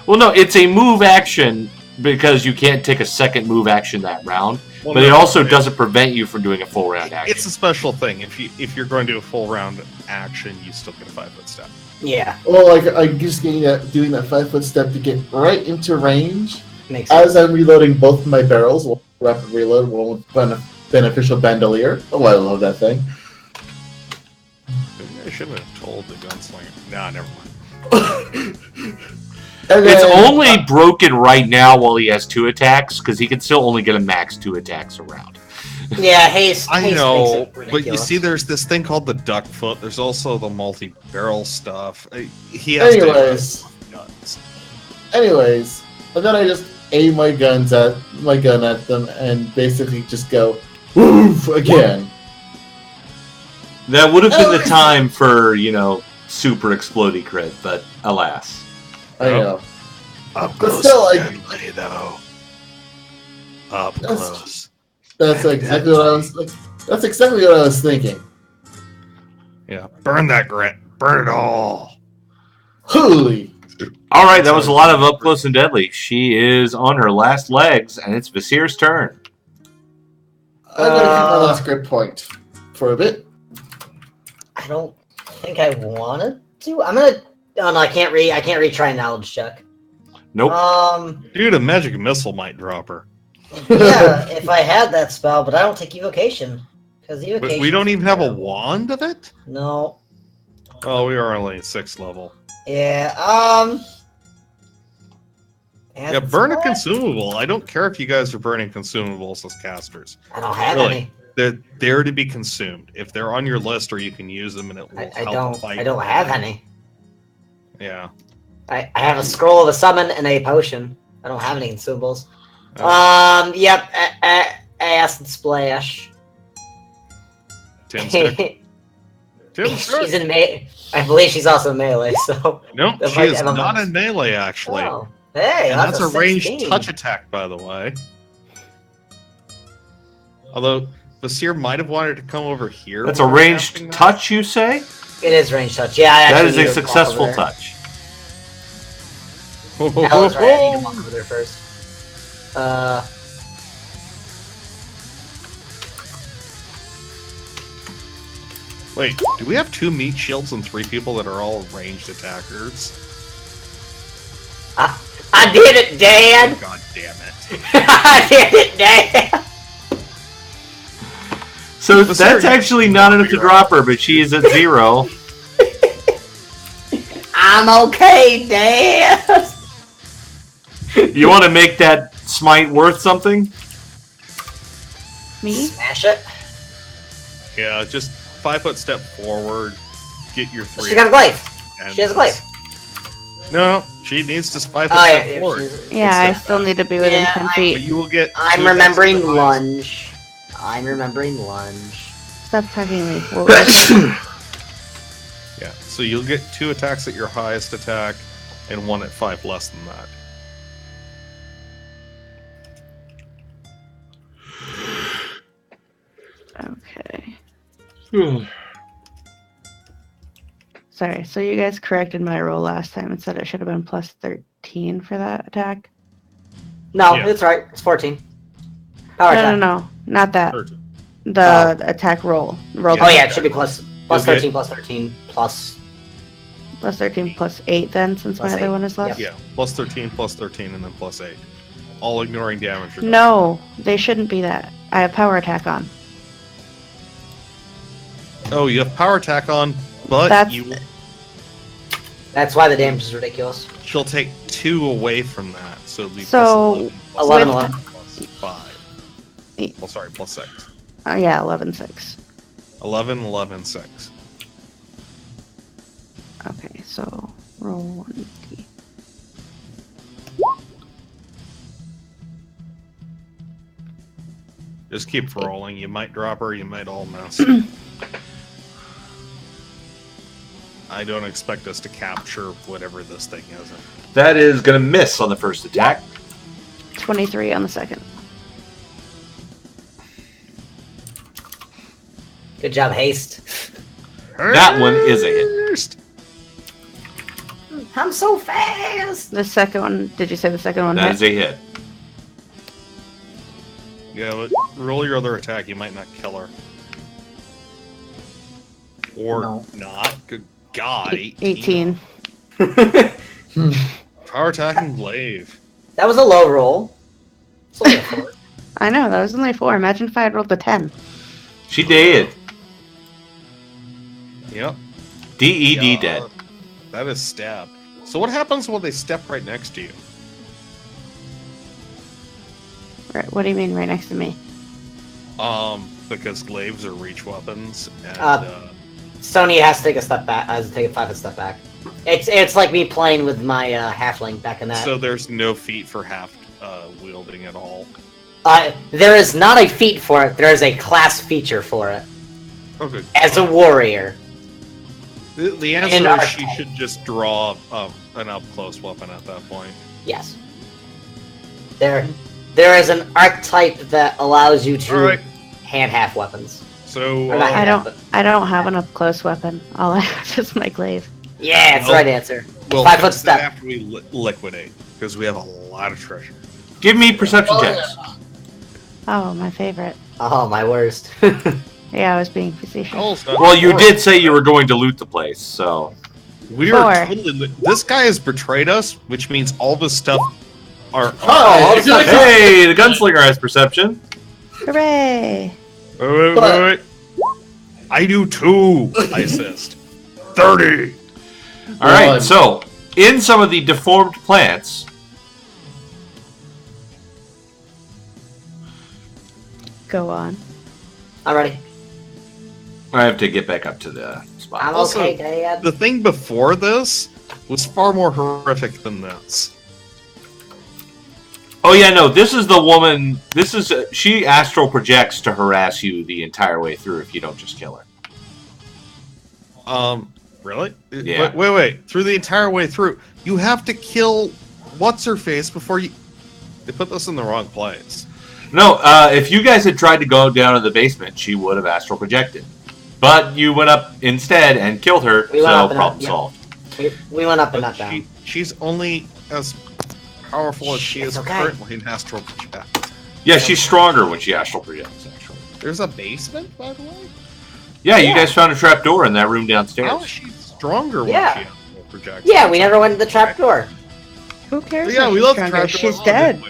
Speaker 1: Well, no, it's a move action because you can't take a second move action that round.
Speaker 4: Well,
Speaker 1: But
Speaker 4: no,
Speaker 1: it also
Speaker 4: it-
Speaker 1: doesn't prevent you from doing a full round action.
Speaker 4: It's a special thing. If you're going to do a full round action, you still get a 5-foot step.
Speaker 2: Yeah.
Speaker 5: Well, like I'm just doing that 5-foot step to get right into range,
Speaker 2: Makes sense.
Speaker 5: As I'm reloading both my barrels, one rapid reload, one with beneficial bandolier. Oh, I love that thing.
Speaker 4: I should have told the gunslinger. Nah, never mind.
Speaker 5: And
Speaker 1: It's
Speaker 5: then-
Speaker 1: only broken right now while he has 2 attacks, because he can still only get a max 2 attacks around.
Speaker 2: Yeah, haste.
Speaker 4: I
Speaker 2: haste
Speaker 4: know,
Speaker 2: makes it
Speaker 4: but you
Speaker 2: ridiculous.
Speaker 4: see, there's this thing called the duck foot. There's also the multi-barrel stuff. He has
Speaker 5: Anyways.
Speaker 4: to guns.
Speaker 5: Anyways, and then I just aim my gun at them and basically just go woof again.
Speaker 1: That would have been the time for, super explodey crit, but alas.
Speaker 5: I know.
Speaker 4: Up
Speaker 5: But
Speaker 4: close
Speaker 5: still,
Speaker 4: and
Speaker 5: like-
Speaker 4: deadly, though. Up
Speaker 5: That's-
Speaker 4: close.
Speaker 5: That's exactly what I was. That's exactly what I was thinking.
Speaker 4: Yeah, burn that grit. Burn it all.
Speaker 5: Holy!
Speaker 1: All right, that was a lot of up close and deadly. She is on her last legs, and it's Visir's turn.
Speaker 5: I'm gonna keep my last grip point for a bit.
Speaker 2: I don't think I wanted to. I'm gonna. Oh no, I can't read. I can't retry a knowledge check.
Speaker 1: Nope.
Speaker 4: Dude, a magic missile might drop her.
Speaker 2: Yeah, if I had that spell, but I don't take evocation because evocation.
Speaker 4: We don't even have a wand of it?
Speaker 2: No.
Speaker 4: Oh, we are only at 6th level.
Speaker 2: Yeah.
Speaker 4: Yeah, burn a
Speaker 2: what?
Speaker 4: consumable. I don't care if you guys are burning consumables as casters.
Speaker 2: I don't have
Speaker 4: Really?
Speaker 2: any.
Speaker 4: They're there to be consumed. If they're on your list, or you can use them, and it will
Speaker 2: I
Speaker 4: help
Speaker 2: don't.
Speaker 4: fight.
Speaker 2: I don't have any.
Speaker 4: Yeah.
Speaker 2: I have a scroll of a summon and a potion. I don't have any consumables. Yep. Acid splash.
Speaker 4: Tim's turn. Tim's turn.
Speaker 2: She's in melee. I believe she's also in melee. So.
Speaker 4: Nope,
Speaker 2: That
Speaker 4: she
Speaker 2: might
Speaker 4: is
Speaker 2: have a
Speaker 4: not
Speaker 2: mouse.
Speaker 4: in melee, actually.
Speaker 2: Oh. Hey,
Speaker 4: And that's a ranged
Speaker 2: 16.
Speaker 4: touch attack, by the way. Although, Vasir might have wanted to come over here.
Speaker 1: That's a
Speaker 4: when we were
Speaker 1: ranged
Speaker 4: casting that.
Speaker 1: touch, you say?
Speaker 2: It is ranged touch. Yeah, I
Speaker 1: That
Speaker 2: actually
Speaker 1: is
Speaker 2: need
Speaker 1: a
Speaker 2: to walk
Speaker 1: successful
Speaker 2: over there.
Speaker 1: touch.
Speaker 2: That was right. I need to walk over there first.
Speaker 4: Wait, do we have 2 meat shields and 3 people that are all ranged attackers?
Speaker 2: I did it, Dad.
Speaker 4: God damn it.
Speaker 2: I did it, Dad.
Speaker 1: So
Speaker 4: But
Speaker 1: that's
Speaker 4: sir, you-
Speaker 1: actually not enough to drop her, but she is at 0.
Speaker 2: I'm okay, Dad.
Speaker 1: You want to make that smite worth something?
Speaker 3: Me?
Speaker 2: Smash it.
Speaker 4: Yeah, just 5-foot step forward, get your 3.
Speaker 2: She got a glaive.
Speaker 4: and-
Speaker 2: She has a glaive.
Speaker 4: No, she needs just 5 foot
Speaker 2: Oh
Speaker 4: step
Speaker 2: yeah.
Speaker 4: forward.
Speaker 3: Yeah, I still need to be within
Speaker 2: Yeah,
Speaker 3: 10
Speaker 4: But
Speaker 3: feet.
Speaker 4: you will get.
Speaker 2: I'm
Speaker 4: 2
Speaker 2: remembering
Speaker 4: attacks of the
Speaker 2: lunge. I'm remembering lunge.
Speaker 3: Stop talking to me. What was it?
Speaker 4: Yeah, so you'll get 2 attacks at your highest attack, and 1 at 5 less than that.
Speaker 3: Okay. Sorry, so you guys corrected my roll last time and said it should have been plus 13 for that attack?
Speaker 2: No,
Speaker 4: Yeah.
Speaker 2: it's right. It's 14. Power attack.
Speaker 3: No, not that.
Speaker 4: 13.
Speaker 3: The attack roll. Roll
Speaker 2: Oh yeah, it should be plus
Speaker 4: You'll
Speaker 2: 13, plus 13, plus.
Speaker 3: plus 13 plus 8 then, since
Speaker 2: Plus
Speaker 3: my other
Speaker 2: 8,
Speaker 3: one is left?
Speaker 4: Yeah, plus 13, and then plus 8. All ignoring damage.
Speaker 3: No, they shouldn't be that. I have power attack on.
Speaker 4: Oh, you have power attack on, but
Speaker 3: That's-
Speaker 2: That's why the damage is ridiculous.
Speaker 4: she'll take 2 away from that, so it'll be
Speaker 3: So,
Speaker 4: plus
Speaker 2: 11,
Speaker 3: with-
Speaker 2: 11.
Speaker 4: plus 5.
Speaker 3: Eight.
Speaker 4: Well, sorry, plus 6.
Speaker 3: Yeah, 11-6.
Speaker 4: 11, 11, 6.
Speaker 3: Okay, so roll 1d.
Speaker 4: Just keep rolling. You might drop her, you might all miss. I don't expect us to capture whatever this thing is.
Speaker 1: That is going to miss on the first attack.
Speaker 3: 23 on the second.
Speaker 2: Good job, haste.
Speaker 1: That one is a hit.
Speaker 2: I'm so fast.
Speaker 3: The second one, did you say the second one
Speaker 1: That
Speaker 3: hit?
Speaker 1: is a hit.
Speaker 4: Yeah, but roll your other attack. You might not kill her. Or
Speaker 2: No.
Speaker 4: not. Good God.
Speaker 3: 18.
Speaker 4: Power attack and glaive.
Speaker 2: That was a low roll. It's only a 4.
Speaker 3: I know, that was only 4. Imagine if I had rolled a 10.
Speaker 1: She did.
Speaker 4: Yep.
Speaker 1: DED dead.
Speaker 4: That is stab. So what happens when they step right next to you?
Speaker 3: Right, what do you mean right next to me?
Speaker 4: Because glaives are reach weapons, and
Speaker 2: Sony has to take a step back. Has to take a 5 step back. It's like me playing with my halfling back in that.
Speaker 4: so there's no feat for half wielding at all.
Speaker 2: There is not a feat for it. There is a class feature for it.
Speaker 4: Okay.
Speaker 2: As a warrior.
Speaker 4: The answer
Speaker 2: In
Speaker 4: is
Speaker 2: our-
Speaker 4: she should just draw an up close weapon at that point.
Speaker 2: Yes. There is an archetype that allows you to
Speaker 4: Alright.
Speaker 2: hand half weapons.
Speaker 4: So
Speaker 2: Or not
Speaker 3: I
Speaker 2: hand,
Speaker 3: don't I don't have an up close weapon. All I have is my glaive.
Speaker 2: Yeah, it's the right answer.
Speaker 4: we'll
Speaker 2: 5 foot
Speaker 4: fix that
Speaker 2: step.
Speaker 4: after we liquidate, because we have a lot of treasure.
Speaker 1: Give me perception checks.
Speaker 3: Oh, my favorite.
Speaker 2: Oh, my worst.
Speaker 3: Yeah, I was being facetious.
Speaker 4: Cole's not
Speaker 1: Well, you
Speaker 4: horrible.
Speaker 1: did say you were going to loot the place, so.
Speaker 4: We are
Speaker 3: 4.
Speaker 4: totally. This guy has betrayed us, which means all this stuff are.
Speaker 5: Hi,
Speaker 1: Hey, the gunslinger has perception.
Speaker 3: Hooray!
Speaker 4: Wait. I do too. I assist. 30.
Speaker 1: All right,
Speaker 5: One.
Speaker 1: so in some of the deformed plants,
Speaker 3: Go on.
Speaker 2: I'm ready.
Speaker 1: I have to get back up to the spot.
Speaker 2: I'm
Speaker 4: Also,
Speaker 2: okay, Dad.
Speaker 4: The thing before this was far more horrific than this.
Speaker 1: Oh yeah, no, this is the woman. This is she astral projects to harass you the entire way through if you don't just kill her.
Speaker 4: Really?
Speaker 1: Yeah.
Speaker 4: Wait. Through the entire way through, you have to kill what's her face before you. They put this in the wrong place.
Speaker 1: No, if you guys had tried to go down to the basement, she would have astral projected. But you went up instead and killed her,
Speaker 2: We went
Speaker 1: so
Speaker 2: up and
Speaker 1: problem
Speaker 2: up, yeah.
Speaker 1: solved.
Speaker 2: We went up and
Speaker 4: But
Speaker 2: not down.
Speaker 4: she's only as powerful as she
Speaker 2: It's
Speaker 4: is
Speaker 2: okay.
Speaker 4: currently in astral project.
Speaker 1: Yeah, she's stronger when she astral projects, actually.
Speaker 4: There's a basement, by the way.
Speaker 1: Yeah, you
Speaker 2: Yeah.
Speaker 1: guys found a trap door in that room downstairs.
Speaker 4: How is she stronger when
Speaker 2: Yeah.
Speaker 4: she astral projects?
Speaker 2: Yeah, we never went to the trap door.
Speaker 3: Who cares?
Speaker 4: Yeah,
Speaker 3: if
Speaker 4: we
Speaker 3: she's
Speaker 4: love the
Speaker 3: stronger?
Speaker 4: trap door.
Speaker 3: She's dead.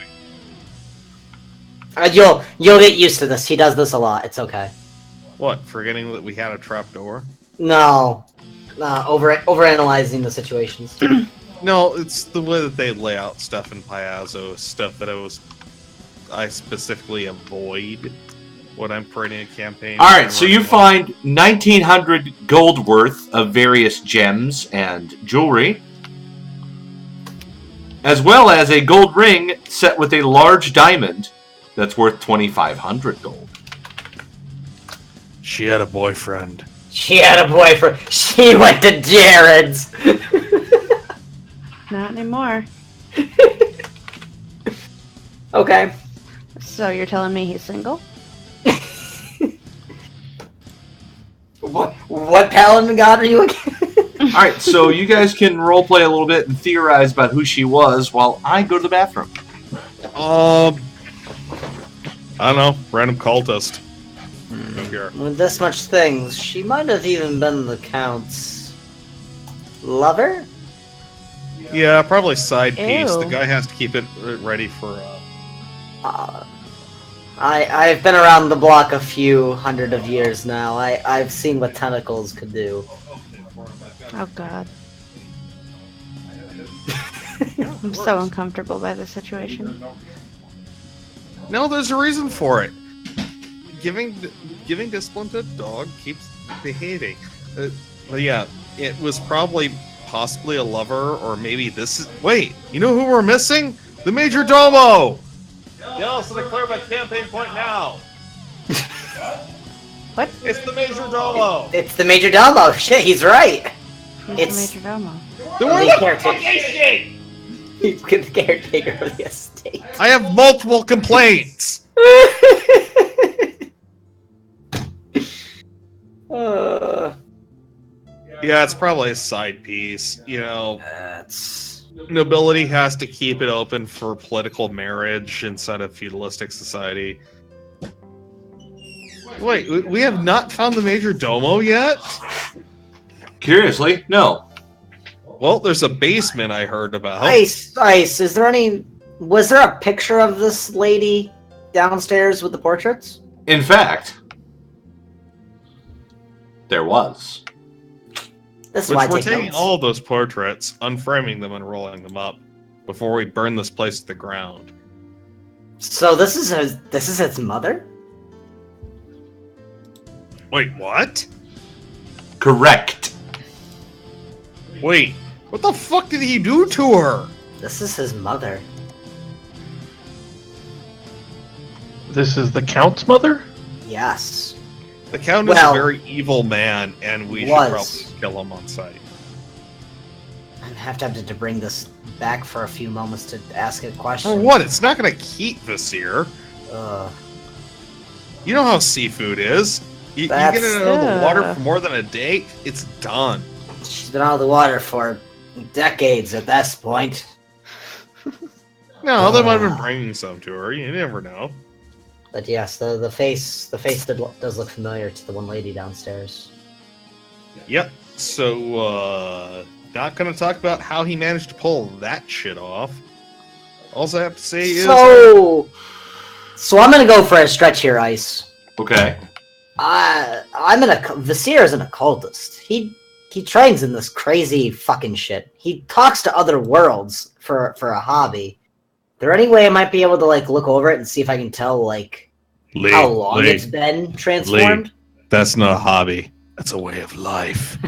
Speaker 2: You'll get used to this. He does this a lot. It's okay.
Speaker 4: What? Forgetting that we had a trap door?
Speaker 2: No, overanalyzing the situations.
Speaker 4: No, it's the way that they lay out stuff in Piazzo, stuff that I specifically avoid when I'm creating a campaign.
Speaker 1: All right, so you find 1,900 gold worth of various gems and jewelry, as well as a gold ring set with a large diamond that's worth 2,500 gold.
Speaker 4: She had a boyfriend.
Speaker 2: She had a boyfriend. She went to Jared's.
Speaker 3: Not anymore.
Speaker 2: Okay.
Speaker 3: So you're telling me he's single?
Speaker 2: What paladin god are you again?
Speaker 1: All right, so you guys can roleplay a little bit and theorize about who she was while I go to the bathroom.
Speaker 4: I don't know, random cultist. Over here.
Speaker 2: With this much things, she might have even been the Count's lover?
Speaker 4: Yeah, probably side piece.
Speaker 3: Ew.
Speaker 4: The guy has to keep it ready for.
Speaker 2: I've been around the block a few hundred of years now. I've seen what tentacles could do.
Speaker 3: Oh god. I'm so uncomfortable by the situation.
Speaker 4: No, there's a reason for it. Giving discipline to a dog keeps behaving. But yeah, it was probably possibly a lover, or maybe this is. Wait, you know who we're missing? The Major Domo. Yell so they clear my campaign point now.
Speaker 3: What?
Speaker 4: It's the Major Domo.
Speaker 2: It's the Major Domo. Shit, he's right.
Speaker 3: He's
Speaker 2: It's-
Speaker 3: the Major Domo.
Speaker 4: Then
Speaker 2: The
Speaker 4: where the
Speaker 2: caretaker.
Speaker 4: fuck is she?
Speaker 2: He's the caretaker of the estate.
Speaker 4: I have multiple complaints. Yeah, it's probably a side piece. You know,
Speaker 2: That's...
Speaker 4: nobility has to keep it open for political marriage inside a feudalistic society. Wait, we have not found the Major Domo yet?
Speaker 1: Curiously, no.
Speaker 4: Well, there's a basement I heard about.
Speaker 2: Ice. Is there any Was there a picture of this lady downstairs with the portraits?
Speaker 1: In fact, there was.
Speaker 2: This is
Speaker 4: Which
Speaker 2: why I
Speaker 4: we're
Speaker 2: take
Speaker 4: taking
Speaker 2: notes.
Speaker 4: all of those portraits, unframing them, and rolling them up before we burn this place to the ground.
Speaker 2: So this is his mother?
Speaker 4: Wait, what?
Speaker 1: Correct.
Speaker 4: Wait, what the fuck did he do to her?
Speaker 2: This is his mother.
Speaker 6: This is the Count's mother?
Speaker 2: Yes.
Speaker 4: The Count is
Speaker 2: Well,
Speaker 4: a very evil man, and we should
Speaker 2: was.
Speaker 4: probably kill him on sight.
Speaker 2: I'm half tempted to bring this back for a few moments to ask a
Speaker 4: For
Speaker 2: question.
Speaker 4: what? It's not gonna keep Visir.
Speaker 2: Ugh.
Speaker 4: You know how seafood is. You get
Speaker 2: That's-
Speaker 4: it out of the water
Speaker 3: Yeah.
Speaker 4: for more than a day, it's done.
Speaker 2: She's been out of the water for decades at this point.
Speaker 4: No, they might have been bringing some to her. You never know.
Speaker 2: But yes, the face does look familiar to the one lady downstairs.
Speaker 4: Yep. So, not gonna talk about how he managed to pull that shit off. All I have to say is...
Speaker 2: So I'm gonna go for a stretch here, Ice.
Speaker 1: Okay.
Speaker 2: Visir is an occultist. He trains in this crazy fucking shit. He talks to other worlds for a hobby. There any way I might be able to like look over it and see if I can tell like how long it's been transformed?
Speaker 4: That's not a hobby. That's a way of life.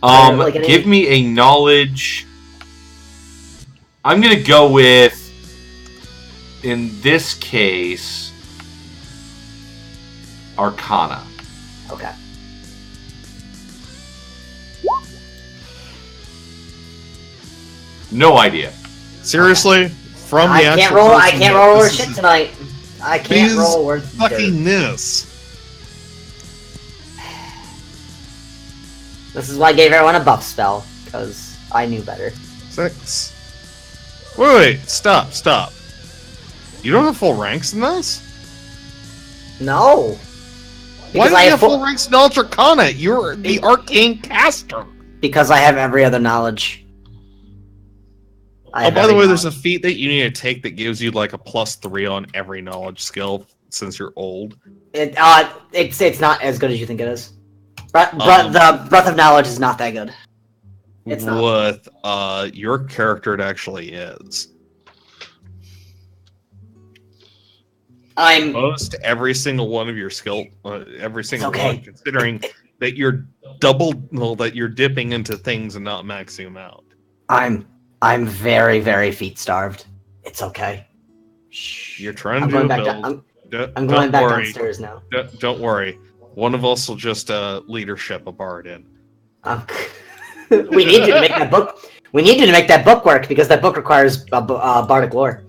Speaker 2: Like any-
Speaker 1: Give me a knowledge. I'm gonna go with, in this case, Arcana.
Speaker 2: Okay.
Speaker 1: No idea.
Speaker 4: Seriously? From the
Speaker 2: I can't
Speaker 4: actual
Speaker 2: roll. I
Speaker 4: person
Speaker 2: can't
Speaker 4: that
Speaker 2: roll
Speaker 4: this
Speaker 2: or shit
Speaker 4: is
Speaker 2: tonight. I can't
Speaker 4: Biz
Speaker 2: roll worth
Speaker 4: fucking this.
Speaker 2: This is why I gave everyone a buff spell because I knew better.
Speaker 4: 6. Wait, stop. You don't have full ranks in this?
Speaker 2: No.
Speaker 4: Why
Speaker 2: Because
Speaker 4: do
Speaker 2: I
Speaker 4: you
Speaker 2: have
Speaker 4: have full ranks in Knowledge Arcana? You're the arcane caster.
Speaker 2: Because I have every other knowledge.
Speaker 4: Oh, by the way, there's a feat that you need to take that gives you like a +3 on every knowledge skill since you're old.
Speaker 2: It's not as good as you think it is. The breath of knowledge is not that good. It's not.
Speaker 4: With your character, it actually is.
Speaker 2: I'm
Speaker 4: Most every single one of your skill, every single
Speaker 2: okay.
Speaker 4: one, considering that you're that you're dipping into things and not maxing them out.
Speaker 2: I'm very, very feet starved. It's okay. Shh.
Speaker 4: You're trying
Speaker 2: I'm
Speaker 4: to
Speaker 2: going
Speaker 4: do a
Speaker 2: back.
Speaker 4: build.
Speaker 2: I'm
Speaker 4: Don't
Speaker 2: going back
Speaker 4: worry.
Speaker 2: downstairs now.
Speaker 4: Don't worry. One of us will just leadership a bard in.
Speaker 2: We need you to make that book. We need you to make that book work because that book requires bardic lore.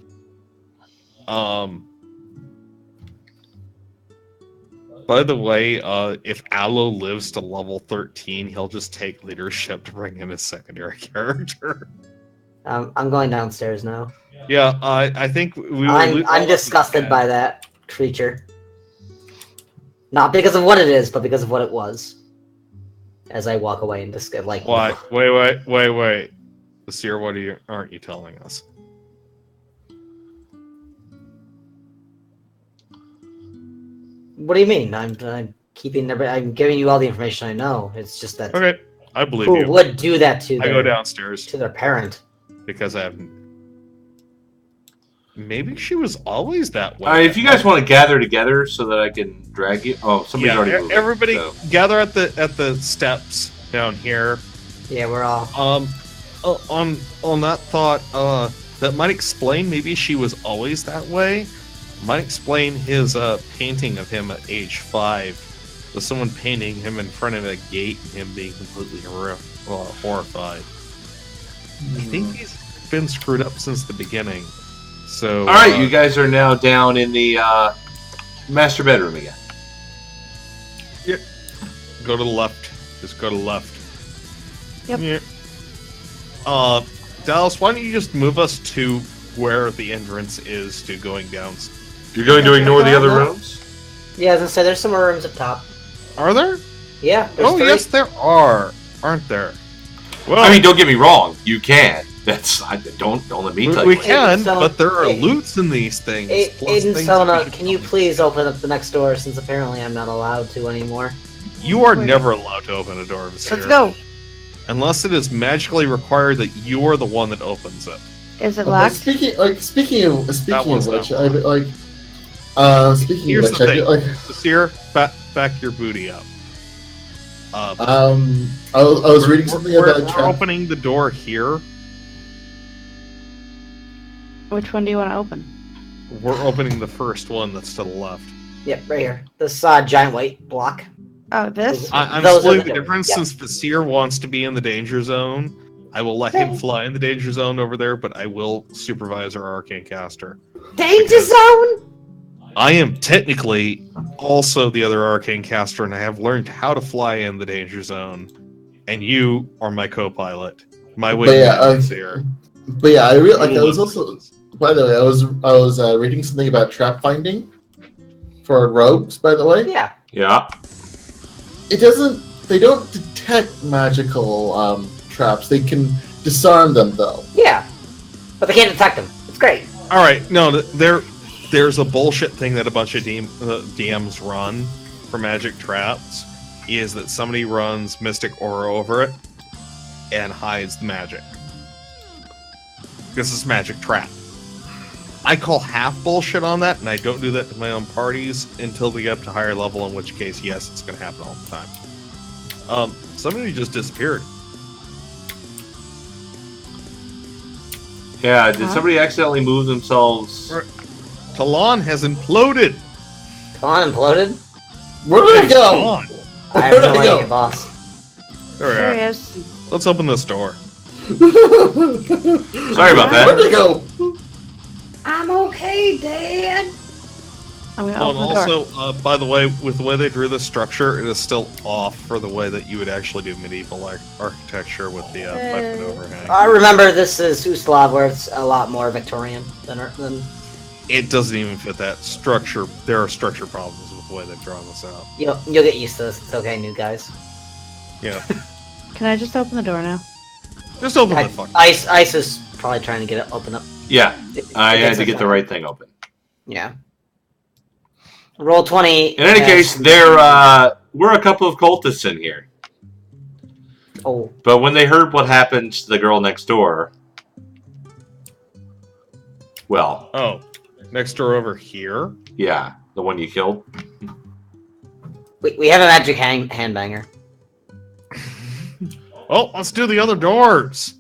Speaker 4: By the way, if Aloe lives to level 13, he'll just take leadership to bring in a secondary character.
Speaker 2: I'm going downstairs now.
Speaker 4: Yeah, I think we.
Speaker 2: I'm disgusted by that creature. Not because of what it is, but because of what it was. As I walk away and just get like.
Speaker 4: What? Wait. Seer, what aren't you telling us?
Speaker 2: What do you mean? I'm giving you all the information I know. It's just that
Speaker 4: Okay, I believe
Speaker 2: who
Speaker 4: you.
Speaker 2: would do that to
Speaker 4: I go downstairs
Speaker 2: to their parent?
Speaker 4: because I have. Maybe she was always that way.
Speaker 1: If you guys want to gather together so that I can drag you. Oh, somebody's already moving.
Speaker 4: Everybody
Speaker 1: so.
Speaker 4: gather at the steps down here.
Speaker 2: Yeah, we're all.
Speaker 4: On that thought, that might explain maybe she was always that way. Might explain his painting of him at age 5, with someone painting him in front of a gate and him being completely horrified. I think he's been screwed up since the beginning. So,
Speaker 1: All right, you guys are now down in the master bedroom again.
Speaker 4: go to the left. Just go to the left.
Speaker 3: Yep.
Speaker 4: Yeah. Dallas, why don't you just move us to where the entrance is to going down?
Speaker 1: You're going to ignore the other rooms?
Speaker 2: Yeah, as I say, there's some more rooms up top.
Speaker 4: Are there?
Speaker 2: Yeah. There's
Speaker 4: Oh,
Speaker 2: three.
Speaker 4: yes, there are. Aren't there? Well,
Speaker 1: I mean, don't get me wrong. You can. Don't let me tell
Speaker 4: We
Speaker 1: you.
Speaker 4: can,
Speaker 2: So-
Speaker 4: but there are loots in these things. plus
Speaker 2: Aiden
Speaker 4: things
Speaker 2: Sona,
Speaker 4: we
Speaker 2: can you please open up the next door since apparently I'm not allowed to anymore?
Speaker 4: You are never allowed to open a door, Vizier.
Speaker 3: Let's go.
Speaker 4: Unless it is magically required that you are the one that opens it.
Speaker 3: Is it
Speaker 5: Okay,
Speaker 3: locked?
Speaker 5: speaking of which,
Speaker 4: one's not
Speaker 5: I speaking
Speaker 4: Here's
Speaker 5: of which,
Speaker 4: the
Speaker 5: I
Speaker 4: thing.
Speaker 5: feel like
Speaker 4: Vizier, back your booty up.
Speaker 5: I was reading something
Speaker 4: we're
Speaker 5: about
Speaker 4: opening the door here.
Speaker 3: Which one do you want to open?
Speaker 4: We're opening the first one that's to the left.
Speaker 2: Yep, right here. This giant white block.
Speaker 3: Oh, this?
Speaker 4: I'm
Speaker 2: Those are
Speaker 4: splitting
Speaker 2: the
Speaker 4: the
Speaker 2: doors.
Speaker 4: difference.
Speaker 2: Yep.
Speaker 4: Since Vizier wants to be in the danger zone, I will let him fly in the danger zone over there, but I will supervise our arcane caster.
Speaker 2: Danger
Speaker 4: Because-
Speaker 2: zone!
Speaker 4: I am technically also the other arcane caster, and I have learned how to fly in the danger zone. And you are my co-pilot. My
Speaker 5: But
Speaker 4: wingman
Speaker 5: yeah,
Speaker 4: is here.
Speaker 5: But yeah, I was also. By the way, I was reading something about trap finding for rogues. By the way,
Speaker 2: Yeah.
Speaker 1: Yeah.
Speaker 5: it doesn't. They don't detect magical traps. They can disarm them though.
Speaker 2: Yeah. But they can't detect them. It's great.
Speaker 4: All right, no, there's a bullshit thing that a bunch of DMs run for magic traps. Is that somebody runs Mystic Aura over it and hides the magic. This is magic trap. I call half bullshit on that, and I don't do that to my own parties until they get up to higher level, in which case, yes, it's going to happen all the time. Somebody just disappeared.
Speaker 1: Yeah, did somebody accidentally move themselves?
Speaker 4: Talon has imploded.
Speaker 2: Talon imploded?
Speaker 5: Where did it go?
Speaker 4: Talon.
Speaker 2: I have
Speaker 5: Where
Speaker 2: no
Speaker 5: did it go?
Speaker 2: idea, boss.
Speaker 4: There we
Speaker 3: There
Speaker 4: are.
Speaker 3: he is.
Speaker 4: Let's open this door.
Speaker 1: Sorry about
Speaker 5: Where
Speaker 1: that.
Speaker 5: did it go?
Speaker 2: I'm okay, Dad.
Speaker 3: I'm gonna
Speaker 4: Oh, and
Speaker 3: open the door.
Speaker 4: also, by the way, with the way they drew the structure, it is still off for the way that you would actually do medieval architecture with the 5-foot overhang.
Speaker 2: I remember this is Uslav, where it's a lot more Victorian than
Speaker 4: It doesn't even fit that structure. There are structure problems with the way they've drawn this out.
Speaker 2: you'll get used to this. It's okay, new guys.
Speaker 4: Yeah.
Speaker 3: Can I just open the door now?
Speaker 4: Just open the fuck.
Speaker 2: Ice is probably trying to get it open up.
Speaker 1: Yeah, I had to
Speaker 2: It's
Speaker 1: get the right thing open.
Speaker 2: Yeah. Roll 20.
Speaker 1: In any case, we're a couple of cultists in here.
Speaker 2: Oh,
Speaker 1: But when they heard what happened to the girl next door, well,
Speaker 4: Oh, next door over here.
Speaker 1: yeah, the one you killed.
Speaker 2: we have a magic handbanger.
Speaker 4: Oh, let's do the other doors.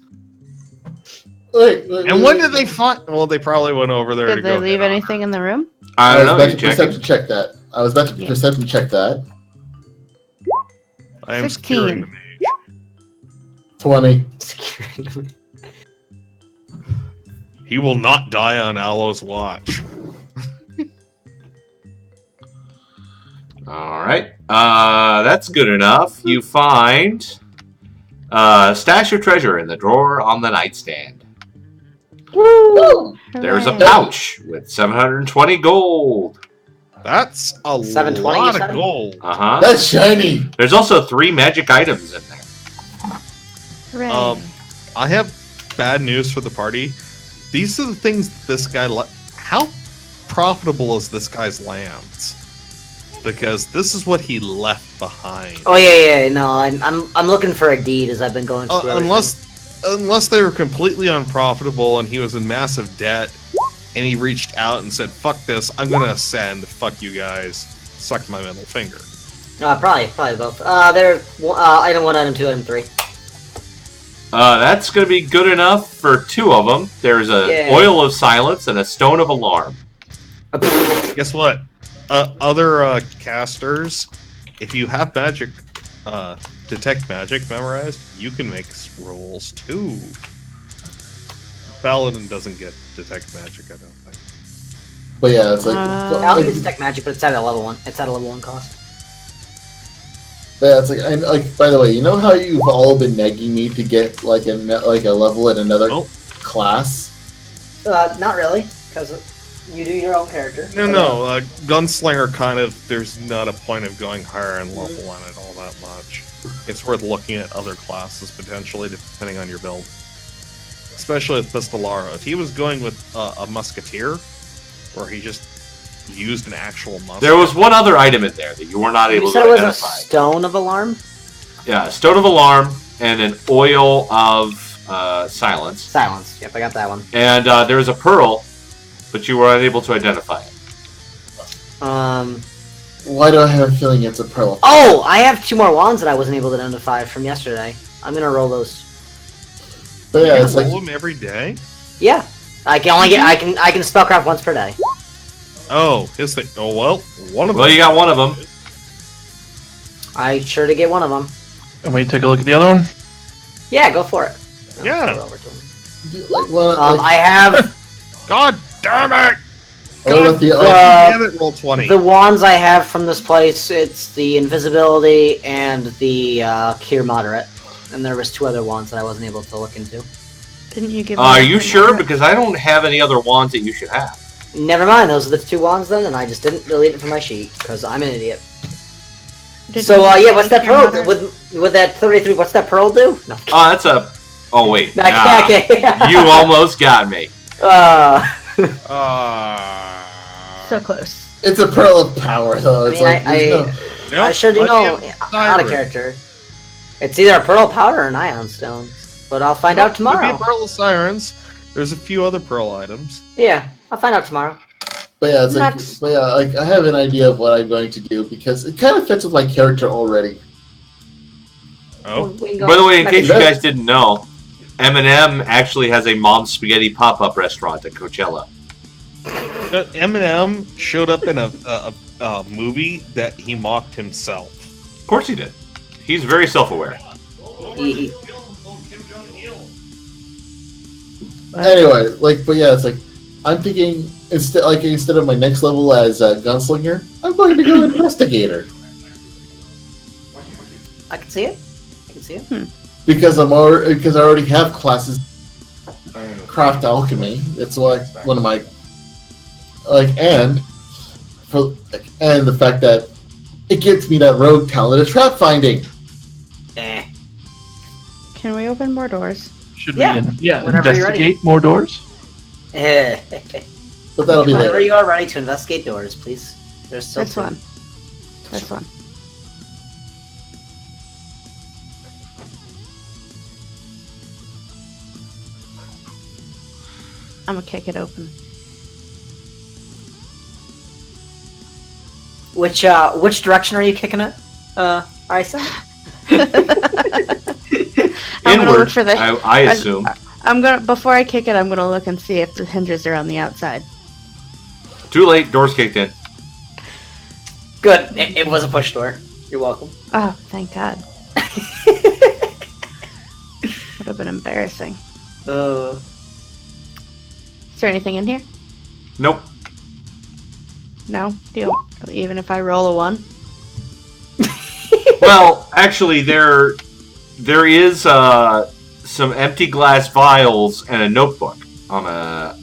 Speaker 5: Wait,
Speaker 4: And when did they find? Well, they probably went over there to
Speaker 3: Did
Speaker 4: go.
Speaker 3: they leave
Speaker 4: hit on
Speaker 3: anything in the room?
Speaker 1: I
Speaker 5: I
Speaker 1: don't
Speaker 5: was
Speaker 1: know.
Speaker 5: about
Speaker 1: You
Speaker 5: to
Speaker 1: check
Speaker 5: perception check that. I was about to
Speaker 3: Yeah.
Speaker 5: perception check that.
Speaker 4: her. I am
Speaker 3: 16.
Speaker 4: securing the mage.
Speaker 5: 20.
Speaker 4: He will not die on Alo's watch.
Speaker 1: All right, that's good enough. You find stash of treasure in the drawer on the nightstand.
Speaker 5: Woo!
Speaker 1: There's a
Speaker 3: Hooray.
Speaker 1: pouch with 720 gold.
Speaker 4: That's a
Speaker 2: 720,
Speaker 4: lot
Speaker 2: you
Speaker 4: of
Speaker 2: said?
Speaker 4: gold.
Speaker 1: Uh-huh.
Speaker 5: That's shiny.
Speaker 1: There's also 3 magic items in there.
Speaker 3: Hooray.
Speaker 4: I have bad news for the party. These are the things this guy. How profitable is this guy's lands? Because this is what he left behind.
Speaker 2: Oh yeah. No, I'm looking for a deed as I've been going through. everything.
Speaker 4: Unless they were completely unprofitable and he was in massive debt, and he reached out and said, "Fuck this! I'm gonna ascend. Fuck you guys. Suck my middle finger."
Speaker 2: Probably both. They're item 1, item 2, item 3.
Speaker 1: That's going to be good enough for 2 of them. There's a
Speaker 2: Yay.
Speaker 1: oil of silence and a stone of alarm.
Speaker 4: Guess what? Other casters, if you have magic, detect magic memorized, you can make rolls too. Paladin doesn't get detect magic, I don't think.
Speaker 5: But yeah, it's like,
Speaker 2: I'll use detect magic, but it's at a level 1. It's at a level 1 cost.
Speaker 5: yeah, it's like, and like. By the way, you know how you've all been nagging me to get like a level in another
Speaker 4: Oh.
Speaker 5: class?
Speaker 2: Not really, because you do your own character.
Speaker 4: No, Gunslinger kind of, there's not a point of going higher in level on it all that much. It's worth looking at other classes potentially, depending on your build. especially with Pistolara. If he was going with a musketeer, or he just used an actual musket.
Speaker 1: There was one other item in there that you were not able
Speaker 2: You
Speaker 1: to
Speaker 2: said it was
Speaker 1: identify.
Speaker 2: a stone of alarm?
Speaker 1: Yeah, a stone of alarm and an oil of silence.
Speaker 2: Silence. Yep, I got that one.
Speaker 1: And there was a pearl, but you were unable to identify it.
Speaker 5: Why do I have a feeling it's a pearl?
Speaker 2: Oh, I have 2 more wands that I wasn't able to identify from yesterday. I'm gonna roll those.
Speaker 5: But yeah,
Speaker 4: You
Speaker 5: it's like
Speaker 4: roll them every day.
Speaker 2: Yeah, I can only get I can spellcraft once per day.
Speaker 4: Oh, his thing. Oh well, one of them.
Speaker 1: Well, you got one of them.
Speaker 2: I sure to get one of them.
Speaker 6: And we take a look at the other one.
Speaker 2: Yeah, go for it.
Speaker 4: Yeah.
Speaker 2: Throw it over to him.
Speaker 5: like, well,
Speaker 2: I have
Speaker 4: God damn it!
Speaker 5: what about the
Speaker 4: Damn it! Roll 20.
Speaker 2: the wands I have from this place. It's the invisibility and the cure moderate, and there was 2 other wands that I wasn't able to look into.
Speaker 3: Didn't you give?
Speaker 1: Are
Speaker 3: me
Speaker 1: you
Speaker 3: a
Speaker 1: sure?
Speaker 3: number?
Speaker 1: Because I don't have any other wands that you should have.
Speaker 2: Never mind, those are the 2 wands then, and I just didn't delete it from my sheet because I'm an idiot.
Speaker 3: Did
Speaker 2: So
Speaker 3: you
Speaker 2: yeah,
Speaker 3: give
Speaker 2: what's
Speaker 3: me
Speaker 2: that
Speaker 3: your
Speaker 2: pearl?
Speaker 3: mother?
Speaker 2: With that 33? What's that pearl do? No.
Speaker 1: That's a... Oh, wait.
Speaker 2: No,
Speaker 1: Nah.
Speaker 2: okay.
Speaker 1: You almost got me.
Speaker 3: So close.
Speaker 5: it's a pearl of power, though. It's
Speaker 2: I mean,
Speaker 5: like there's no-
Speaker 2: I sure do
Speaker 4: Let
Speaker 2: know
Speaker 4: him
Speaker 2: out of
Speaker 4: siren.
Speaker 2: character. It's either a pearl powder or an ion stone, but I'll find out
Speaker 4: Could be
Speaker 2: tomorrow.
Speaker 4: a Pearl of Sirens. There's a few other pearl items.
Speaker 2: Yeah, I'll find out tomorrow.
Speaker 5: But yeah, it's like,
Speaker 2: Next.
Speaker 5: but yeah, like I have an idea of what I'm going to do because it kind of fits with my character already.
Speaker 4: Oh,
Speaker 2: We can go
Speaker 1: By the way, in
Speaker 2: next.
Speaker 1: case you guys didn't know, Eminem actually has a Mom's Spaghetti pop-up restaurant at Coachella.
Speaker 4: Eminem showed up in a movie that he mocked himself.
Speaker 1: Of course he did. He's very self-aware.
Speaker 2: He-
Speaker 5: Anyway, like, but yeah, it's like I'm thinking instead of my next level as a gunslinger, I'm going to go investigator
Speaker 2: I can see it. I can see it.
Speaker 5: because I already have classes. Craft alchemy. It's like one of my and the fact that it gets me that rogue talent of trap finding.
Speaker 3: Can we open more doors?
Speaker 6: Should
Speaker 2: Yeah,
Speaker 6: we
Speaker 2: whenever you're ready.
Speaker 6: investigate more doors?
Speaker 5: But that'll be
Speaker 2: Whenever
Speaker 5: later.
Speaker 2: you are ready to investigate doors, please. There's still
Speaker 3: This
Speaker 2: 2.
Speaker 3: one. This one. I'm gonna kick it open.
Speaker 2: Which direction are you kicking it? Isa?
Speaker 3: I'm gonna
Speaker 1: Inward,
Speaker 3: look for the.
Speaker 1: I assume.
Speaker 3: I'm gonna before I kick it. I'm gonna look and see if the hinges are on the outside.
Speaker 1: Too late, door's kicked in.
Speaker 2: Good. It was a push door. You're welcome.
Speaker 3: Oh, thank God. Would have been embarrassing. Is there anything in here?
Speaker 1: Nope.
Speaker 3: No. Deal. Even if I roll a 1.
Speaker 1: Well, actually, there is some empty glass vials and a notebook on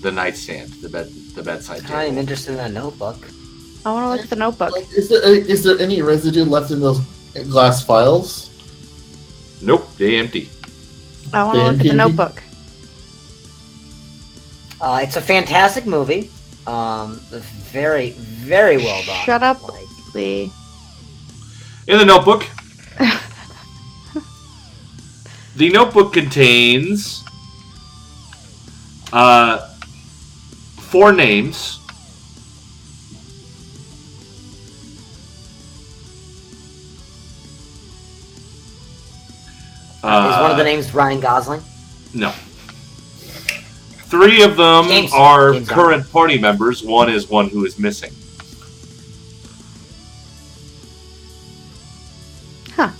Speaker 1: the nightstand, the bedside
Speaker 2: I'm
Speaker 1: table.
Speaker 2: interested in that notebook.
Speaker 3: I want to look at the notebook.
Speaker 5: Like, is there any residue left in those glass files?
Speaker 1: Nope, they empty.
Speaker 3: I want to look at the
Speaker 5: Empty?
Speaker 3: notebook.
Speaker 2: It's a fantastic movie. Very, very well done.
Speaker 3: Shut up,
Speaker 2: Like,
Speaker 3: Lee.
Speaker 1: In the notebook, the notebook contains 4 names.
Speaker 2: is one of the names Ryan Gosling?
Speaker 1: No. 3 of them
Speaker 2: James
Speaker 1: are
Speaker 2: Gosling.
Speaker 1: current party members. 1 is one who is missing.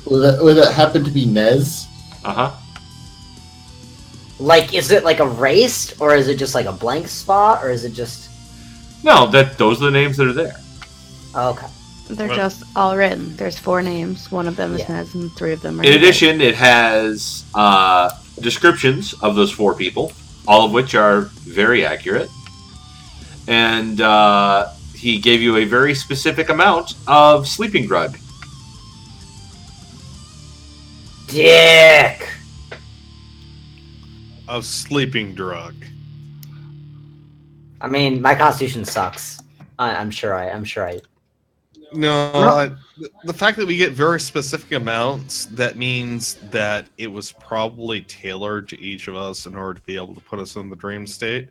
Speaker 5: Would that happen to be Nez?
Speaker 1: Uh-huh.
Speaker 2: Like, is it like erased, or is it just like a blank spot, or is it just?
Speaker 1: No, those are the names that are there.
Speaker 2: Oh, okay.
Speaker 3: They're
Speaker 4: What?
Speaker 3: just all written. There's 4 names. One of them is
Speaker 2: Yeah.
Speaker 3: Nez, and 3 of them are.
Speaker 1: In
Speaker 3: Nez.
Speaker 1: addition, it has descriptions of those 4 people, all of which are very accurate. And he gave you a very specific amount of sleeping drug.
Speaker 2: Dick.
Speaker 4: a sleeping drug.
Speaker 2: I mean, my constitution sucks. I'm sure I.
Speaker 4: No, the fact that we get very specific amounts, that means that it was probably tailored to each of us in order to be able to put us in the dream state.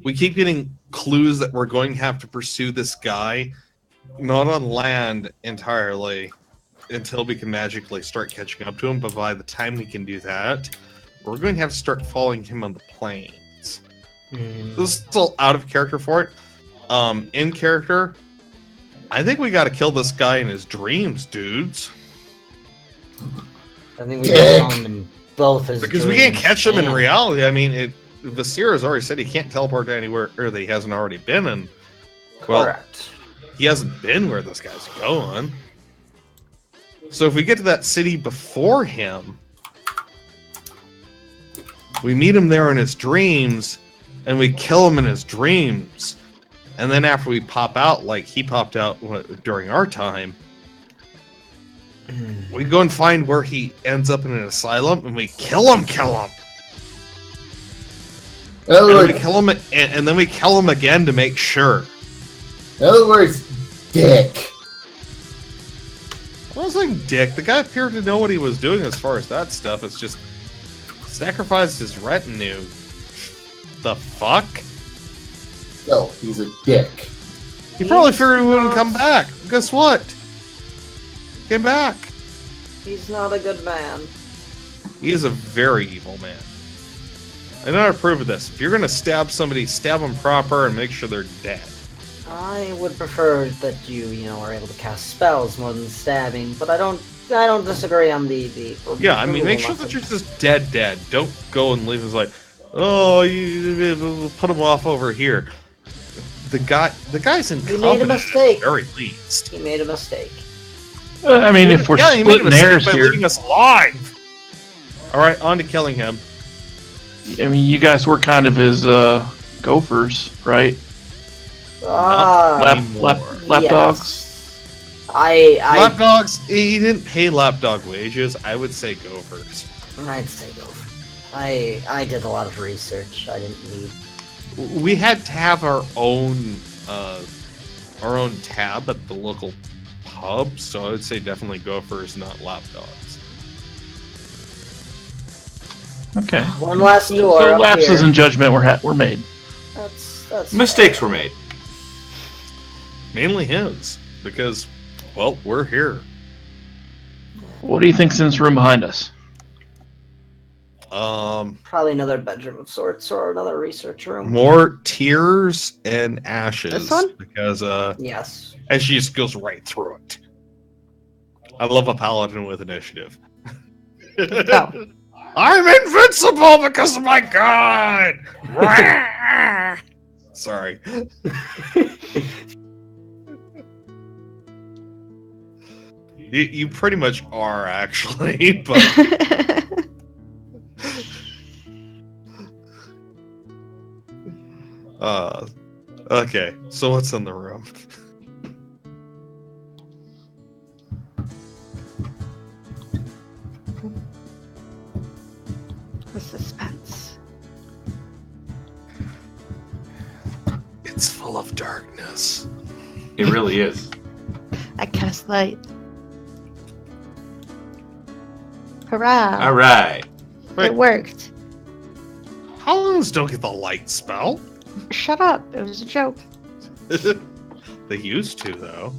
Speaker 4: We keep getting clues that we're going to have to pursue this guy, not on land entirely, until we can magically start catching up to him, but by the time we can do that, we're going to have to start following him on the plains. This is still out of character for it. In character, I think we gotta kill this guy in his dreams, dudes.
Speaker 2: I think we got him in both his
Speaker 4: Because we can't catch him in reality. I mean, Vasir has already said he can't teleport to anywhere or that he hasn't already been in. Well,
Speaker 2: Correct.
Speaker 4: he hasn't been where this guy's going. So if we get to that city before him, we meet him there in his dreams, and we kill him in his dreams. And then after we pop out, like he popped out during our time, we go and find where he ends up in an asylum, and we kill him. And we kill him, and then we kill him again to make sure.
Speaker 5: In other words, dick.
Speaker 4: I was like, dick. The guy appeared to know what he was doing as far as that stuff. It's just sacrificed his retinue. The fuck?
Speaker 5: No, he's a dick.
Speaker 4: He probably figured he wouldn't come back. Guess what? Came back.
Speaker 2: He's not a good man.
Speaker 4: He is a very evil man. I know how to prove this. If you're gonna stab somebody, stab them proper and make sure they're dead.
Speaker 2: I would prefer that you are able to cast spells more than stabbing, but I don't disagree on the
Speaker 4: Yeah, I mean, make sure that you're just dead. Don't go and leave us like, oh, you put him off over here. The guy's incompetent.
Speaker 2: He made a mistake.
Speaker 4: At the very least.
Speaker 2: He made a mistake.
Speaker 6: I mean, if we're
Speaker 4: he made a
Speaker 6: splitting
Speaker 4: mistake
Speaker 6: hairs
Speaker 4: by
Speaker 6: here,
Speaker 4: leaving us alive. All right, on to killing him.
Speaker 6: I mean, you guys were kind of his gophers, right? Lapdogs.
Speaker 4: Lapdogs. He didn't pay lapdog wages. I would say gophers.
Speaker 2: I'd say gopher. I did a lot of research. I didn't need.
Speaker 4: We had to have our own tab at the local pub, so I would say definitely gophers, not lapdogs.
Speaker 6: Okay.
Speaker 2: One last door.
Speaker 6: So
Speaker 2: up
Speaker 6: lapses
Speaker 2: here.
Speaker 6: in judgment were made.
Speaker 2: That's
Speaker 1: Mistakes were made.
Speaker 4: Mainly his, because, well, we're here.
Speaker 6: What do you think's in this room behind us?
Speaker 2: probably another bedroom of sorts or another research room.
Speaker 4: More tears and ashes.
Speaker 3: This one?
Speaker 4: Because
Speaker 2: Yes.
Speaker 4: and she just goes right through it. I love a paladin with initiative.
Speaker 3: Oh.
Speaker 4: I'm invincible because of my god! Sorry. You pretty much are, actually, but... okay, so what's in the room?
Speaker 3: The suspense.
Speaker 4: It's full of darkness.
Speaker 1: It really is.
Speaker 3: I cast light. Hurrah!
Speaker 1: All right.
Speaker 3: It worked.
Speaker 4: Paladins don't get the light spell.
Speaker 3: Shut up! It was a joke.
Speaker 4: They used to, though.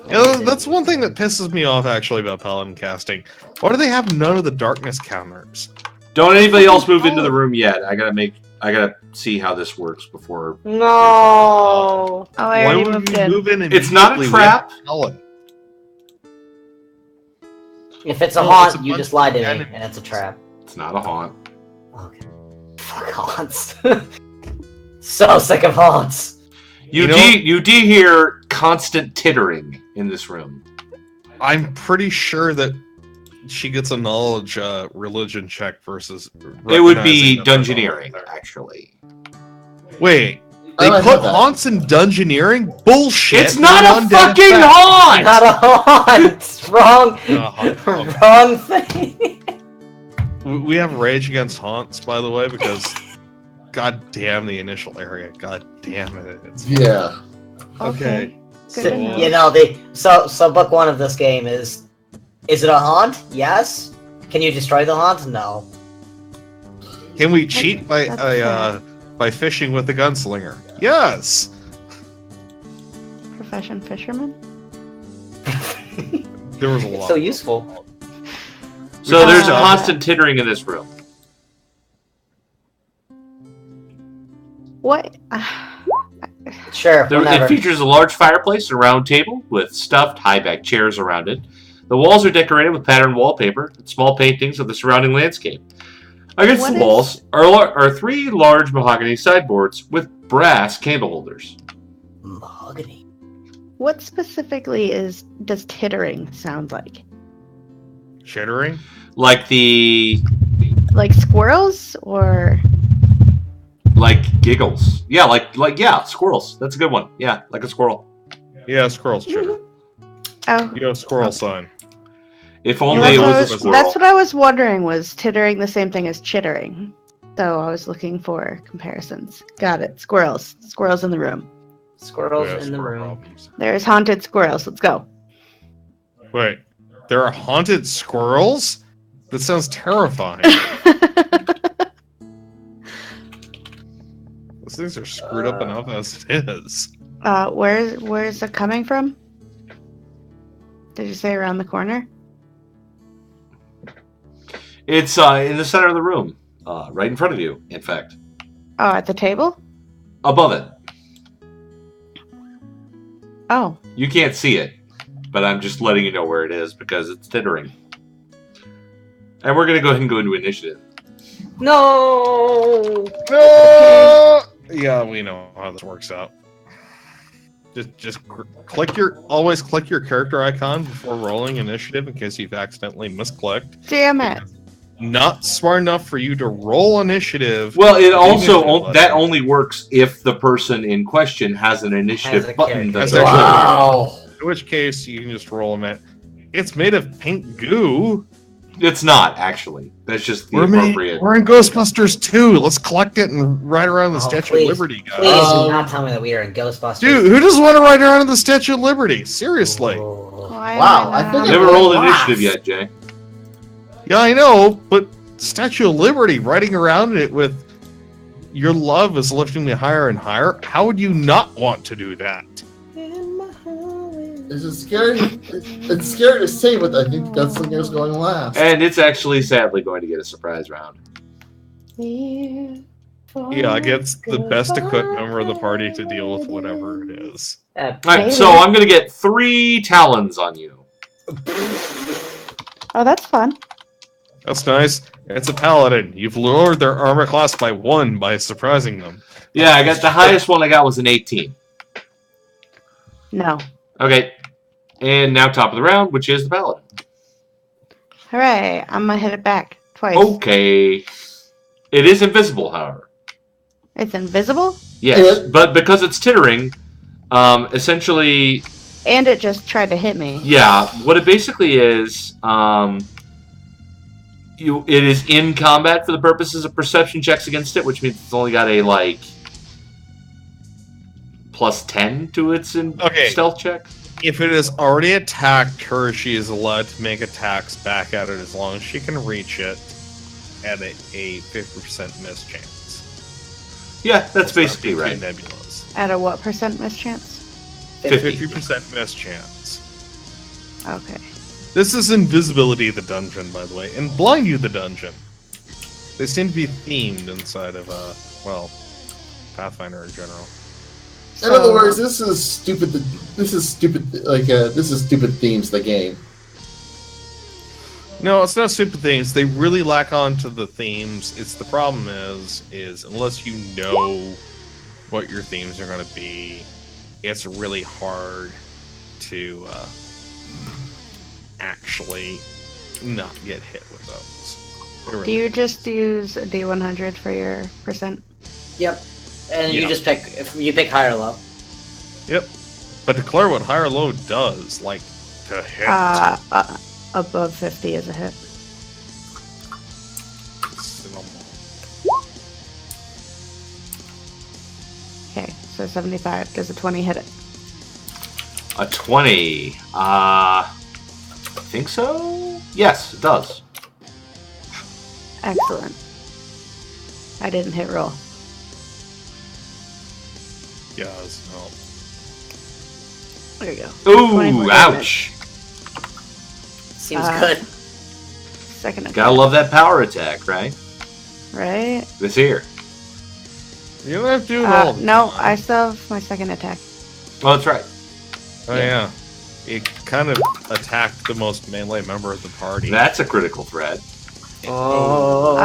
Speaker 4: Yeah, that's one thing that pisses me off, actually, about Paladin casting. Why do they have none of the darkness counters?
Speaker 1: Don't anybody else move into the room yet. I gotta see how this works before.
Speaker 2: No.
Speaker 3: Oh, I
Speaker 4: Why
Speaker 3: already
Speaker 4: would
Speaker 3: moved
Speaker 4: you
Speaker 3: in.
Speaker 4: move in
Speaker 1: It's not a
Speaker 4: immediately?
Speaker 1: trap.
Speaker 4: We have Paladin.
Speaker 2: If it's a
Speaker 4: No,
Speaker 2: haunt,
Speaker 4: it's a
Speaker 2: you
Speaker 4: bunch
Speaker 2: just lied to
Speaker 4: of
Speaker 2: me,
Speaker 4: enemies.
Speaker 2: and it's a trap.
Speaker 1: It's not a haunt.
Speaker 2: Okay. Fuck haunts. So sick of haunts.
Speaker 1: You do hear constant tittering in this room.
Speaker 4: I'm pretty sure that she gets a knowledge religion check versus.
Speaker 1: It would be
Speaker 4: recognizing that there's
Speaker 1: dungeoneering,
Speaker 4: there.
Speaker 1: actually.
Speaker 4: Wait,
Speaker 5: I
Speaker 4: they
Speaker 5: like
Speaker 4: put
Speaker 5: that.
Speaker 4: haunts in dungeoneering? Bullshit!
Speaker 1: It's not a
Speaker 4: Undead
Speaker 1: fucking
Speaker 4: effect.
Speaker 1: haunt!
Speaker 2: Not a haunt. Wrong.
Speaker 4: Okay.
Speaker 2: Wrong thing.
Speaker 4: We have rage against haunts, by the way, because god damn the initial area. God damn it.
Speaker 5: Yeah.
Speaker 4: Okay.
Speaker 3: Good
Speaker 2: So,
Speaker 3: to know.
Speaker 2: you know, so book one of this game is it a haunt? Yes. Can you destroy the haunt? No.
Speaker 4: Can we cheat
Speaker 3: That's
Speaker 4: by fishing with the gunslinger? Yes.
Speaker 3: Profession fisherman?
Speaker 4: There was a
Speaker 2: It's
Speaker 4: lot.
Speaker 2: so useful.
Speaker 1: So there's a
Speaker 3: Uh,
Speaker 1: constant tittering in this room.
Speaker 3: What?
Speaker 2: Sure,
Speaker 1: It
Speaker 2: whenever.
Speaker 1: features a large fireplace and a round table with stuffed high-back chairs around it. The walls are decorated with patterned wallpaper and small paintings of the surrounding landscape. Against
Speaker 3: What
Speaker 1: the
Speaker 3: is-
Speaker 1: walls are 3 large mahogany sideboards with brass candle holders.
Speaker 2: Mahogany.
Speaker 3: What specifically does tittering sound like?
Speaker 4: Chittering?
Speaker 1: Like
Speaker 3: Like squirrels or
Speaker 1: giggles. Yeah, yeah, squirrels. That's a good one. Yeah, like a squirrel.
Speaker 4: Yeah, squirrels chitter.
Speaker 3: oh?
Speaker 4: You know, squirrel sign.
Speaker 1: If
Speaker 3: Well,
Speaker 1: only it was a
Speaker 4: what
Speaker 1: squirrel.
Speaker 3: That's what I was wondering. Was tittering the same thing as chittering? So I was looking for comparisons. Got it. Squirrels. Squirrels in the room.
Speaker 2: Squirrels
Speaker 4: Yeah,
Speaker 2: in the
Speaker 4: squirrel
Speaker 2: room.
Speaker 4: problems.
Speaker 3: There's haunted squirrels. Let's go.
Speaker 4: Wait, there are haunted squirrels? That sounds terrifying. Those things are screwed up enough as it is.
Speaker 3: Where's it coming from? Did you say around the corner?
Speaker 1: It's in the center of the room. Right in front of you, in fact.
Speaker 3: Oh, at the table?
Speaker 1: Above it.
Speaker 3: Oh,
Speaker 1: You can't see it, but I'm just letting you know where it is because it's tittering. And we're going to go ahead and go into initiative.
Speaker 2: No.
Speaker 4: No! Yeah, we know how this works out. Just always click your character icon before rolling initiative in case you've accidentally misclicked.
Speaker 3: damn it.
Speaker 4: Not smart enough for you to roll initiative.
Speaker 1: Well, it
Speaker 4: Initiative
Speaker 1: also
Speaker 4: button.
Speaker 1: that only works if the person in question has an initiative
Speaker 2: Has a
Speaker 1: button.
Speaker 2: character.
Speaker 1: That's
Speaker 4: Has a-
Speaker 5: Wow.
Speaker 4: In which case, you can just roll them at. It's made of pink goo.
Speaker 1: It's not actually. That's just the
Speaker 4: We're
Speaker 1: appropriate.
Speaker 4: in Ghostbusters 2. Let's collect it and ride around the
Speaker 2: Oh,
Speaker 4: Statue
Speaker 2: please.
Speaker 4: of Liberty, guys.
Speaker 2: Please do
Speaker 5: Um,
Speaker 2: not tell me that we are in Ghostbusters.
Speaker 4: Dude, who doesn't want to ride around in the Statue of Liberty? Seriously.
Speaker 2: Oh.
Speaker 3: Why
Speaker 5: Wow,
Speaker 3: am
Speaker 5: I
Speaker 3: not-
Speaker 5: think
Speaker 1: Never rolled
Speaker 2: Laugh.
Speaker 1: initiative yet, Jay.
Speaker 4: Yeah, I know, but Statue of Liberty, riding around it with your love is lifting me higher and higher. How would you not want to do that?
Speaker 5: It's just scary. It's scary to say, but I think Gunslinger's going last.
Speaker 1: And it's actually sadly going to get a surprise round.
Speaker 4: Yeah, against the best equipped member of the party to deal with whatever it is.
Speaker 1: All right, so I'm going to get 3 talons on you.
Speaker 3: Oh, that's fun.
Speaker 4: That's nice. It's a paladin. You've lowered their armor class by 1 by surprising them.
Speaker 1: Yeah, I got the highest one I got was an 18.
Speaker 3: No.
Speaker 1: Okay, and now top of the round, which is the paladin.
Speaker 3: Hooray. I'm gonna hit it back twice.
Speaker 1: Okay. It is invisible, however.
Speaker 3: It's invisible?
Speaker 1: Yes, but because it's tittering, essentially,
Speaker 3: And it just tried to hit me.
Speaker 1: yeah, what it basically is, it is in combat for the purposes of perception checks against it, which means it's only got a, plus 10 to its
Speaker 4: Okay.
Speaker 1: stealth check.
Speaker 4: If it has already attacked her, she is allowed to make attacks back at it as long as she can reach it at a 50% miss chance.
Speaker 1: Yeah, that's basically
Speaker 4: Not
Speaker 1: right.
Speaker 4: Nebulous.
Speaker 3: At a what percent mischance?
Speaker 4: 50% miss chance.
Speaker 3: Okay.
Speaker 4: This is Invisibility the Dungeon, by the way, and Blind You the Dungeon. They seem to be themed inside of, Pathfinder in general.
Speaker 5: In other words, this is stupid. This is stupid themes. The game.
Speaker 4: No, it's not stupid things. They really lack onto the themes. It's the problem is unless you know what your themes are going to be, it's really hard to actually not get hit with those.
Speaker 3: Do you just use a D100 for your percent?
Speaker 2: Yep. And
Speaker 4: Yeah.
Speaker 2: you just pick pick high or low.
Speaker 4: Yep. But declare what high or low does, like to hit.
Speaker 3: Above 50 is a hit. a 75. Does a 20 hit it?
Speaker 1: A 20. I think so? Yes, it does.
Speaker 3: Excellent. I didn't hit roll.
Speaker 4: Yes. No.
Speaker 3: There you go.
Speaker 1: Ooh,
Speaker 3: 24
Speaker 1: ouch.
Speaker 2: Seems good.
Speaker 3: Second attack.
Speaker 1: Gotta love that power attack, right?
Speaker 3: Right?
Speaker 1: This here.
Speaker 4: You don't have to do it all. the
Speaker 3: No,
Speaker 4: time.
Speaker 3: I still have my second attack.
Speaker 1: Oh, that's right.
Speaker 4: Oh yeah. It kind of attacked the most melee member of the party.
Speaker 1: That's a critical threat.
Speaker 2: Oh.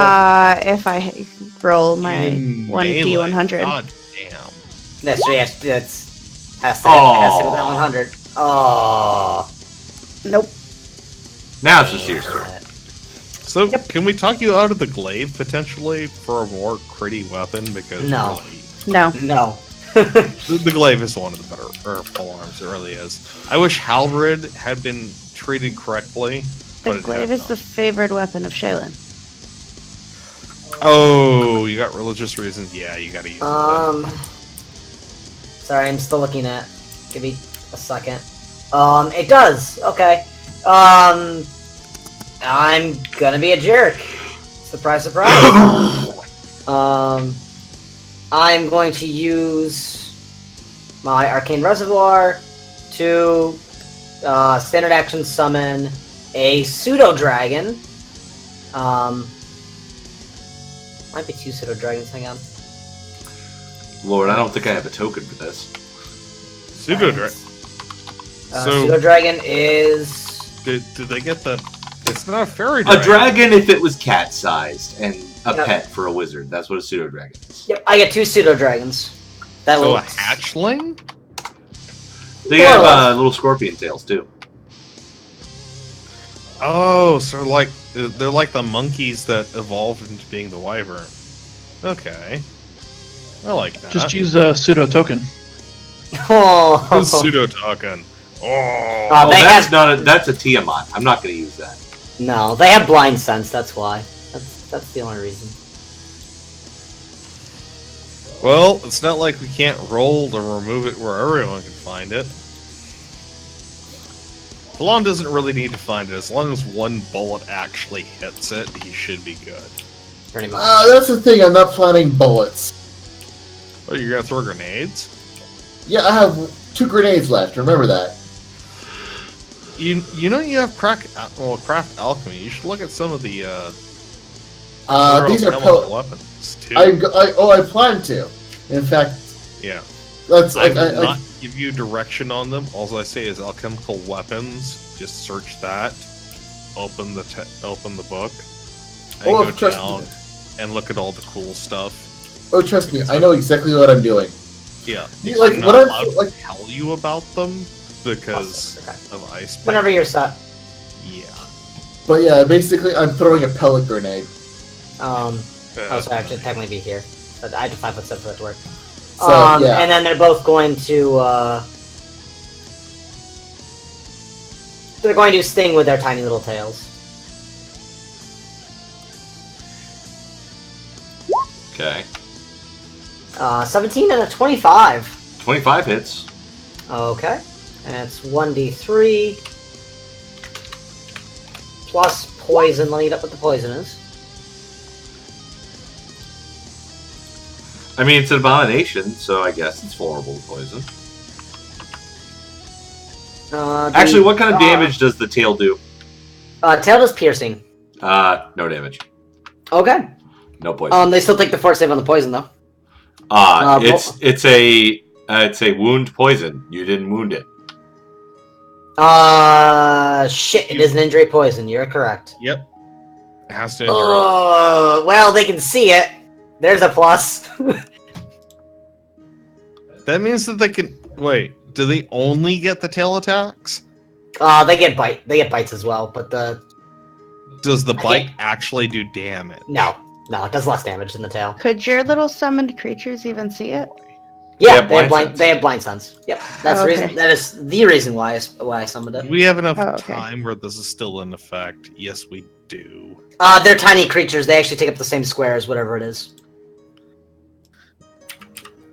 Speaker 3: If I roll my
Speaker 4: In
Speaker 3: 1d100.
Speaker 4: God damn.
Speaker 2: That's has to be that 100. Oh.
Speaker 3: Nope.
Speaker 1: Now it's just your turn.
Speaker 4: So, can we talk you out of the glaive potentially for a more critty weapon? Because
Speaker 2: No.
Speaker 4: really,
Speaker 3: No.
Speaker 2: No.
Speaker 4: the glaive is one of the better polearms. It really is. I wish Halberd had been treated correctly.
Speaker 3: The
Speaker 4: but it
Speaker 3: glaive
Speaker 4: has
Speaker 3: is the
Speaker 4: not.
Speaker 3: favored weapon of Shaylin.
Speaker 4: Oh, you got religious reasons. Yeah, you gotta use it.
Speaker 2: Sorry, I'm still looking at. Give me a second. It does. Okay. I'm gonna be a jerk. Surprise, surprise. I'm going to use my Arcane Reservoir to standard action summon a pseudo dragon. Might be 2 pseudo dragons. Hang on.
Speaker 1: Lord, I don't think I have a token for this.
Speaker 4: Pseudo dragon. So-
Speaker 2: Pseudo dragon is.
Speaker 4: Did they get the? It's not a fairy
Speaker 1: A
Speaker 4: dragon.
Speaker 1: dragon if it was cat-sized, and a
Speaker 2: Yeah.
Speaker 1: pet for a wizard. That's what a pseudo dragon is.
Speaker 2: Yep, I get 2 pseudo dragons. That
Speaker 4: So
Speaker 2: will.
Speaker 4: a hatchling?
Speaker 1: They
Speaker 2: More or
Speaker 1: have
Speaker 2: less.
Speaker 1: little scorpion tails too.
Speaker 4: Oh, so like they're like the monkeys that evolved into being the wyvern. Okay, I like that.
Speaker 6: Just use a pseudo token.
Speaker 2: Oh.
Speaker 4: pseudo token. Oh,
Speaker 2: Oh, they
Speaker 1: that's
Speaker 2: have-
Speaker 1: not a, that's a Tiamat. I'm not going to use that.
Speaker 2: No, they have blind sense. That's why. That's the only reason.
Speaker 4: well, it's not like we can't roll to remove it where everyone can find it. Talon doesn't really need to find it. As long as one bullet actually hits it, he should be good.
Speaker 2: Pretty much.
Speaker 5: That's the thing. I'm not planning bullets.
Speaker 4: Oh, you're gonna throw grenades?
Speaker 5: Yeah, I have 2 grenades left. Remember that.
Speaker 4: You know you have craft alchemy. You should look at some of the
Speaker 5: These are
Speaker 4: elemental weapons too.
Speaker 5: I plan to. In fact,
Speaker 4: Yeah.
Speaker 5: that's
Speaker 4: I will not give you direction on them. All I say is alchemical weapons. Just search that. Open the book. And
Speaker 5: Oh,
Speaker 4: go
Speaker 5: trust
Speaker 4: down
Speaker 5: me.
Speaker 4: and look at all the cool stuff.
Speaker 5: Oh, trust me, I know exactly what I'm doing.
Speaker 4: Yeah.
Speaker 5: Like,
Speaker 4: I'm
Speaker 5: what
Speaker 4: not
Speaker 5: I'm
Speaker 4: allowed
Speaker 5: like,
Speaker 4: to tell you about them because
Speaker 2: Okay.
Speaker 4: of ice.
Speaker 2: Whenever you're set.
Speaker 4: Yeah.
Speaker 5: but yeah, basically, I'm throwing a pellet grenade.
Speaker 2: Oh, sorry, I should technically be here. But I had to 5 foot 7 for it to work.
Speaker 5: So yeah,
Speaker 2: And then they're both going to, they're going to sting with their tiny little tails.
Speaker 1: Okay.
Speaker 2: 17 and a 25.
Speaker 1: 25 hits.
Speaker 2: Okay. And it's 1d3 plus poison. Let me get up what the poison is.
Speaker 1: I mean, it's an abomination, so I guess it's vulnerable to poison. Actually, what kind of damage does the tail do?
Speaker 2: Tail does piercing.
Speaker 1: No damage.
Speaker 2: Okay.
Speaker 1: No poison.
Speaker 2: They still take the fort save on the poison though.
Speaker 1: It's a wound poison. You didn't wound it.
Speaker 2: Shit, it is an injury poison. You're correct.
Speaker 4: Yep. It has to. Endure.
Speaker 2: Well, they can see it. There's a plus.
Speaker 4: That means that they can. Wait. Do they only get the tail attacks?
Speaker 2: They get bites as well, but
Speaker 4: Does the bite actually do damage?
Speaker 2: no, it does less damage than the tail.
Speaker 3: Could your little summoned creatures even see it?
Speaker 2: Yeah,
Speaker 1: have
Speaker 2: they have
Speaker 1: blind
Speaker 2: blind.
Speaker 1: sense.
Speaker 2: They have blind sense. Yep, that's the
Speaker 3: Okay.
Speaker 2: reason. That is the reason why I summoned it.
Speaker 4: We have enough
Speaker 3: Oh, okay.
Speaker 4: time where this is still in effect. Yes, we do.
Speaker 2: They're tiny creatures. They actually take up the same square as whatever it is.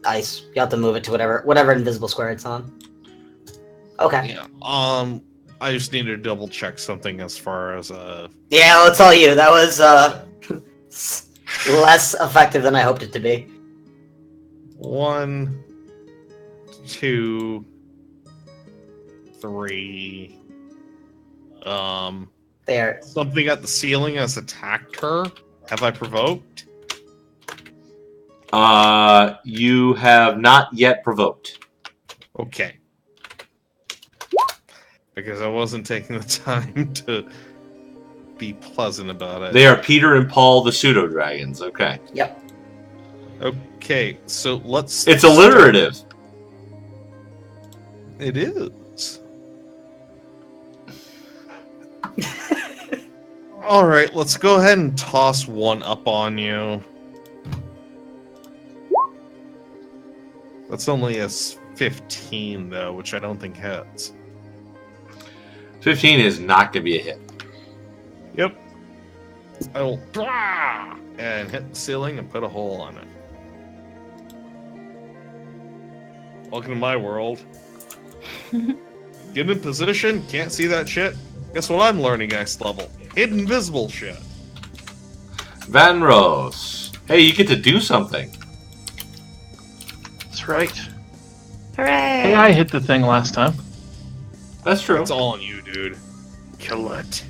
Speaker 2: ice. You have to move it to whatever invisible square it's on. Okay.
Speaker 4: Yeah. I just need to double check something as far as
Speaker 2: Yeah, I'll tell you, that was less effective than I hoped it to be.
Speaker 4: 1, 2, 3.
Speaker 2: There.
Speaker 4: Something at the ceiling has attacked her. Have I provoked?
Speaker 1: You have not yet provoked.
Speaker 4: Okay. Because I wasn't taking the time to be pleasant about it.
Speaker 1: They are Peter and Paul, the pseudo dragons. Okay.
Speaker 2: Yep.
Speaker 4: Okay, so let's.
Speaker 1: It's alliterative.
Speaker 4: It is. All right, let's go ahead and toss one up on you. That's only a 15, though, which I don't think hits.
Speaker 1: 15 is not going to be a hit.
Speaker 4: Yep. I will and hit the ceiling and put a hole on it. Welcome to my world. Get in position, can't see that shit. Guess what I'm learning next level? Hidden invisible shit.
Speaker 1: Van Rose. Hey, you get to do something.
Speaker 6: That's right.
Speaker 3: Hooray!
Speaker 6: Hey, I hit the thing last time.
Speaker 1: That's true.
Speaker 4: It's all on you, dude. Kill it.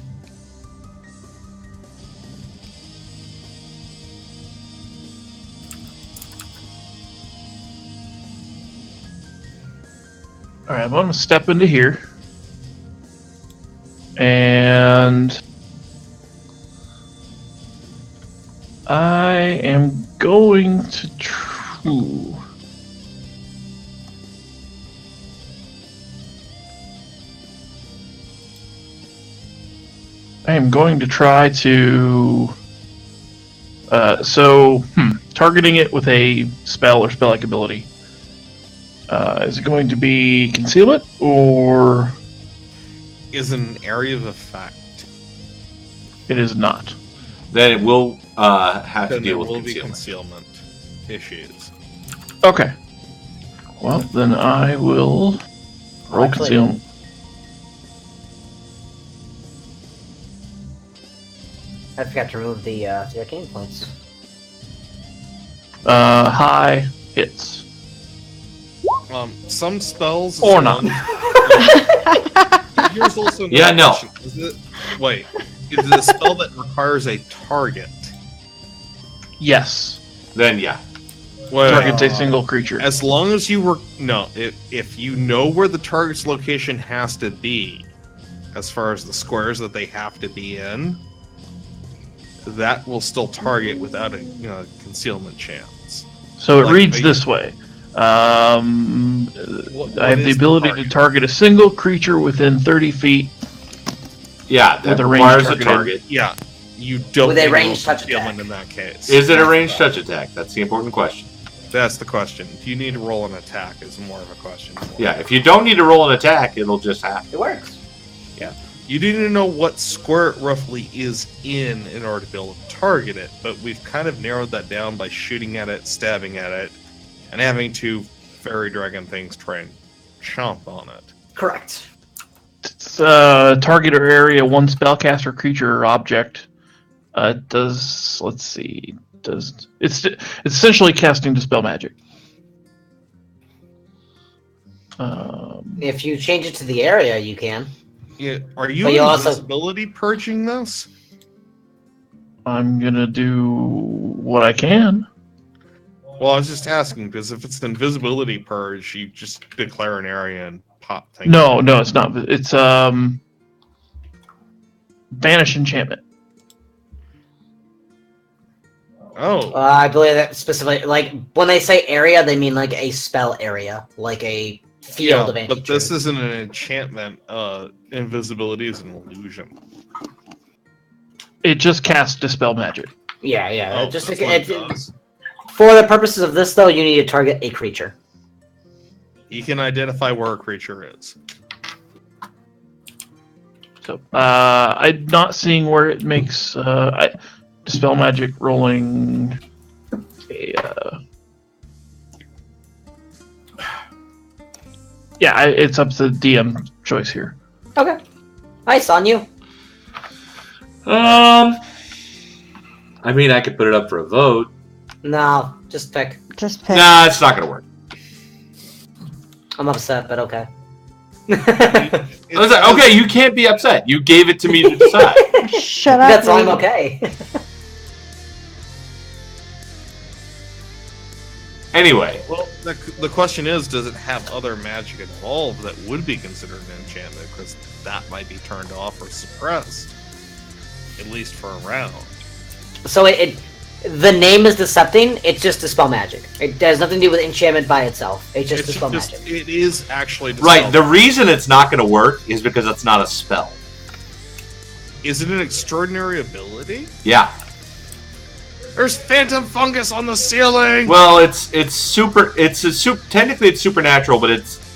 Speaker 6: Alright, I'm gonna step into here. And I am going to try to targeting it with a spell or spell-like ability. Is it going to be concealment or
Speaker 4: Is an area of effect.
Speaker 6: it is not?
Speaker 1: Then it will have to
Speaker 4: Then there
Speaker 1: deal with
Speaker 4: will be
Speaker 1: concealment.
Speaker 4: concealment issues.
Speaker 6: Okay. Well, then I will roll
Speaker 2: Actually-
Speaker 6: concealment.
Speaker 2: I forgot to remove the arcane points.
Speaker 6: High hits.
Speaker 4: Some spells
Speaker 6: Or not.
Speaker 4: Here's also another
Speaker 1: Yeah, no.
Speaker 4: question. Is it a spell that requires a target?
Speaker 6: Yes.
Speaker 1: Then yeah.
Speaker 4: Well,
Speaker 6: Targets a single creature.
Speaker 4: as long as you were if you know where the target's location has to be, as far as the squares that they have to be in, that will still target without a concealment chance.
Speaker 6: So it
Speaker 4: like,
Speaker 6: reads
Speaker 4: are you-
Speaker 6: this way.
Speaker 4: What
Speaker 6: I have the
Speaker 4: is
Speaker 6: ability to target a single creature within 30 feet.
Speaker 1: Yeah, that
Speaker 6: With a range
Speaker 1: requires a
Speaker 6: target.
Speaker 1: target.
Speaker 4: Yeah, you don't
Speaker 2: With a
Speaker 4: need to roll
Speaker 2: ranged touch
Speaker 4: concealment
Speaker 2: attack.
Speaker 4: in that case.
Speaker 1: Is it a ranged touch attack? That's the important question.
Speaker 4: That's the question. Do you need to roll an attack? Is more of a question.
Speaker 1: Yeah, if you don't need to roll an attack, it'll just happen.
Speaker 2: It works.
Speaker 4: You need to know what square it roughly is in order to be able to target it, but we've kind of narrowed that down by shooting at it, stabbing at it, and having two fairy dragon things try and chomp on it.
Speaker 2: Correct.
Speaker 6: It's target or area, one spellcaster, creature, or object. It's essentially casting Dispel Magic.
Speaker 2: If you change it to the area, you can.
Speaker 4: Yeah, are you
Speaker 2: But you also-
Speaker 4: invisibility purging this?
Speaker 6: I'm gonna do what I can.
Speaker 4: Well, I was just asking because if it's an invisibility purge, you just declare an area and pop things.
Speaker 6: No, it's not. It's Banish Enchantment.
Speaker 4: Oh,
Speaker 2: I believe that specifically, like, when they say area, they mean like a spell area, like a field of
Speaker 4: yeah, but this
Speaker 2: anti-truth.
Speaker 4: isn't an enchantment. Invisibility is an illusion.
Speaker 6: It just casts Dispel Magic.
Speaker 2: Yeah.
Speaker 4: Oh,
Speaker 2: Just
Speaker 4: that's what it does.
Speaker 2: for the purposes of this, though, you need to target a creature.
Speaker 4: You can identify where a creature is.
Speaker 6: So I'm not seeing where it makes Dispel Magic rolling a Yeah, it's up to the DM choice here.
Speaker 2: Okay. Nice on you.
Speaker 1: I mean, I could put it up for a vote.
Speaker 2: No, just pick.
Speaker 3: Just pick.
Speaker 1: Nah, it's not gonna work.
Speaker 2: I'm upset, but okay.
Speaker 1: I was like, okay, you can't be upset. You gave it to me to decide.
Speaker 3: Shut up.
Speaker 2: That's why I'm
Speaker 3: Reed.
Speaker 2: okay.
Speaker 1: Anyway,
Speaker 4: Well, the question is, does it have other magic involved that would be considered an enchantment? Because that might be turned off or suppressed, at least for a round.
Speaker 2: So the name is decepting. It's just dispel magic. It has nothing to do with enchantment by itself. It's just dispel magic.
Speaker 4: It is actually dispel
Speaker 1: right, the reason it's not going to work is because it's not a spell.
Speaker 4: Is it an extraordinary ability?
Speaker 1: Yeah.
Speaker 4: There's phantom fungus on the ceiling.
Speaker 1: Well, technically it's supernatural, but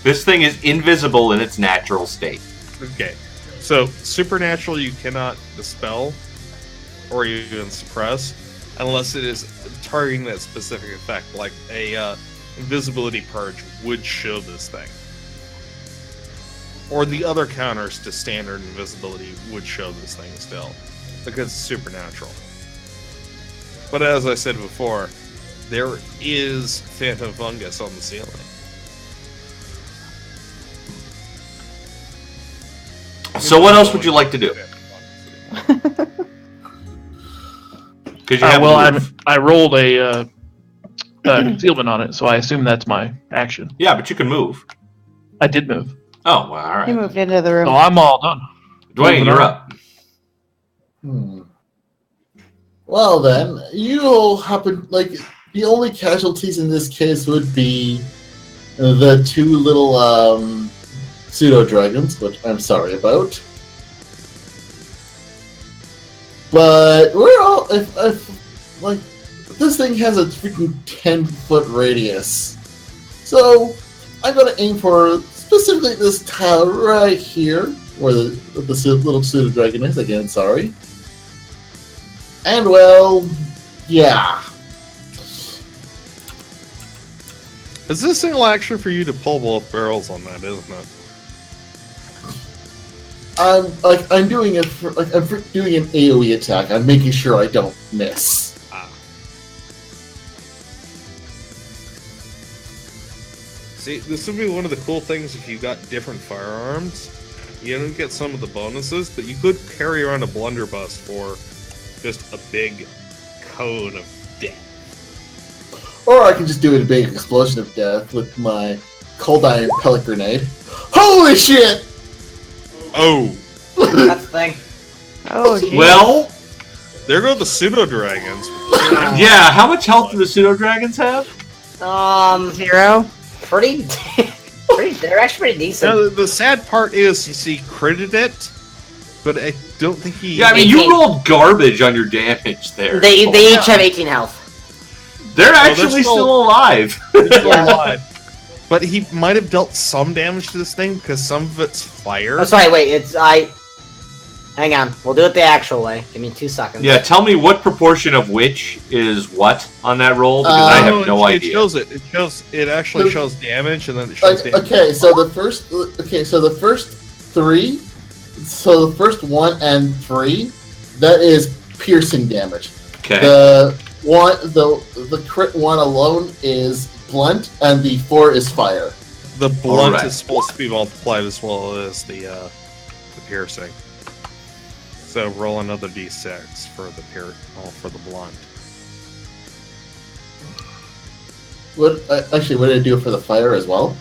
Speaker 1: this thing is invisible in its natural state.
Speaker 4: Okay, so supernatural you cannot dispel or even suppress unless it is targeting that specific effect, like a invisibility purge would show this thing, or the other counters to standard invisibility would show this thing still, because it's supernatural. But as I said before, there is phantom fungus on the ceiling.
Speaker 1: So what else would you like to do? Because you have
Speaker 6: Well,
Speaker 1: a move.
Speaker 6: I rolled a concealment on it, so I assume that's my action.
Speaker 1: Yeah, but you can move.
Speaker 6: I did move.
Speaker 1: Oh, well, all
Speaker 3: He
Speaker 1: right.
Speaker 3: moved into the room.
Speaker 6: So I'm all done.
Speaker 1: Dwayne,
Speaker 6: Moving
Speaker 1: you're
Speaker 6: on.
Speaker 1: up.
Speaker 5: Well then, you'll happen like the only casualties in this case would be the two little pseudo dragons, which I'm sorry about. But we're all if like this thing has a freaking 10-foot radius, so I'm gonna aim for specifically this tile right here, where the little pseudo dragon is. Again, sorry. And well, yeah.
Speaker 4: Is this single action for you to pull both barrels on that, isn't it?
Speaker 5: I'm doing it for, I'm doing an AoE attack. I'm making sure I don't miss.
Speaker 4: See, this would be one of the cool things if you got different firearms. You don't get some of the bonuses, but you could carry around a blunderbuss for just a big cone of death.
Speaker 5: Or I can just do a big explosion of death with my cold iron pellet grenade. Holy shit!
Speaker 4: Oh,
Speaker 2: That's the thing.
Speaker 3: Oh, geez.
Speaker 1: Well,
Speaker 4: there go the pseudo dragons.
Speaker 1: yeah, how much health do the pseudo dragons have?
Speaker 3: 0.
Speaker 2: Pretty. They're actually pretty decent.
Speaker 4: Now, the sad part is, you see, critted it, but I don't think he.
Speaker 1: Yeah, I mean, you rolled garbage on your damage there.
Speaker 2: They each have 18 health.
Speaker 1: They're
Speaker 4: they're
Speaker 1: actually
Speaker 4: still-
Speaker 1: still alive.
Speaker 4: Still alive. But he might have dealt some damage to this thing because some of it's fire.
Speaker 2: Oh, sorry, wait. Hang on. We'll do it the actual way. Give me 2 seconds.
Speaker 1: Yeah, tell me what proportion of which is what on that roll, because I have no
Speaker 4: it
Speaker 1: idea.
Speaker 4: shows it. It actually shows damage, and then it shows damage.
Speaker 5: Okay, so the first three, so the first 1 and 3, that is piercing damage.
Speaker 1: Okay.
Speaker 5: The crit 1 alone is blunt, and the 4 is fire.
Speaker 4: The blunt
Speaker 1: Alright.
Speaker 4: is supposed to be multiplied as well as the piercing. So roll another d6 for the for the blunt.
Speaker 5: What did I do for the fire as well?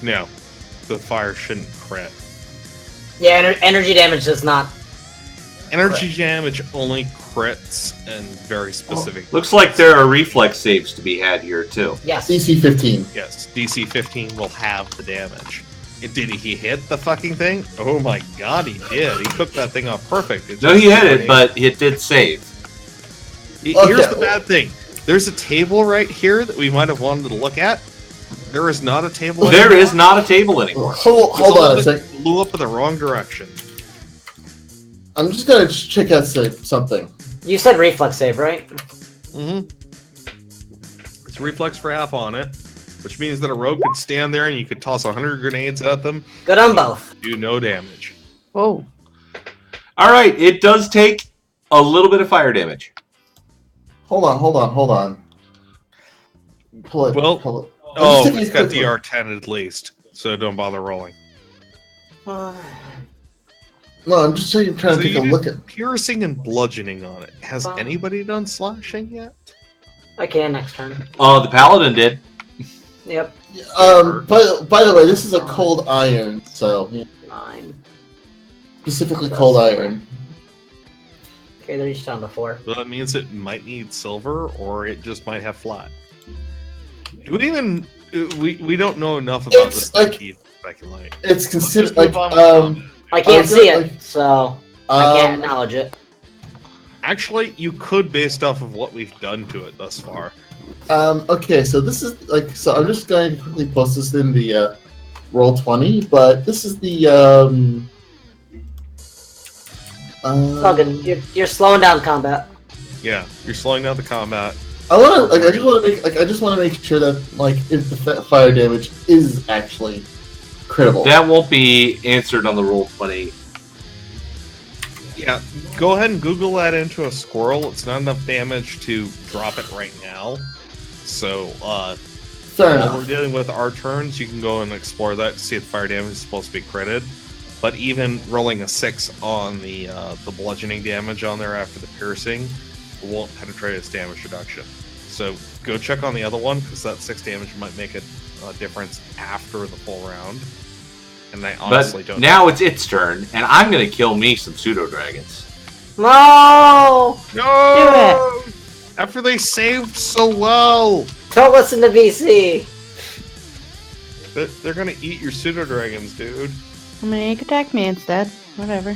Speaker 4: No, the fire shouldn't crit.
Speaker 2: Yeah, energy damage does not.
Speaker 4: Energy damage only crits and very specific.
Speaker 1: Looks like there are reflex saves to be had here, too.
Speaker 2: Yes.
Speaker 5: DC 15.
Speaker 4: Yes, DC 15 will have the damage. Did he hit the fucking thing? Oh my god, he did. He took that thing off perfect.
Speaker 1: No, he hit it, but it did save.
Speaker 4: Here's the bad thing. There's a table right here that we might have wanted to look at. There is not a table
Speaker 1: There
Speaker 4: anymore.
Speaker 1: is not a table anymore.
Speaker 5: Hold on a sec.
Speaker 4: Blew up in the wrong direction.
Speaker 5: I'm just gonna check out something.
Speaker 2: You said reflex save, right?
Speaker 4: Mm-hmm. It's reflex for half on it. which means that a rogue could stand there and you could toss 100 grenades at them.
Speaker 2: Good on both.
Speaker 4: Do no damage.
Speaker 3: Whoa.
Speaker 1: All right, it does take a little bit of fire damage.
Speaker 5: Hold on. Pull it.
Speaker 4: Well,
Speaker 5: pull it.
Speaker 4: Oh,
Speaker 5: Just
Speaker 4: it's got
Speaker 5: quickly.
Speaker 4: DR10 at least, so don't bother rolling.
Speaker 5: No, I'm just trying to
Speaker 4: So
Speaker 5: take
Speaker 4: you
Speaker 5: a
Speaker 4: did
Speaker 5: look at.
Speaker 4: piercing and bludgeoning on it. Has
Speaker 2: Fine.
Speaker 4: anybody done slashing yet?
Speaker 2: I can next turn.
Speaker 1: The paladin did.
Speaker 2: Yep.
Speaker 5: By the way, this is a cold iron, so
Speaker 2: 9.
Speaker 5: specifically cold iron.
Speaker 2: Okay, they're each down to 4.
Speaker 4: Well, that means it might need silver, or it just might have flat. Do we even? We don't know enough about
Speaker 5: It's
Speaker 4: this
Speaker 5: like-
Speaker 4: to speculate.
Speaker 5: It's considered
Speaker 4: Just move
Speaker 5: like
Speaker 4: on with
Speaker 2: I can't
Speaker 5: was
Speaker 2: see
Speaker 5: gonna-
Speaker 2: it, so I can't acknowledge it.
Speaker 4: Actually, you could based off of what we've done to it thus far.
Speaker 5: Okay, so this is so I'm just going to quickly post this in the Roll20, but this is the
Speaker 2: Logan, you're slowing down combat.
Speaker 4: Yeah, you're slowing down the combat.
Speaker 5: I just want to make sure that if the fire damage is actually critical.
Speaker 1: That won't be answered on the Roll20.
Speaker 4: Yeah, go ahead and Google that into a squirrel. It's not enough damage to drop it right now. So,
Speaker 5: Fair
Speaker 4: while we're
Speaker 5: enough.
Speaker 4: dealing with our turns, you can go and explore that to see if fire damage is supposed to be critted. But even rolling a 6 on the bludgeoning damage on there after the piercing won't penetrate its damage reduction. So go check on the other one, because that 6 damage might make a difference after the full round. And I honestly
Speaker 1: But
Speaker 4: don't
Speaker 1: now it's its turn, and I'm going to kill me some pseudo-dragons.
Speaker 2: No!
Speaker 4: No! After they saved so well!
Speaker 2: Don't listen to VC.
Speaker 4: They're gonna eat your pseudo-dragons, dude.
Speaker 3: I mean, you could attack me instead. Whatever.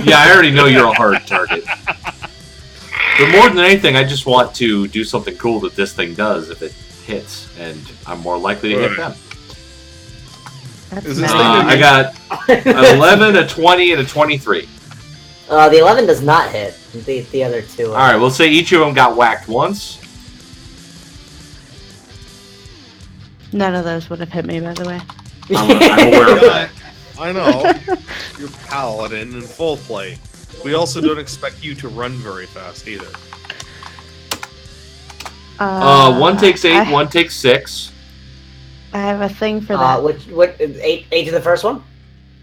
Speaker 1: Yeah, I already know you're a hard target. But more than anything, I just want to do something cool that this thing does if it hits, and I'm more likely to hit them.
Speaker 3: That's
Speaker 4: Is this
Speaker 3: mad.
Speaker 4: thing
Speaker 1: I got an 11, a 20, and a 23.
Speaker 2: The 11 does not hit. The other two.
Speaker 1: All right, we'll say each of them got whacked once.
Speaker 3: None of those would have hit me, by the way.
Speaker 1: I'm aware of that.
Speaker 4: I know. You're paladin in full play. We also don't expect you to run very fast either.
Speaker 1: One takes 8,
Speaker 3: I,
Speaker 1: one takes 6.
Speaker 3: I have a thing for that.
Speaker 2: What? 8 to the first one.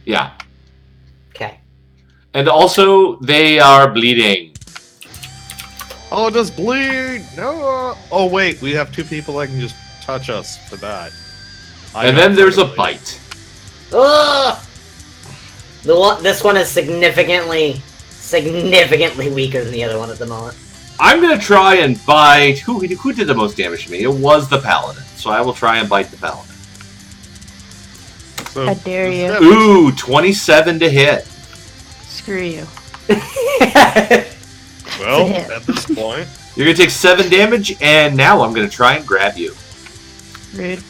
Speaker 1: Yeah.
Speaker 2: Okay.
Speaker 1: And also, they are bleeding.
Speaker 4: Oh, it does bleed! No! Oh, wait, we have 2 people that can just touch us for that.
Speaker 1: And then there's a bite.
Speaker 2: Ugh! This one is significantly weaker than the other one at the moment.
Speaker 1: I'm going to try and bite... Who did the most damage to me? It was the paladin. So I will try and bite the paladin.
Speaker 4: So,
Speaker 3: I dare
Speaker 4: is
Speaker 3: you.
Speaker 4: that-
Speaker 1: Ooh, 27 to hit.
Speaker 3: Screw you.
Speaker 4: Well,
Speaker 3: hit.
Speaker 4: at this point,
Speaker 1: You're going to take 7 damage, and now I'm going to try and grab you.
Speaker 3: Rude.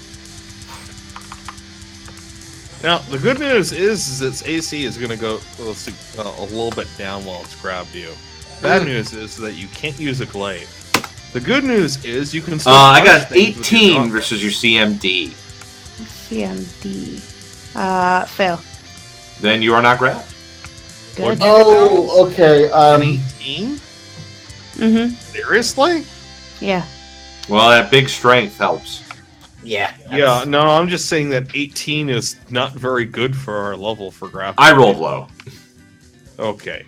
Speaker 4: now the good news is its AC is going to go a little bit down while it's grabbed you. Bad news is that you can't use a glaive. The good news is you can still.
Speaker 1: I
Speaker 4: punch
Speaker 1: got
Speaker 4: things with your
Speaker 1: 18
Speaker 4: gauntlet.
Speaker 1: versus your CMD.
Speaker 3: CMD. Fail.
Speaker 1: Then you are not grabbed.
Speaker 3: Good.
Speaker 5: Oh, okay.
Speaker 4: An 18?
Speaker 3: Mm-hmm.
Speaker 4: Seriously?
Speaker 3: Yeah.
Speaker 1: Well, that big strength helps.
Speaker 2: Yeah.
Speaker 4: Yeah, no, I'm just saying that 18 is not very good for our level for graphics.
Speaker 1: I rolled low.
Speaker 4: Okay.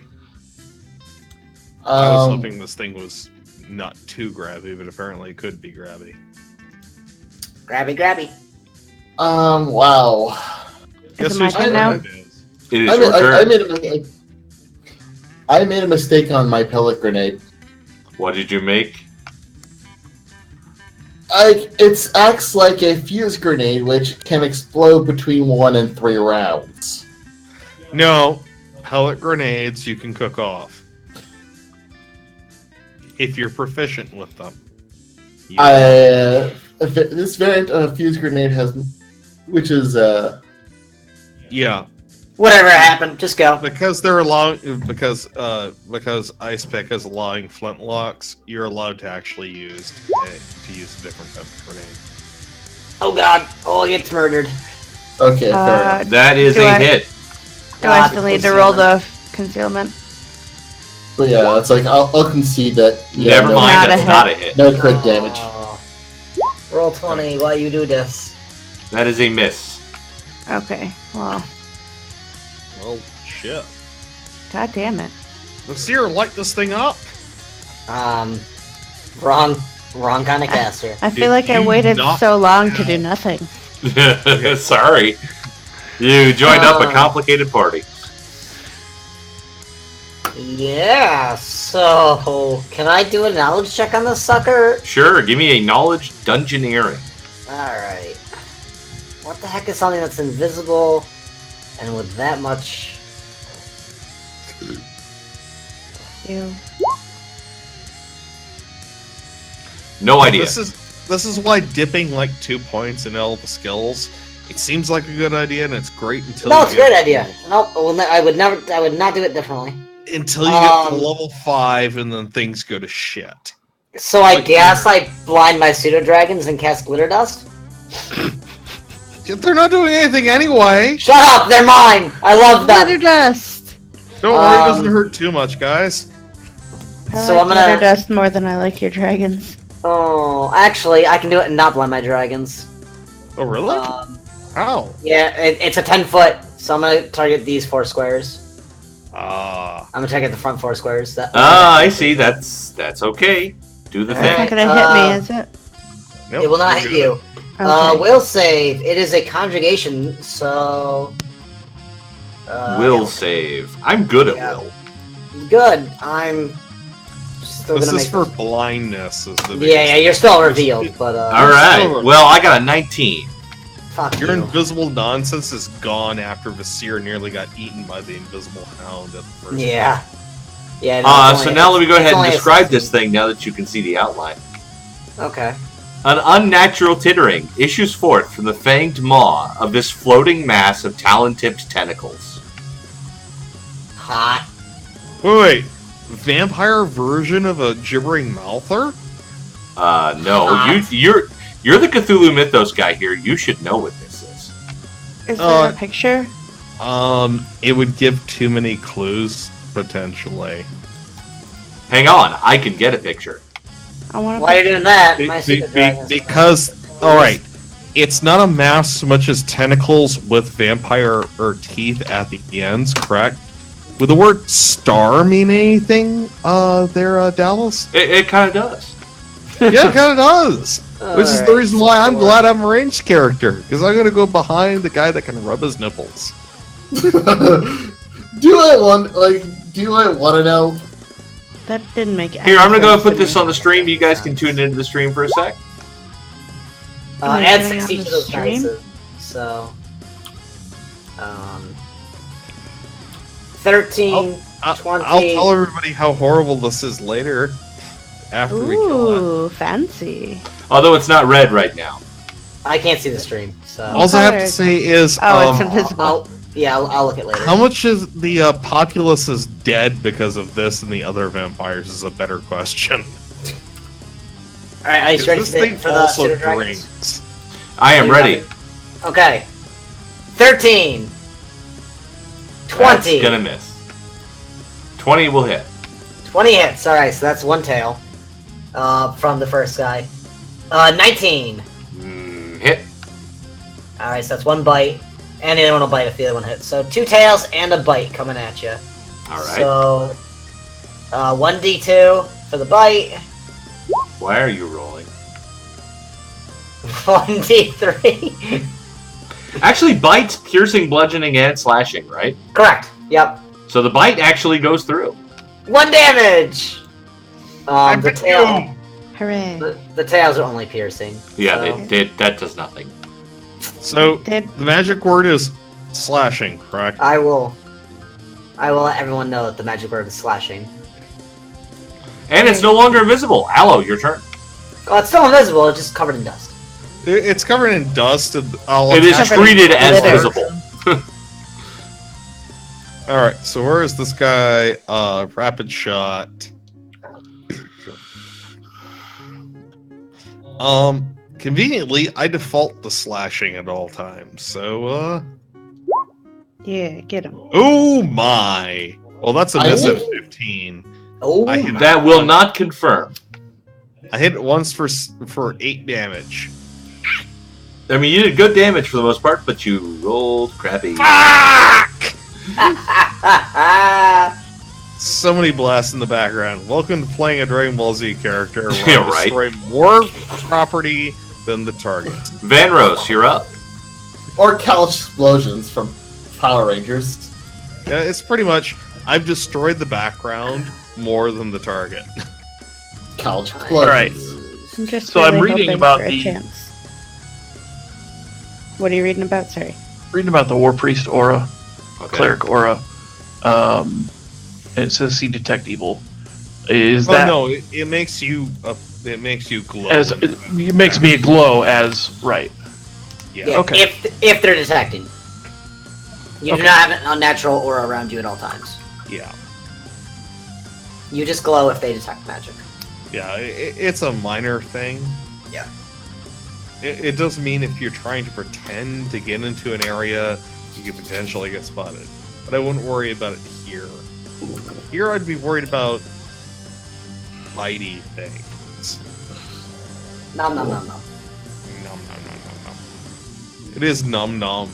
Speaker 4: I was
Speaker 5: Um,
Speaker 4: hoping this thing was not too grabby, but apparently it could be grabby.
Speaker 2: Grabby.
Speaker 5: wow.
Speaker 3: Is it my turn now?
Speaker 4: it is.
Speaker 1: It is
Speaker 5: I,
Speaker 1: your
Speaker 5: made,
Speaker 1: turn.
Speaker 5: I made a mistake on my pellet grenade.
Speaker 1: What did you make?
Speaker 5: It acts like a fuse grenade, which can explode between 1 and 3 rounds.
Speaker 4: No, pellet grenades you can cook off. If you're proficient with them.
Speaker 5: This variant of fuse grenade has, which is
Speaker 4: Yeah,
Speaker 2: Whatever happened, just go.
Speaker 4: because they're allowing because Ice Pick is allowing flintlocks, you're allowed to actually use a different type of grenade.
Speaker 2: Oh god. Oh, he gets murdered.
Speaker 5: Okay, fair enough.
Speaker 1: That is
Speaker 3: Do
Speaker 1: a
Speaker 3: I-
Speaker 1: hit.
Speaker 3: Do I still need to roll the concealment?
Speaker 5: But yeah, it's like I'll concede that. Yeah,
Speaker 1: Never mind,
Speaker 3: Not a
Speaker 1: that's
Speaker 3: hit.
Speaker 1: not a hit.
Speaker 5: No crit damage.
Speaker 2: Oh. Roll 20 while you do this.
Speaker 1: That is a miss.
Speaker 3: Okay, well,
Speaker 4: Well, shit.
Speaker 3: god damn it.
Speaker 4: Let's see her light this thing up.
Speaker 2: Wrong kind of caster.
Speaker 3: I feel
Speaker 4: Did
Speaker 3: like I
Speaker 4: you
Speaker 3: waited
Speaker 4: not-
Speaker 3: so long to do nothing.
Speaker 1: Sorry. You joined up a complicated party.
Speaker 2: Yeah, so can I do a knowledge check on this sucker?
Speaker 1: Sure, give me a knowledge dungeoneering.
Speaker 2: Alright. What the heck is something that's invisible and with that much?
Speaker 3: Ew.
Speaker 1: No idea.
Speaker 4: This is why dipping like 2 points in all the skills. It seems like a good idea, and it's great until
Speaker 2: No,
Speaker 4: you
Speaker 2: it's a
Speaker 4: get-
Speaker 2: great idea. No, I would not do it differently.
Speaker 4: Until you get to
Speaker 2: Um,
Speaker 4: level 5, and then things go to shit.
Speaker 2: So I
Speaker 4: Like-
Speaker 2: guess I blind my pseudo dragons and cast glitter dust.
Speaker 4: They're not doing anything anyway.
Speaker 2: Shut up, they're mine. I love
Speaker 3: Glitter
Speaker 2: them.
Speaker 3: dust!
Speaker 4: Don't worry, it doesn't
Speaker 2: Um,
Speaker 4: hurt too much, guys.
Speaker 3: I
Speaker 2: So
Speaker 3: like
Speaker 2: I'm gonna-
Speaker 3: glitter dust more than I like your dragons.
Speaker 2: Oh, actually, I can do it and not blind my dragons.
Speaker 4: Oh, really? How?
Speaker 2: Yeah, it's a 10-foot, so I'm gonna target these 4 squares.
Speaker 4: Ah.
Speaker 2: I'm gonna target the front 4 squares.
Speaker 1: I see. That's okay. Do the
Speaker 3: It's not
Speaker 1: thing.
Speaker 2: Alright.
Speaker 3: gonna hit me, is it?
Speaker 4: Nope,
Speaker 2: It will not
Speaker 4: you're
Speaker 2: hit you.
Speaker 3: Okay.
Speaker 2: Will save. It is a conjugation, so.
Speaker 1: Will save. I'm good at
Speaker 2: Yeah.
Speaker 1: will.
Speaker 2: Good. I'm still
Speaker 4: This
Speaker 2: gonna
Speaker 4: is
Speaker 2: make.
Speaker 4: for blindness. Is the
Speaker 2: Yeah, you're still revealed, but
Speaker 1: All right.
Speaker 4: Silver.
Speaker 1: Well, I got a 19.
Speaker 2: fuck
Speaker 4: Your
Speaker 2: you.
Speaker 4: invisible nonsense is gone after Vasir nearly got eaten by the invisible hound at the first.
Speaker 2: Yeah. Yeah. no, it's
Speaker 1: So
Speaker 2: only-
Speaker 1: now let me go
Speaker 2: it's
Speaker 1: ahead and
Speaker 2: only a
Speaker 1: describe
Speaker 2: 16.
Speaker 1: this thing now that you can see the outline.
Speaker 2: Okay.
Speaker 1: An unnatural tittering issues forth from the fanged maw of this floating mass of talon-tipped tentacles.
Speaker 2: Hot.
Speaker 4: Wait, vampire version of a gibbering mouther?
Speaker 1: No, you're the Cthulhu Mythos guy here. You should know what this is.
Speaker 3: Is there a picture?
Speaker 4: It would give too many clues potentially.
Speaker 1: Hang on, I can get a picture.
Speaker 3: I want
Speaker 2: Why are you doing that? My
Speaker 4: Be-
Speaker 2: secret
Speaker 4: be-
Speaker 2: dragons.
Speaker 4: because, all right, it's not a mass so much as tentacles with vampire or teeth at the ends, correct? Would the word star mean anything there, Dallas?
Speaker 1: It kind of does.
Speaker 4: Yeah, it kind of does. Which is the
Speaker 2: Alright,
Speaker 4: reason why I'm
Speaker 2: so-
Speaker 4: glad I'm a ranged character, because I'm gonna go behind the guy that can rub his nipples.
Speaker 5: Do I want to know?
Speaker 3: That didn't make any
Speaker 1: Here, I'm gonna go
Speaker 3: sense
Speaker 1: put
Speaker 3: to
Speaker 1: this
Speaker 3: me.
Speaker 1: on the stream. You guys can tune into the stream for a sec.
Speaker 3: Am I
Speaker 2: Add
Speaker 3: doing it
Speaker 2: 60
Speaker 3: on
Speaker 2: to
Speaker 3: the
Speaker 2: those
Speaker 3: stream?
Speaker 2: dice. So. 13,
Speaker 4: I'll
Speaker 2: 20.
Speaker 4: tell everybody how horrible this is later, after we kill it.
Speaker 3: Ooh, fancy.
Speaker 1: Although it's not red right now.
Speaker 2: I can't see the stream, so.
Speaker 4: All I have to
Speaker 3: colored?
Speaker 4: say is,
Speaker 3: Oh, it's invisible.
Speaker 2: I'll look at it later.
Speaker 4: how much is the populace is dead because of this and the other vampires is a better question.
Speaker 2: Alright, are you ready
Speaker 4: This thing
Speaker 2: for the
Speaker 4: also
Speaker 2: pseudo dragons?
Speaker 4: drinks.
Speaker 1: I am ready.
Speaker 2: Okay. 13. 20.
Speaker 1: That's gonna miss. 20 will hit.
Speaker 2: 20 hits. Alright, so that's one tail. From the first guy. 19.
Speaker 1: Hit.
Speaker 2: Alright, so that's one bite. And the other one will bite if the other one hits. So 2 tails and a bite coming at you.
Speaker 1: All right.
Speaker 2: So 1d2 for the bite.
Speaker 1: Why are you rolling?
Speaker 2: 1d3.
Speaker 1: Actually, bites, piercing, bludgeoning, and slashing, right?
Speaker 2: Correct. Yep.
Speaker 1: So the bite actually goes through.
Speaker 2: 1 damage. The tail.
Speaker 3: Hooray.
Speaker 2: The tails are only piercing.
Speaker 1: Yeah,
Speaker 2: so-
Speaker 1: that does nothing.
Speaker 4: So
Speaker 3: Did
Speaker 4: the magic word is slashing, correct?
Speaker 2: I will let everyone know that the magic word is slashing.
Speaker 1: And it's no longer invisible. Aloe, your turn.
Speaker 2: Oh, it's still invisible. It's just covered in dust.
Speaker 4: It's covered in dust. And I'll
Speaker 1: It is
Speaker 4: attach
Speaker 3: covered in
Speaker 1: treated as
Speaker 3: glitter.
Speaker 1: visible.
Speaker 4: All right. So where is this guy? Rapid shot. Conveniently, I default to slashing at all times. So,
Speaker 3: Yeah, get him.
Speaker 4: oh my! Well, that's a miss at
Speaker 5: Oh.
Speaker 4: 15.
Speaker 2: Oh,
Speaker 4: I hit
Speaker 1: That will not confirm.
Speaker 4: I hit it once for 8 damage.
Speaker 1: I mean, you did good damage for the most part, but you rolled crappy.
Speaker 4: So many blasts in the background. Welcome to playing a Dragon Ball Z character where
Speaker 1: Yeah,
Speaker 4: I
Speaker 1: right.
Speaker 4: destroy more property than the target.
Speaker 1: Vanros, you're up.
Speaker 5: Or couch explosions from Power Rangers.
Speaker 4: Yeah, it's pretty much I've destroyed the background more than the target.
Speaker 5: Couch explosions.
Speaker 6: Alright.
Speaker 3: I'm just
Speaker 6: So I'm
Speaker 3: really
Speaker 6: reading
Speaker 3: hoping
Speaker 6: about
Speaker 3: for a
Speaker 6: the-
Speaker 3: chance. What are you reading about? Sorry.
Speaker 6: Reading about the War Priest aura,
Speaker 1: Okay.
Speaker 6: Cleric aura. It says see detect evil. Is
Speaker 4: Oh
Speaker 6: that
Speaker 4: no, it makes you glow.
Speaker 6: as it makes me glow as right?
Speaker 4: yeah.
Speaker 2: yeah,
Speaker 6: Okay.
Speaker 2: if they're detecting. You do
Speaker 6: Okay.
Speaker 2: not have an unnatural aura around you at all times.
Speaker 4: Yeah.
Speaker 2: You just glow if they detect magic.
Speaker 4: Yeah, it's a minor thing.
Speaker 2: Yeah.
Speaker 4: It does mean if you're trying to pretend to get into an area, you could potentially get spotted. But I wouldn't worry about it here. Here I'd be worried about mighty things.
Speaker 2: Nom nom nom nom.
Speaker 4: Nom nom nom nom nom. It is Num Num,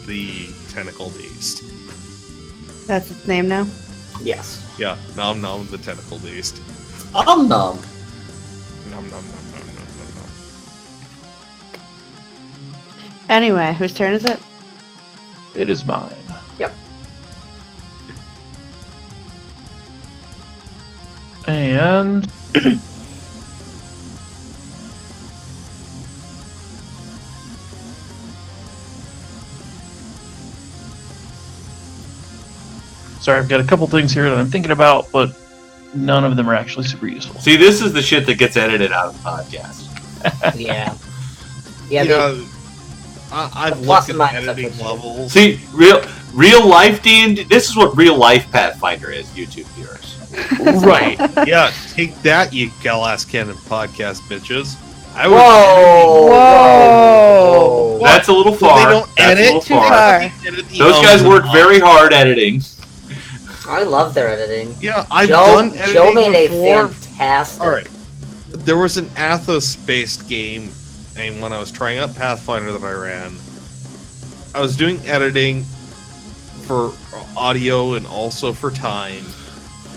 Speaker 4: the tentacle beast.
Speaker 3: That's its name now?
Speaker 2: Yes.
Speaker 4: Yeah, Nom Nom, the tentacle beast.
Speaker 5: Nom.
Speaker 4: Nom nom nom nom nom nom nom.
Speaker 3: Anyway, whose turn is it?
Speaker 6: It is mine.
Speaker 2: Yep.
Speaker 6: And sorry, I've got a couple things here that I'm thinking about, but none of them are actually super useful.
Speaker 1: See, this is the shit that gets edited out of the podcast.
Speaker 2: Yeah. Yeah.
Speaker 4: Yeah, I've
Speaker 2: the plus
Speaker 4: looked
Speaker 2: and
Speaker 4: at
Speaker 2: minus
Speaker 4: editing
Speaker 2: episodes.
Speaker 1: Oh.
Speaker 4: levels.
Speaker 1: See, real life D&D. This is what real life Pathfinder is, YouTube viewers.
Speaker 4: Right. Yeah, take that, you gal-ass cannon podcast bitches. I
Speaker 2: Whoa!
Speaker 4: was
Speaker 3: Whoa!
Speaker 1: That's a little
Speaker 4: So
Speaker 1: far.
Speaker 4: they don't
Speaker 1: That's a
Speaker 4: edit?
Speaker 1: little
Speaker 3: Too
Speaker 1: far.
Speaker 3: far.
Speaker 4: editing the
Speaker 1: Those guys
Speaker 4: ums
Speaker 1: work
Speaker 4: and
Speaker 1: very
Speaker 4: ahs.
Speaker 1: hard editing.
Speaker 2: I love their editing.
Speaker 4: Yeah, I've
Speaker 2: Joe,
Speaker 4: done editing
Speaker 2: Joe made
Speaker 4: before.
Speaker 2: a fantastic.
Speaker 4: Alright. There was an Athos-based game, and when I was trying out Pathfinder that I ran, I was doing editing for audio and also for time,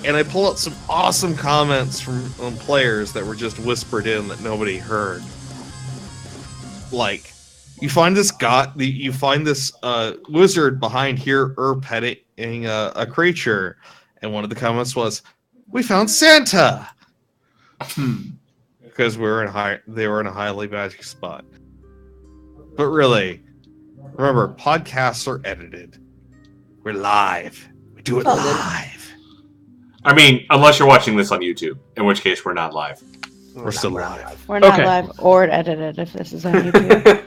Speaker 4: and I pulled out some awesome comments from players that were just whispered in that nobody heard. Like, you find this wizard behind here petting a creature, and one of the comments was, "We found Santa." Because they were in a highly magic spot. But really, remember, podcasts are edited. We're live. We do it
Speaker 2: Oh, good.
Speaker 4: live.
Speaker 1: I mean, unless you're watching this on YouTube, in which case we're not live.
Speaker 4: We're still live.
Speaker 3: We're not
Speaker 6: Okay.
Speaker 3: live or edited if this is on YouTube.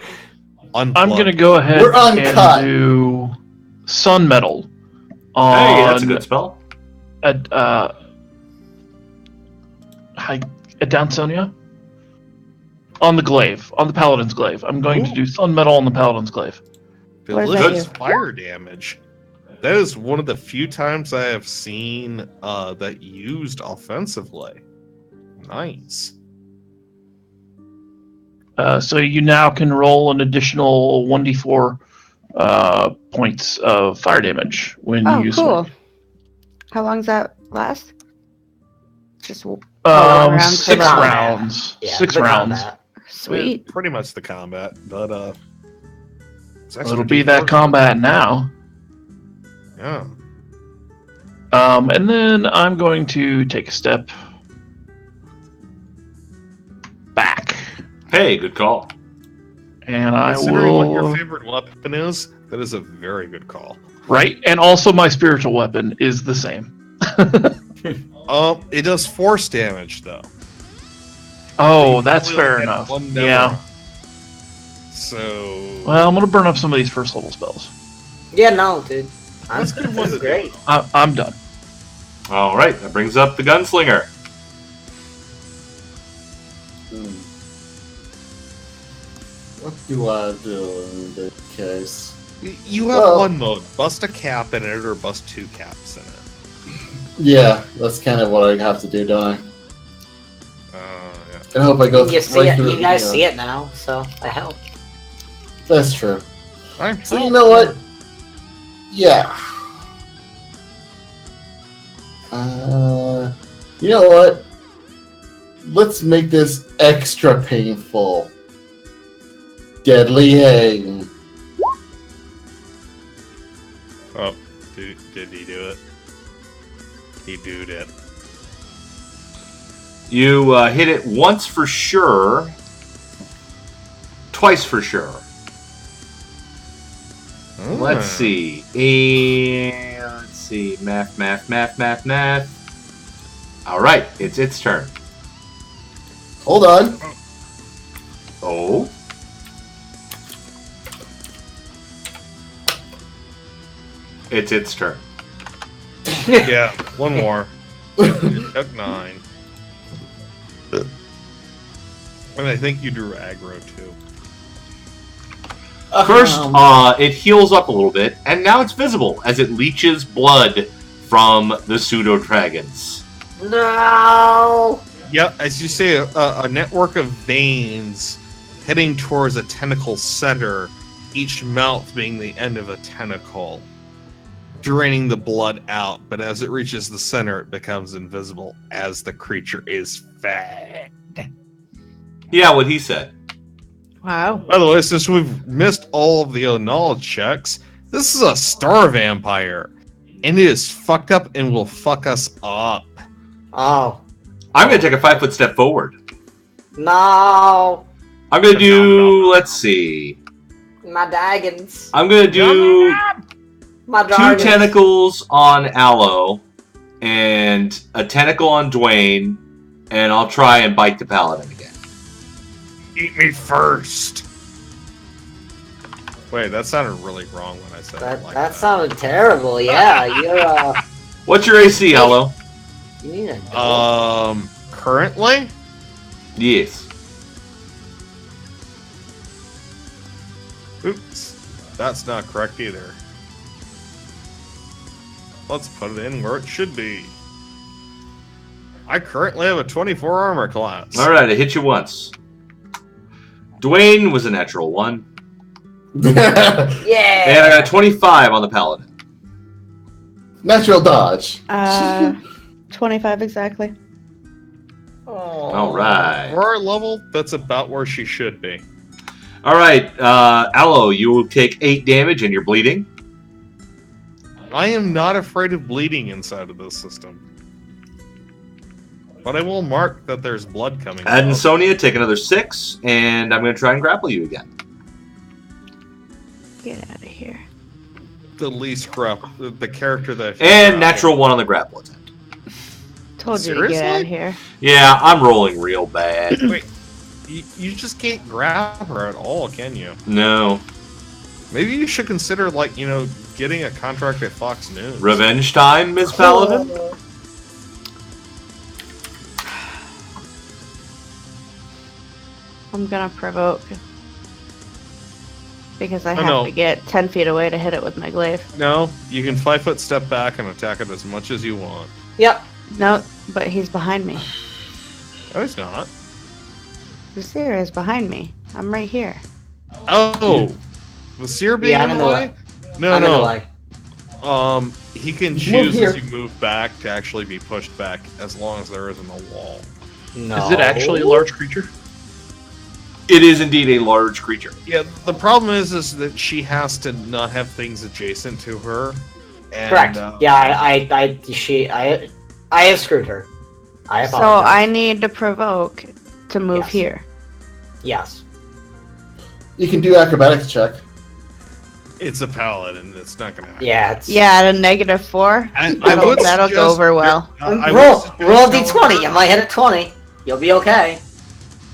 Speaker 6: I'm gonna go ahead
Speaker 5: We're uncut.
Speaker 6: and do Sun Metal on
Speaker 1: Hey, that's a good spell.
Speaker 6: Dansonia. On the glaive, on the Paladin's glaive. I'm going to do Sun Metal on the Paladin's glaive.
Speaker 3: What does that
Speaker 4: Delicious
Speaker 3: do?
Speaker 4: fire damage. That is one of the few times I have seen that used offensively. Nice.
Speaker 6: So you now can roll an additional 1d4 points of fire damage when
Speaker 3: Oh,
Speaker 6: you use
Speaker 3: cool.
Speaker 6: sword.
Speaker 3: How long does that last? Just around
Speaker 6: 6
Speaker 2: combat.
Speaker 6: rounds.
Speaker 2: Yeah,
Speaker 6: 6
Speaker 2: the
Speaker 6: rounds.
Speaker 2: combat.
Speaker 3: sweet.
Speaker 4: Pretty much the combat, but it's extra
Speaker 6: It'll be that
Speaker 4: D4.
Speaker 6: combat now.
Speaker 4: Yeah.
Speaker 6: And then I'm going to take a step back.
Speaker 1: Hey, good call.
Speaker 6: And I
Speaker 4: Considering what your
Speaker 6: will.
Speaker 4: favorite weapon is, that is a very good call.
Speaker 6: Right? And also, my spiritual weapon is the same.
Speaker 4: It does force damage though.
Speaker 6: Oh,
Speaker 4: You
Speaker 6: that's
Speaker 4: probably
Speaker 6: fair
Speaker 4: only get
Speaker 6: enough.
Speaker 4: one number.
Speaker 6: Yeah.
Speaker 4: So
Speaker 6: Well, I'm going to burn up some of these first level spells.
Speaker 2: Yeah, no, dude.
Speaker 4: That's a good one
Speaker 2: This is
Speaker 4: to do.
Speaker 2: great.
Speaker 6: I'm done.
Speaker 1: All right, that brings up the gunslinger.
Speaker 5: What do I do in this case?
Speaker 4: You have
Speaker 5: Well-
Speaker 4: one mode: bust a cap in it, or bust 2 caps in it.
Speaker 5: Yeah, that's kind of what I have to do, don't I?
Speaker 4: Yeah.
Speaker 5: I hope I go
Speaker 2: You see
Speaker 5: right
Speaker 2: it.
Speaker 5: through.
Speaker 2: You guys see it now, so I help.
Speaker 5: That's true.
Speaker 4: I'm
Speaker 5: So you know what? Yeah. You know what? Let's make this extra painful. Deadly Hang.
Speaker 4: Oh, did he do it? He did it.
Speaker 1: You hit it once for sure, twice for sure. Let's see. Let's see. Math. All right, it's its turn.
Speaker 5: Hold on.
Speaker 1: Oh. It's its turn.
Speaker 4: Yeah, one more. Took 9. And I think you drew aggro too.
Speaker 1: First, it heals up a little bit, and now it's visible as it leaches blood from the pseudo-dragons.
Speaker 2: No.
Speaker 4: Yeah, as you say, a network of veins heading towards a tentacle center, each mouth being the end of a tentacle, draining the blood out. But as it reaches the center, it becomes invisible as the creature is fed.
Speaker 1: Yeah, what he said.
Speaker 3: Wow.
Speaker 4: By the way, since we've missed all of the knowledge checks, this is a star vampire, and it is fucked up and will fuck us up.
Speaker 2: Oh.
Speaker 1: I'm going to take a 5-foot step forward.
Speaker 2: No.
Speaker 1: I'm going to do, let's see.
Speaker 2: My daggins.
Speaker 1: I'm going to do
Speaker 2: My
Speaker 1: 2
Speaker 2: dragons.
Speaker 1: tentacles on Aloe and a tentacle on Dwayne, and I'll try and bite the paladin again.
Speaker 4: Eat me first. Wait, that sounded really wrong when I said it like
Speaker 2: That sounded terrible. Yeah, you're
Speaker 1: What's your AC, Aloe?
Speaker 2: you need a
Speaker 4: Currently?
Speaker 1: Yes.
Speaker 4: Oops. That's not correct either. Let's put it in where it should be. I currently have a 24 armor class.
Speaker 1: All right, I hit you once. Dwayne was a natural 1.
Speaker 2: Yeah.
Speaker 1: And I got a 25 on the paladin.
Speaker 5: Natural dodge.
Speaker 3: 25 exactly.
Speaker 1: All right.
Speaker 4: For our level, that's about where she should be.
Speaker 1: All right, Aloe, you will take 8 damage and you're bleeding.
Speaker 4: I am not afraid of bleeding inside of this system. But I will mark that there's blood coming
Speaker 1: Ed and
Speaker 4: out.
Speaker 1: Sonia take another 6, and I'm going to try and grapple you again.
Speaker 3: Get out of here.
Speaker 4: The least the character that...
Speaker 1: And natural 1 on the grapple attempt.
Speaker 3: Told you to get out
Speaker 4: Seriously?
Speaker 3: of here.
Speaker 1: Yeah, I'm rolling real bad.
Speaker 4: Wait, you just can't grab her at all, can you?
Speaker 1: No.
Speaker 4: Maybe you should consider, like, you know, getting a contract at Fox News.
Speaker 1: Revenge time, Miss Paladin?
Speaker 3: I'm gonna provoke. Because I
Speaker 4: Oh,
Speaker 3: have
Speaker 4: no.
Speaker 3: to get 10 feet away to hit it with my glaive.
Speaker 4: No, you can 5-foot step back and attack it as much as you want.
Speaker 2: Yep.
Speaker 3: No, but he's behind me.
Speaker 4: No, he's not.
Speaker 3: Lucia is behind me. I'm right here.
Speaker 4: Oh! The seer being
Speaker 2: Yeah,
Speaker 4: in
Speaker 2: I'm
Speaker 4: the
Speaker 2: in the
Speaker 4: way? No,
Speaker 2: I'm in the
Speaker 4: no.
Speaker 2: way.
Speaker 4: He can
Speaker 5: Move
Speaker 4: choose
Speaker 5: here.
Speaker 4: as you move back to actually be pushed back as long as there isn't a wall.
Speaker 2: No.
Speaker 6: Is it actually a large creature?
Speaker 1: It is indeed a large creature.
Speaker 4: Yeah, the problem is that she has to not have things adjacent to her. And,
Speaker 2: Correct. Yeah, I have screwed her. I
Speaker 3: So
Speaker 2: apologize.
Speaker 3: I need to provoke to move
Speaker 2: Yes.
Speaker 3: here.
Speaker 2: Yes.
Speaker 5: You can do acrobatics check.
Speaker 4: It's a paladin. It's not gonna happen.
Speaker 2: Yeah. It's
Speaker 3: Yeah, at a -4.
Speaker 4: I
Speaker 3: That'll,
Speaker 4: would
Speaker 3: that'll go
Speaker 4: suggest-
Speaker 3: over well.
Speaker 4: I would
Speaker 2: roll
Speaker 4: suggest,
Speaker 2: a
Speaker 4: however,
Speaker 2: d20. You might hit it 20. You'll be okay.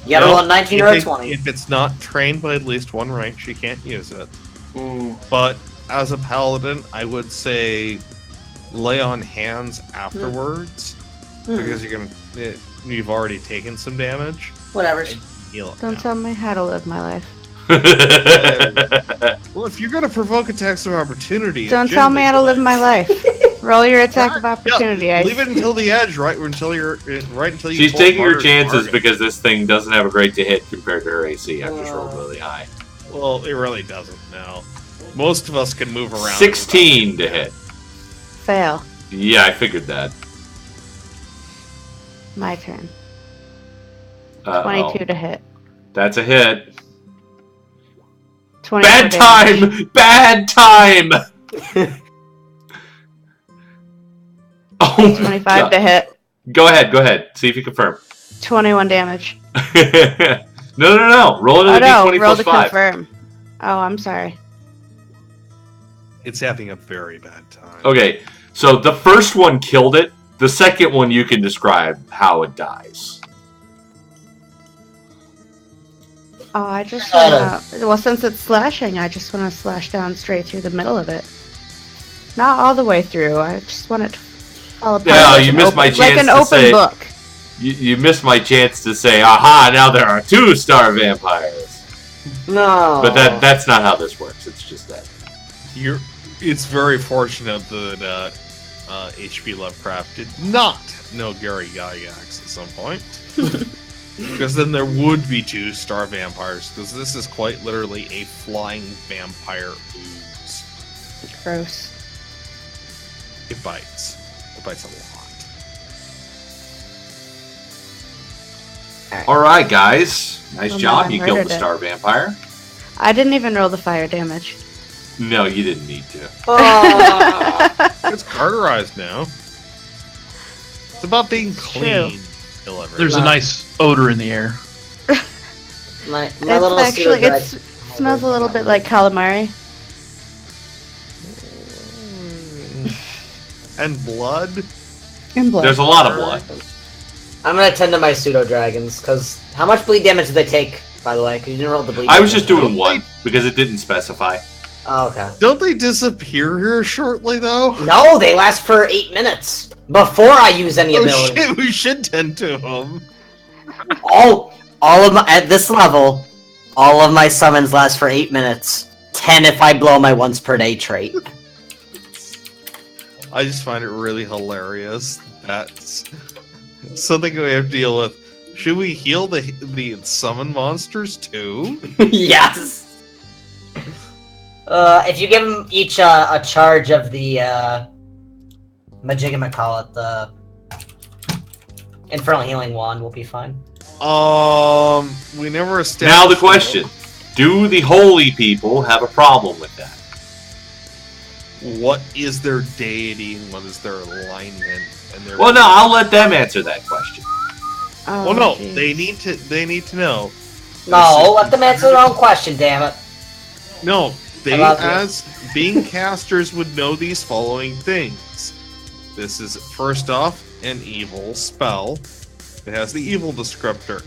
Speaker 2: You gotta roll a 19 or a 20.
Speaker 4: If it's not trained by at least one rank, she can't use it.
Speaker 2: Mm.
Speaker 4: But as a paladin, I would say lay on hands afterwards because you've already taken some damage.
Speaker 2: Whatever.
Speaker 4: Heal it.
Speaker 3: Don't
Speaker 4: now.
Speaker 3: tell me how to live my life.
Speaker 4: Well, if you're going to provoke attacks of opportunity,
Speaker 3: Don't tell me how to live my life. Roll your attack of opportunity.
Speaker 4: Yeah, leave it until the edge, right? Until you.
Speaker 1: She's
Speaker 4: pull
Speaker 1: taking her
Speaker 4: harder
Speaker 1: chances
Speaker 4: target.
Speaker 1: because this thing doesn't have a great to hit compared to her AC. I've just rolled really high.
Speaker 4: Well, it really doesn't. No, most of us can move around.
Speaker 1: 16 to hit.
Speaker 3: Fail.
Speaker 1: Yeah, I figured that.
Speaker 3: My turn.
Speaker 1: Uh-oh.
Speaker 3: 22 to hit.
Speaker 1: That's a hit.
Speaker 3: 24
Speaker 1: Bad
Speaker 3: damage.
Speaker 1: time! Bad time! Oh,
Speaker 3: 25 to hit.
Speaker 1: Go ahead. See if you confirm.
Speaker 3: 21 damage.
Speaker 1: No. Roll
Speaker 3: Oh
Speaker 1: another
Speaker 3: no,
Speaker 1: d20
Speaker 3: roll
Speaker 1: plus
Speaker 3: to
Speaker 1: 5.
Speaker 3: confirm. Oh, I'm sorry.
Speaker 4: It's having a very bad time.
Speaker 1: Okay, so the first one killed it. The second one, you can describe how it dies.
Speaker 3: Oh, I just wanna... Well, since it's slashing, I just want to slash down straight through the middle of it. Not all the way through. I just want it to fall apart.
Speaker 1: Yeah,
Speaker 3: like
Speaker 1: you
Speaker 3: an
Speaker 1: missed
Speaker 3: open-
Speaker 1: my chance
Speaker 3: Like an
Speaker 1: to
Speaker 3: open
Speaker 1: say-
Speaker 3: book.
Speaker 1: You missed my chance to say, aha, now there are 2 star vampires.
Speaker 2: No.
Speaker 1: But that's not how this works. It's just that.
Speaker 4: It's very fortunate that H.P. Lovecraft did not know Gary Gygax at some point. Because then there would be 2 star vampires, because this is quite literally a flying vampire ooze.
Speaker 3: Gross.
Speaker 4: It bites. It bites a lot.
Speaker 1: Alright, guys. Nice
Speaker 3: Oh,
Speaker 1: job.
Speaker 3: man,
Speaker 1: You killed
Speaker 3: murdered
Speaker 1: the
Speaker 3: it.
Speaker 1: star vampire.
Speaker 3: I didn't even roll the fire damage.
Speaker 1: No, you didn't need to.
Speaker 4: It's carterized now. It's about being clean.
Speaker 6: There's a nice odor in the air.
Speaker 2: my
Speaker 3: It's
Speaker 2: little
Speaker 3: actually,
Speaker 2: pseudo
Speaker 3: it smells a little bit like calamari.
Speaker 4: And blood.
Speaker 3: And blood.
Speaker 1: There's a lot of blood.
Speaker 2: I'm gonna tend to my pseudo dragons, because how much bleed damage did they take, by the way? Because you didn't roll the bleed
Speaker 1: I was
Speaker 2: damage.
Speaker 1: just doing 1 because it didn't specify.
Speaker 2: Oh, okay.
Speaker 4: Don't they disappear here shortly, though?
Speaker 2: No, they last for 8 minutes. Before I use any
Speaker 4: Oh
Speaker 2: ability.
Speaker 4: shit, we should tend to them.
Speaker 2: All of my, at this level, all of my summons last for 8 minutes. 10 if I blow my once per day trait.
Speaker 4: I just find it really hilarious. That's something we have to deal with. Should we heal the summon monsters too?
Speaker 2: Yes. If you give them each a charge of the Majigamacalit, the Infernal Healing Wand, will be fine.
Speaker 4: We never established.
Speaker 1: Now the question. Do the holy people have a problem with that?
Speaker 4: What is their deity and what is their alignment? And their
Speaker 1: Well, no, I'll let them answer that question.
Speaker 3: Oh,
Speaker 4: Well, no,
Speaker 3: geez.
Speaker 4: they need to know.
Speaker 2: No, let them answer their own question, damn it.
Speaker 4: No, they
Speaker 2: About you.
Speaker 4: as being casters would know these following things. This is first off an evil spell. It has the evil descriptor.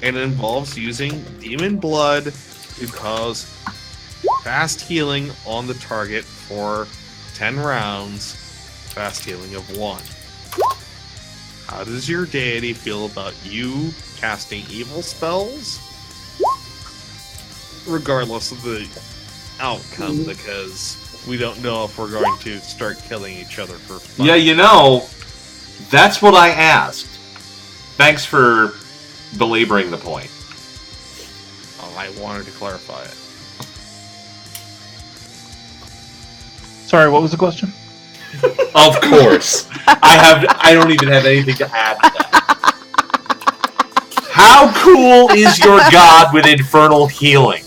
Speaker 4: And it involves using demon blood to cause fast healing on the target for 10 rounds, fast healing of 1. How does your deity feel about you casting evil spells? Regardless of the outcome, because we don't know if we're going to start killing each other for fun.
Speaker 1: Yeah, you know, that's what I asked. Thanks for belaboring the point.
Speaker 4: Oh, I wanted to clarify it.
Speaker 6: Sorry, what was the question?
Speaker 1: Of course. I don't even have anything to add to that. How cool is your god with infernal healing?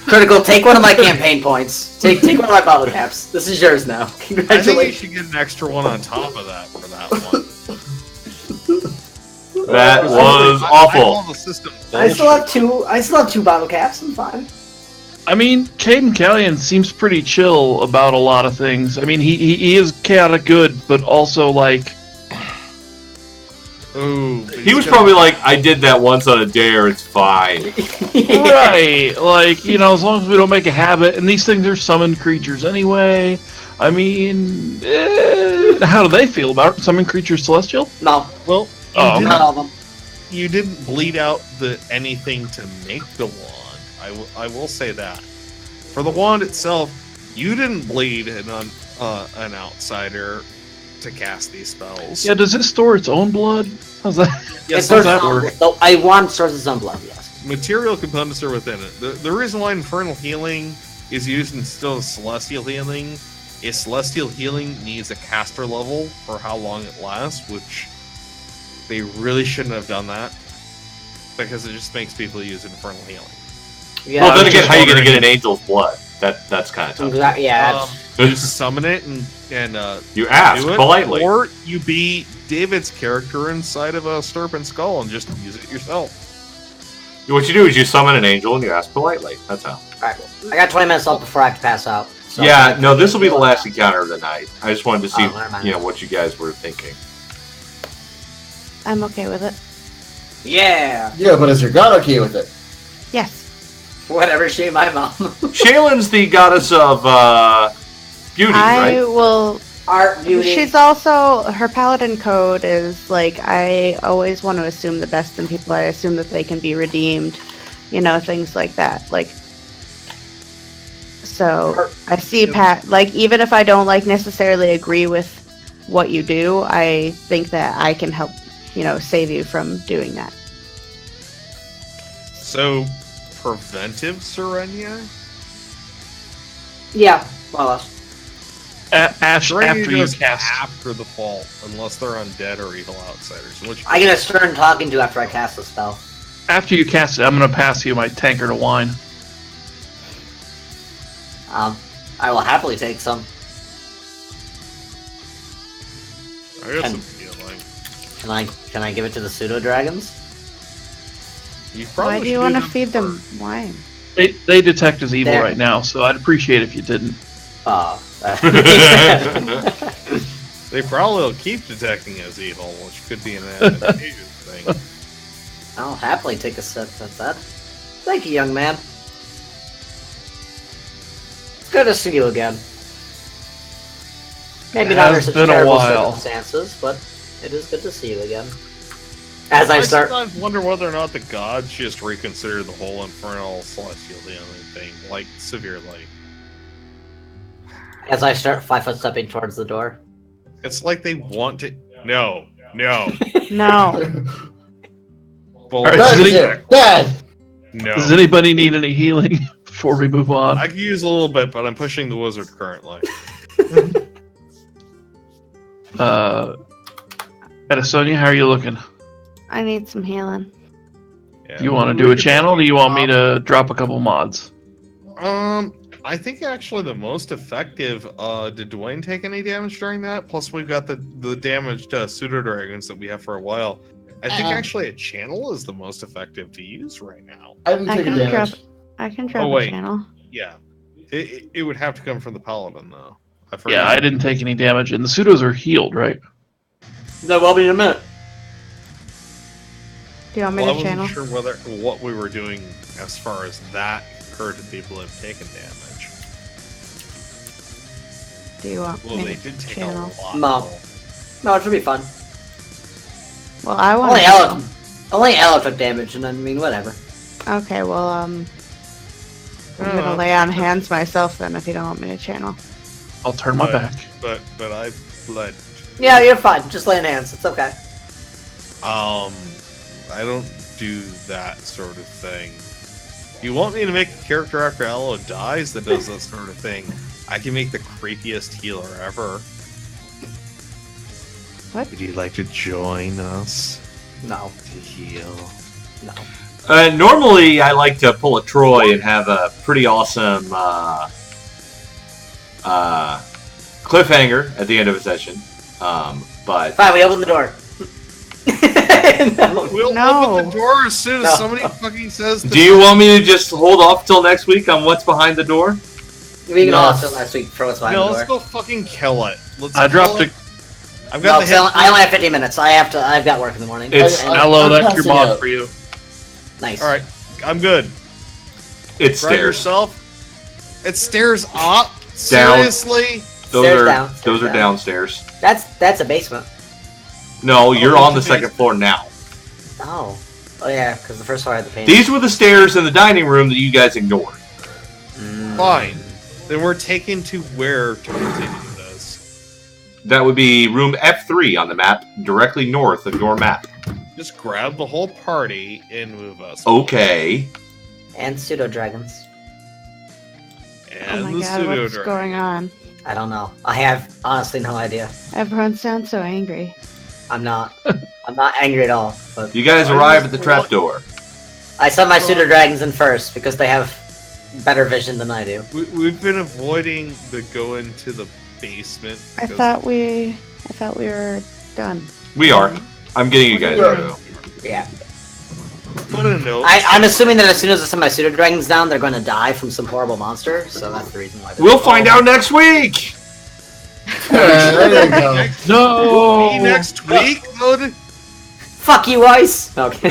Speaker 2: Critical, take one of my campaign points. Take one of my bottle caps. This is yours now.
Speaker 4: I think you
Speaker 2: Congratulations.
Speaker 4: should get an extra one on top of that for that one.
Speaker 1: That was
Speaker 4: I
Speaker 1: awful.
Speaker 4: call the system
Speaker 2: I still have two bottle caps. I'm fine.
Speaker 6: I mean, Caden Callion seems pretty chill about a lot of things. I mean, he is chaotic good, but also like
Speaker 4: Ooh,
Speaker 1: He was probably like, I did that once on a dare, it's fine.
Speaker 6: right, like, you know, as long as we don't make a habit, and these things are summoned creatures anyway. I mean, how do they feel about it? Summoned creatures celestial?
Speaker 2: No,
Speaker 4: well.
Speaker 6: Oh,
Speaker 4: You
Speaker 2: not all of them.
Speaker 4: you didn't bleed out anything to make the wand. I will say that. For the wand itself, you didn't bleed an outsider to cast these spells.
Speaker 6: Yeah, does it store its own blood? How's that?
Speaker 4: Yes,
Speaker 2: It
Speaker 6: how's that work?
Speaker 2: Though I want stores its own blood. Yes.
Speaker 4: Material components are within it. The reason why Infernal Healing is used instead of Celestial Healing is Celestial Healing needs a caster level for how long it lasts, which they really shouldn't have done that, because it just makes people use Infernal Healing.
Speaker 2: Yeah.
Speaker 1: Well, then again, how are you going to get an angel's blood? That's kind of tough.
Speaker 2: Yeah.
Speaker 4: You summon it and
Speaker 1: You ask
Speaker 4: do it,
Speaker 1: politely.
Speaker 4: or you be David's character inside of a Serpent Skull and just use it yourself.
Speaker 1: What you do is you summon an angel and you ask politely. That's how.
Speaker 2: Alright, I got 20 minutes left before I have to pass out. So
Speaker 1: Yeah, no, this will be the last encounter of the night. I just wanted to see,
Speaker 2: never mind.
Speaker 1: what you guys were thinking.
Speaker 3: I'm okay with it.
Speaker 2: Yeah.
Speaker 5: Yeah, but is your god okay with it?
Speaker 3: Yes.
Speaker 2: Whatever she my mom.
Speaker 1: Shaylin's the goddess of beauty,
Speaker 3: I
Speaker 1: right?
Speaker 3: will.
Speaker 2: Art, beauty.
Speaker 3: She's also, her paladin code is like, I always want to assume the best in people. I assume that they can be redeemed, things like that. Like, so I see like, even if I don't necessarily agree with what you do, I think that I can help, save you from doing that.
Speaker 4: So, preventive Serenia?
Speaker 2: Yeah, more or less.
Speaker 6: Ash,
Speaker 4: Serenia
Speaker 6: after you
Speaker 4: goes
Speaker 6: cast.
Speaker 4: after the fall, unless they're undead or evil outsiders. Which
Speaker 2: I get a stern talking to after I cast the spell.
Speaker 6: After you cast it, I'm going to pass you my tankard of wine.
Speaker 2: I will happily take some.
Speaker 4: I got
Speaker 2: And-
Speaker 4: some feeling.
Speaker 2: Can I give it to the pseudo dragons?
Speaker 4: You probably
Speaker 3: Why do you
Speaker 4: should
Speaker 3: want to
Speaker 4: them
Speaker 3: feed them
Speaker 4: first.
Speaker 3: wine?
Speaker 6: They detect as evil
Speaker 2: There.
Speaker 6: right now, so I'd appreciate if you didn't.
Speaker 2: Oh.
Speaker 4: They probably will keep detecting as evil, which could be an advantageous thing.
Speaker 2: I'll happily take a sip at that. Thank you, young man. It's good to see you again. Maybe
Speaker 6: It
Speaker 2: not under
Speaker 6: has
Speaker 2: such
Speaker 6: been a
Speaker 2: terrible
Speaker 6: while.
Speaker 2: circumstances, but it is good to see you again. As I start,
Speaker 4: sometimes wonder whether or not the gods just reconsider the whole infernal celestial healing thing, severely.
Speaker 2: as I start 5 foot stepping towards the door.
Speaker 4: It's like they want to. No.
Speaker 3: No.
Speaker 4: Well,
Speaker 6: Alright,
Speaker 5: Bad
Speaker 6: does,
Speaker 5: shit. Bad!
Speaker 4: no.
Speaker 6: does anybody need any healing before we move on?
Speaker 4: I could use a little bit, but I'm pushing the wizard currently.
Speaker 6: Sonia, how are you looking?
Speaker 3: I need some healing.
Speaker 4: Yeah.
Speaker 6: Do you want to do a channel, or do you want me to drop a couple mods?
Speaker 4: I think actually the most effective. Did Dwayne take any damage during that? Plus, we've got the damaged pseudo dragons that we have for a while. I think actually a channel is the most effective to use right now.
Speaker 5: I didn't
Speaker 3: I
Speaker 5: take a
Speaker 3: can
Speaker 5: damage.
Speaker 3: I can drop
Speaker 4: Oh, wait.
Speaker 3: a channel.
Speaker 4: Yeah, it would have to come from the paladin though.
Speaker 6: Yeah, I didn't take any damage, and the pseudos are healed, right?
Speaker 2: That will be in a minute.
Speaker 3: Do you want me
Speaker 4: Well, I
Speaker 3: to
Speaker 4: wasn't
Speaker 3: channel?
Speaker 4: sure what we were doing as far as that compared to people who have taken damage.
Speaker 3: Do you want
Speaker 4: Well,
Speaker 3: me
Speaker 4: they
Speaker 3: to
Speaker 4: did take
Speaker 3: channel?
Speaker 4: a lot.
Speaker 2: No. No, it should be fun.
Speaker 3: Well, I want
Speaker 2: Only Ella took damage, and I mean, whatever.
Speaker 3: Okay, well, I'm gonna lay on hands myself then if you don't want me to channel.
Speaker 6: I'll turn my back.
Speaker 4: But I bled.
Speaker 2: Yeah, you're fine. Just lay in hands. It's okay.
Speaker 4: I don't do that sort of thing. You want me to make a character after Aloe dies that does that sort of thing? I can make the creepiest healer ever.
Speaker 3: What?
Speaker 4: Would you like to join us
Speaker 2: No.
Speaker 4: to heal?
Speaker 2: No.
Speaker 1: Normally, I like to pull a Troy and have a pretty awesome cliffhanger at the end of a session. But
Speaker 2: Fine, we open the door. No.
Speaker 4: We'll
Speaker 3: No.
Speaker 4: open the door as soon as
Speaker 2: No.
Speaker 4: somebody fucking says.
Speaker 1: do you want me to just hold off till next week on what's behind the door?
Speaker 2: We can
Speaker 5: No.
Speaker 2: all sit last week for what's behind
Speaker 4: No,
Speaker 2: the
Speaker 4: let's
Speaker 2: door.
Speaker 4: go fucking kill it. Let's
Speaker 6: I dropped
Speaker 4: kill
Speaker 6: a.
Speaker 4: it. I've got
Speaker 2: No,
Speaker 4: the
Speaker 2: 'cause
Speaker 4: hit.
Speaker 2: I only have 50 minutes. I've got work in the morning.
Speaker 1: It's-
Speaker 2: And-
Speaker 6: Hello,
Speaker 5: I'm
Speaker 6: that's your
Speaker 5: passing
Speaker 6: mod
Speaker 5: out.
Speaker 6: for you.
Speaker 2: nice.
Speaker 4: All right, I'm good.
Speaker 1: It's
Speaker 4: Grab
Speaker 1: stairs.
Speaker 4: yourself. It stairs up.
Speaker 1: Down.
Speaker 4: Seriously?
Speaker 1: Those
Speaker 2: Stairs
Speaker 1: are
Speaker 2: down,
Speaker 1: those
Speaker 2: stairs
Speaker 1: are
Speaker 2: down.
Speaker 1: downstairs.
Speaker 2: That's a basement.
Speaker 1: No, you're
Speaker 4: it's
Speaker 1: on
Speaker 4: a
Speaker 1: the second
Speaker 4: basement.
Speaker 1: floor now.
Speaker 2: Oh. Oh yeah, because the first floor had the paint.
Speaker 1: These were the stairs in the dining room that you guys ignored.
Speaker 4: Fine. Then we're taken to where to continue this?
Speaker 1: That would be room F3 on the map, directly north of your map.
Speaker 4: Just grab the whole party and move us.
Speaker 1: Okay.
Speaker 2: And pseudo dragons.
Speaker 4: And
Speaker 3: Oh my
Speaker 4: the
Speaker 3: god,
Speaker 4: pseudo
Speaker 3: what's
Speaker 4: dragon.
Speaker 3: going on?
Speaker 2: I don't know. I have honestly no idea.
Speaker 3: Everyone sounds so angry.
Speaker 2: I'm not. I'm not angry at all. But
Speaker 1: You guys arrive at the trapdoor.
Speaker 2: I sent my pseudo dragons in first because they have better vision than I do.
Speaker 4: We've been avoiding the go into the basement.
Speaker 3: I
Speaker 4: because-
Speaker 3: thought we were done.
Speaker 1: We are. I'm getting you guys through.
Speaker 2: Yeah.
Speaker 4: Put a note.
Speaker 2: I'm assuming that as soon as I send my pseudo dragons down, they're going to die from some horrible monster. So that's the reason why.
Speaker 1: We'll find out next week!
Speaker 5: There you go.
Speaker 6: No.
Speaker 4: See next week, though.
Speaker 2: Fuck you, Ice. Okay.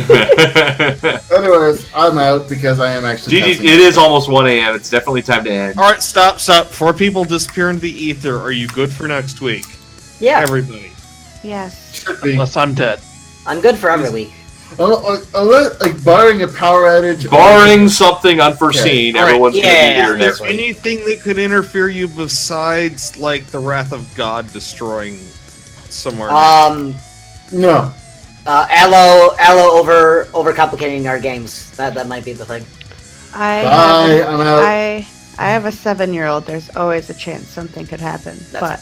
Speaker 5: Anyways, I'm out because I am actually.
Speaker 1: GG,
Speaker 5: testing
Speaker 1: it is almost 1 a.m. It's definitely time to end.
Speaker 4: All right, stop. Before people disappear into the ether, are you good for next week?
Speaker 2: Yeah,
Speaker 4: Everybody.
Speaker 3: Yes.
Speaker 5: Should be.
Speaker 6: Unless I'm dead.
Speaker 2: I'm good for every week.
Speaker 5: Unless, like, barring a power outage.
Speaker 1: Barring something unforeseen,
Speaker 4: Okay. All right.
Speaker 1: everyone's going to
Speaker 2: Yeah.
Speaker 1: be here
Speaker 4: Is
Speaker 1: next
Speaker 4: there
Speaker 1: week.
Speaker 4: anything that could interfere you besides, like, the wrath of God destroying somewhere?
Speaker 5: No.
Speaker 2: Allo overcomplicating our games. That might be the thing.
Speaker 5: Bye. I'm out.
Speaker 3: I have a 7-year-old. There's always a chance something could happen. But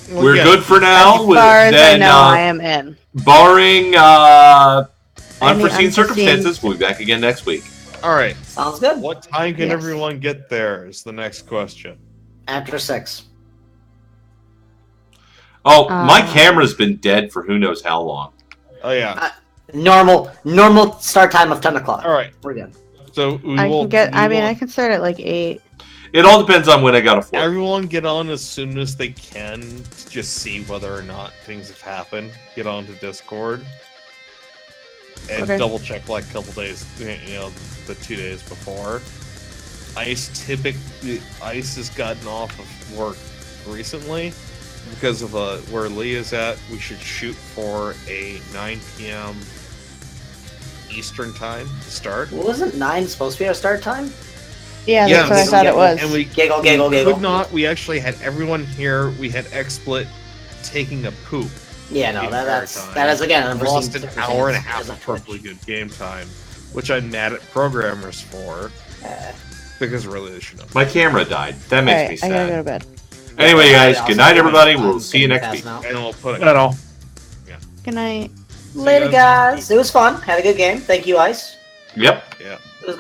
Speaker 4: Well,
Speaker 1: We're
Speaker 4: yeah.
Speaker 1: good for now.
Speaker 3: as far as I
Speaker 1: Then,
Speaker 3: know, I am in.
Speaker 1: barring unforeseen
Speaker 3: unforeseen-
Speaker 1: circumstances, we'll be back again next week.
Speaker 4: All right.
Speaker 2: Sounds good.
Speaker 4: What time can
Speaker 3: Yes.
Speaker 4: everyone get there is the next question.
Speaker 2: After 6.
Speaker 1: Oh, my
Speaker 3: Uh,
Speaker 1: camera's been dead for who knows how long.
Speaker 4: Oh, yeah.
Speaker 2: Normal start time of 10 o'clock.
Speaker 4: All right.
Speaker 2: We're good.
Speaker 4: So we
Speaker 3: I
Speaker 4: will.
Speaker 3: can get. I
Speaker 4: we
Speaker 3: mean,
Speaker 4: will-
Speaker 3: I can start at like 8.
Speaker 1: It all depends on when I got a flight.
Speaker 4: Everyone get on as soon as they can to just see whether or not things have happened. Get onto Discord and
Speaker 3: Okay.
Speaker 4: double check like a couple days, the 2 days before. Ice has gotten off of work recently because of where Lee is at. We should shoot for a 9 p.m. Eastern time to start.
Speaker 2: Wasn't 9 supposed to be our start time?
Speaker 3: Yeah, that's what I thought it was.
Speaker 4: And we
Speaker 2: Giggle.
Speaker 4: could not. We actually had everyone here. We had XSplit taking a poop.
Speaker 2: Yeah, no,
Speaker 4: the entire time.
Speaker 2: that is again an
Speaker 4: We lost
Speaker 2: unforeseen
Speaker 4: an hour and a
Speaker 2: circumstance.
Speaker 4: half of perfectly good game time, which I'm mad at programmers for because really they should know.
Speaker 1: My camera died. That makes me
Speaker 3: Alright, I gotta go
Speaker 1: sad.
Speaker 3: to bed.
Speaker 1: Anyway, guys,
Speaker 2: Also,
Speaker 1: good night, everybody.
Speaker 2: I'm
Speaker 1: We'll see you next
Speaker 2: passing
Speaker 1: week.
Speaker 2: out.
Speaker 4: And we'll put it.
Speaker 6: At all.
Speaker 3: Good night.
Speaker 2: Later,
Speaker 4: guys.
Speaker 2: guys. It was fun. Had a good game. Thank you, Ice.
Speaker 1: Yep.
Speaker 4: Yeah.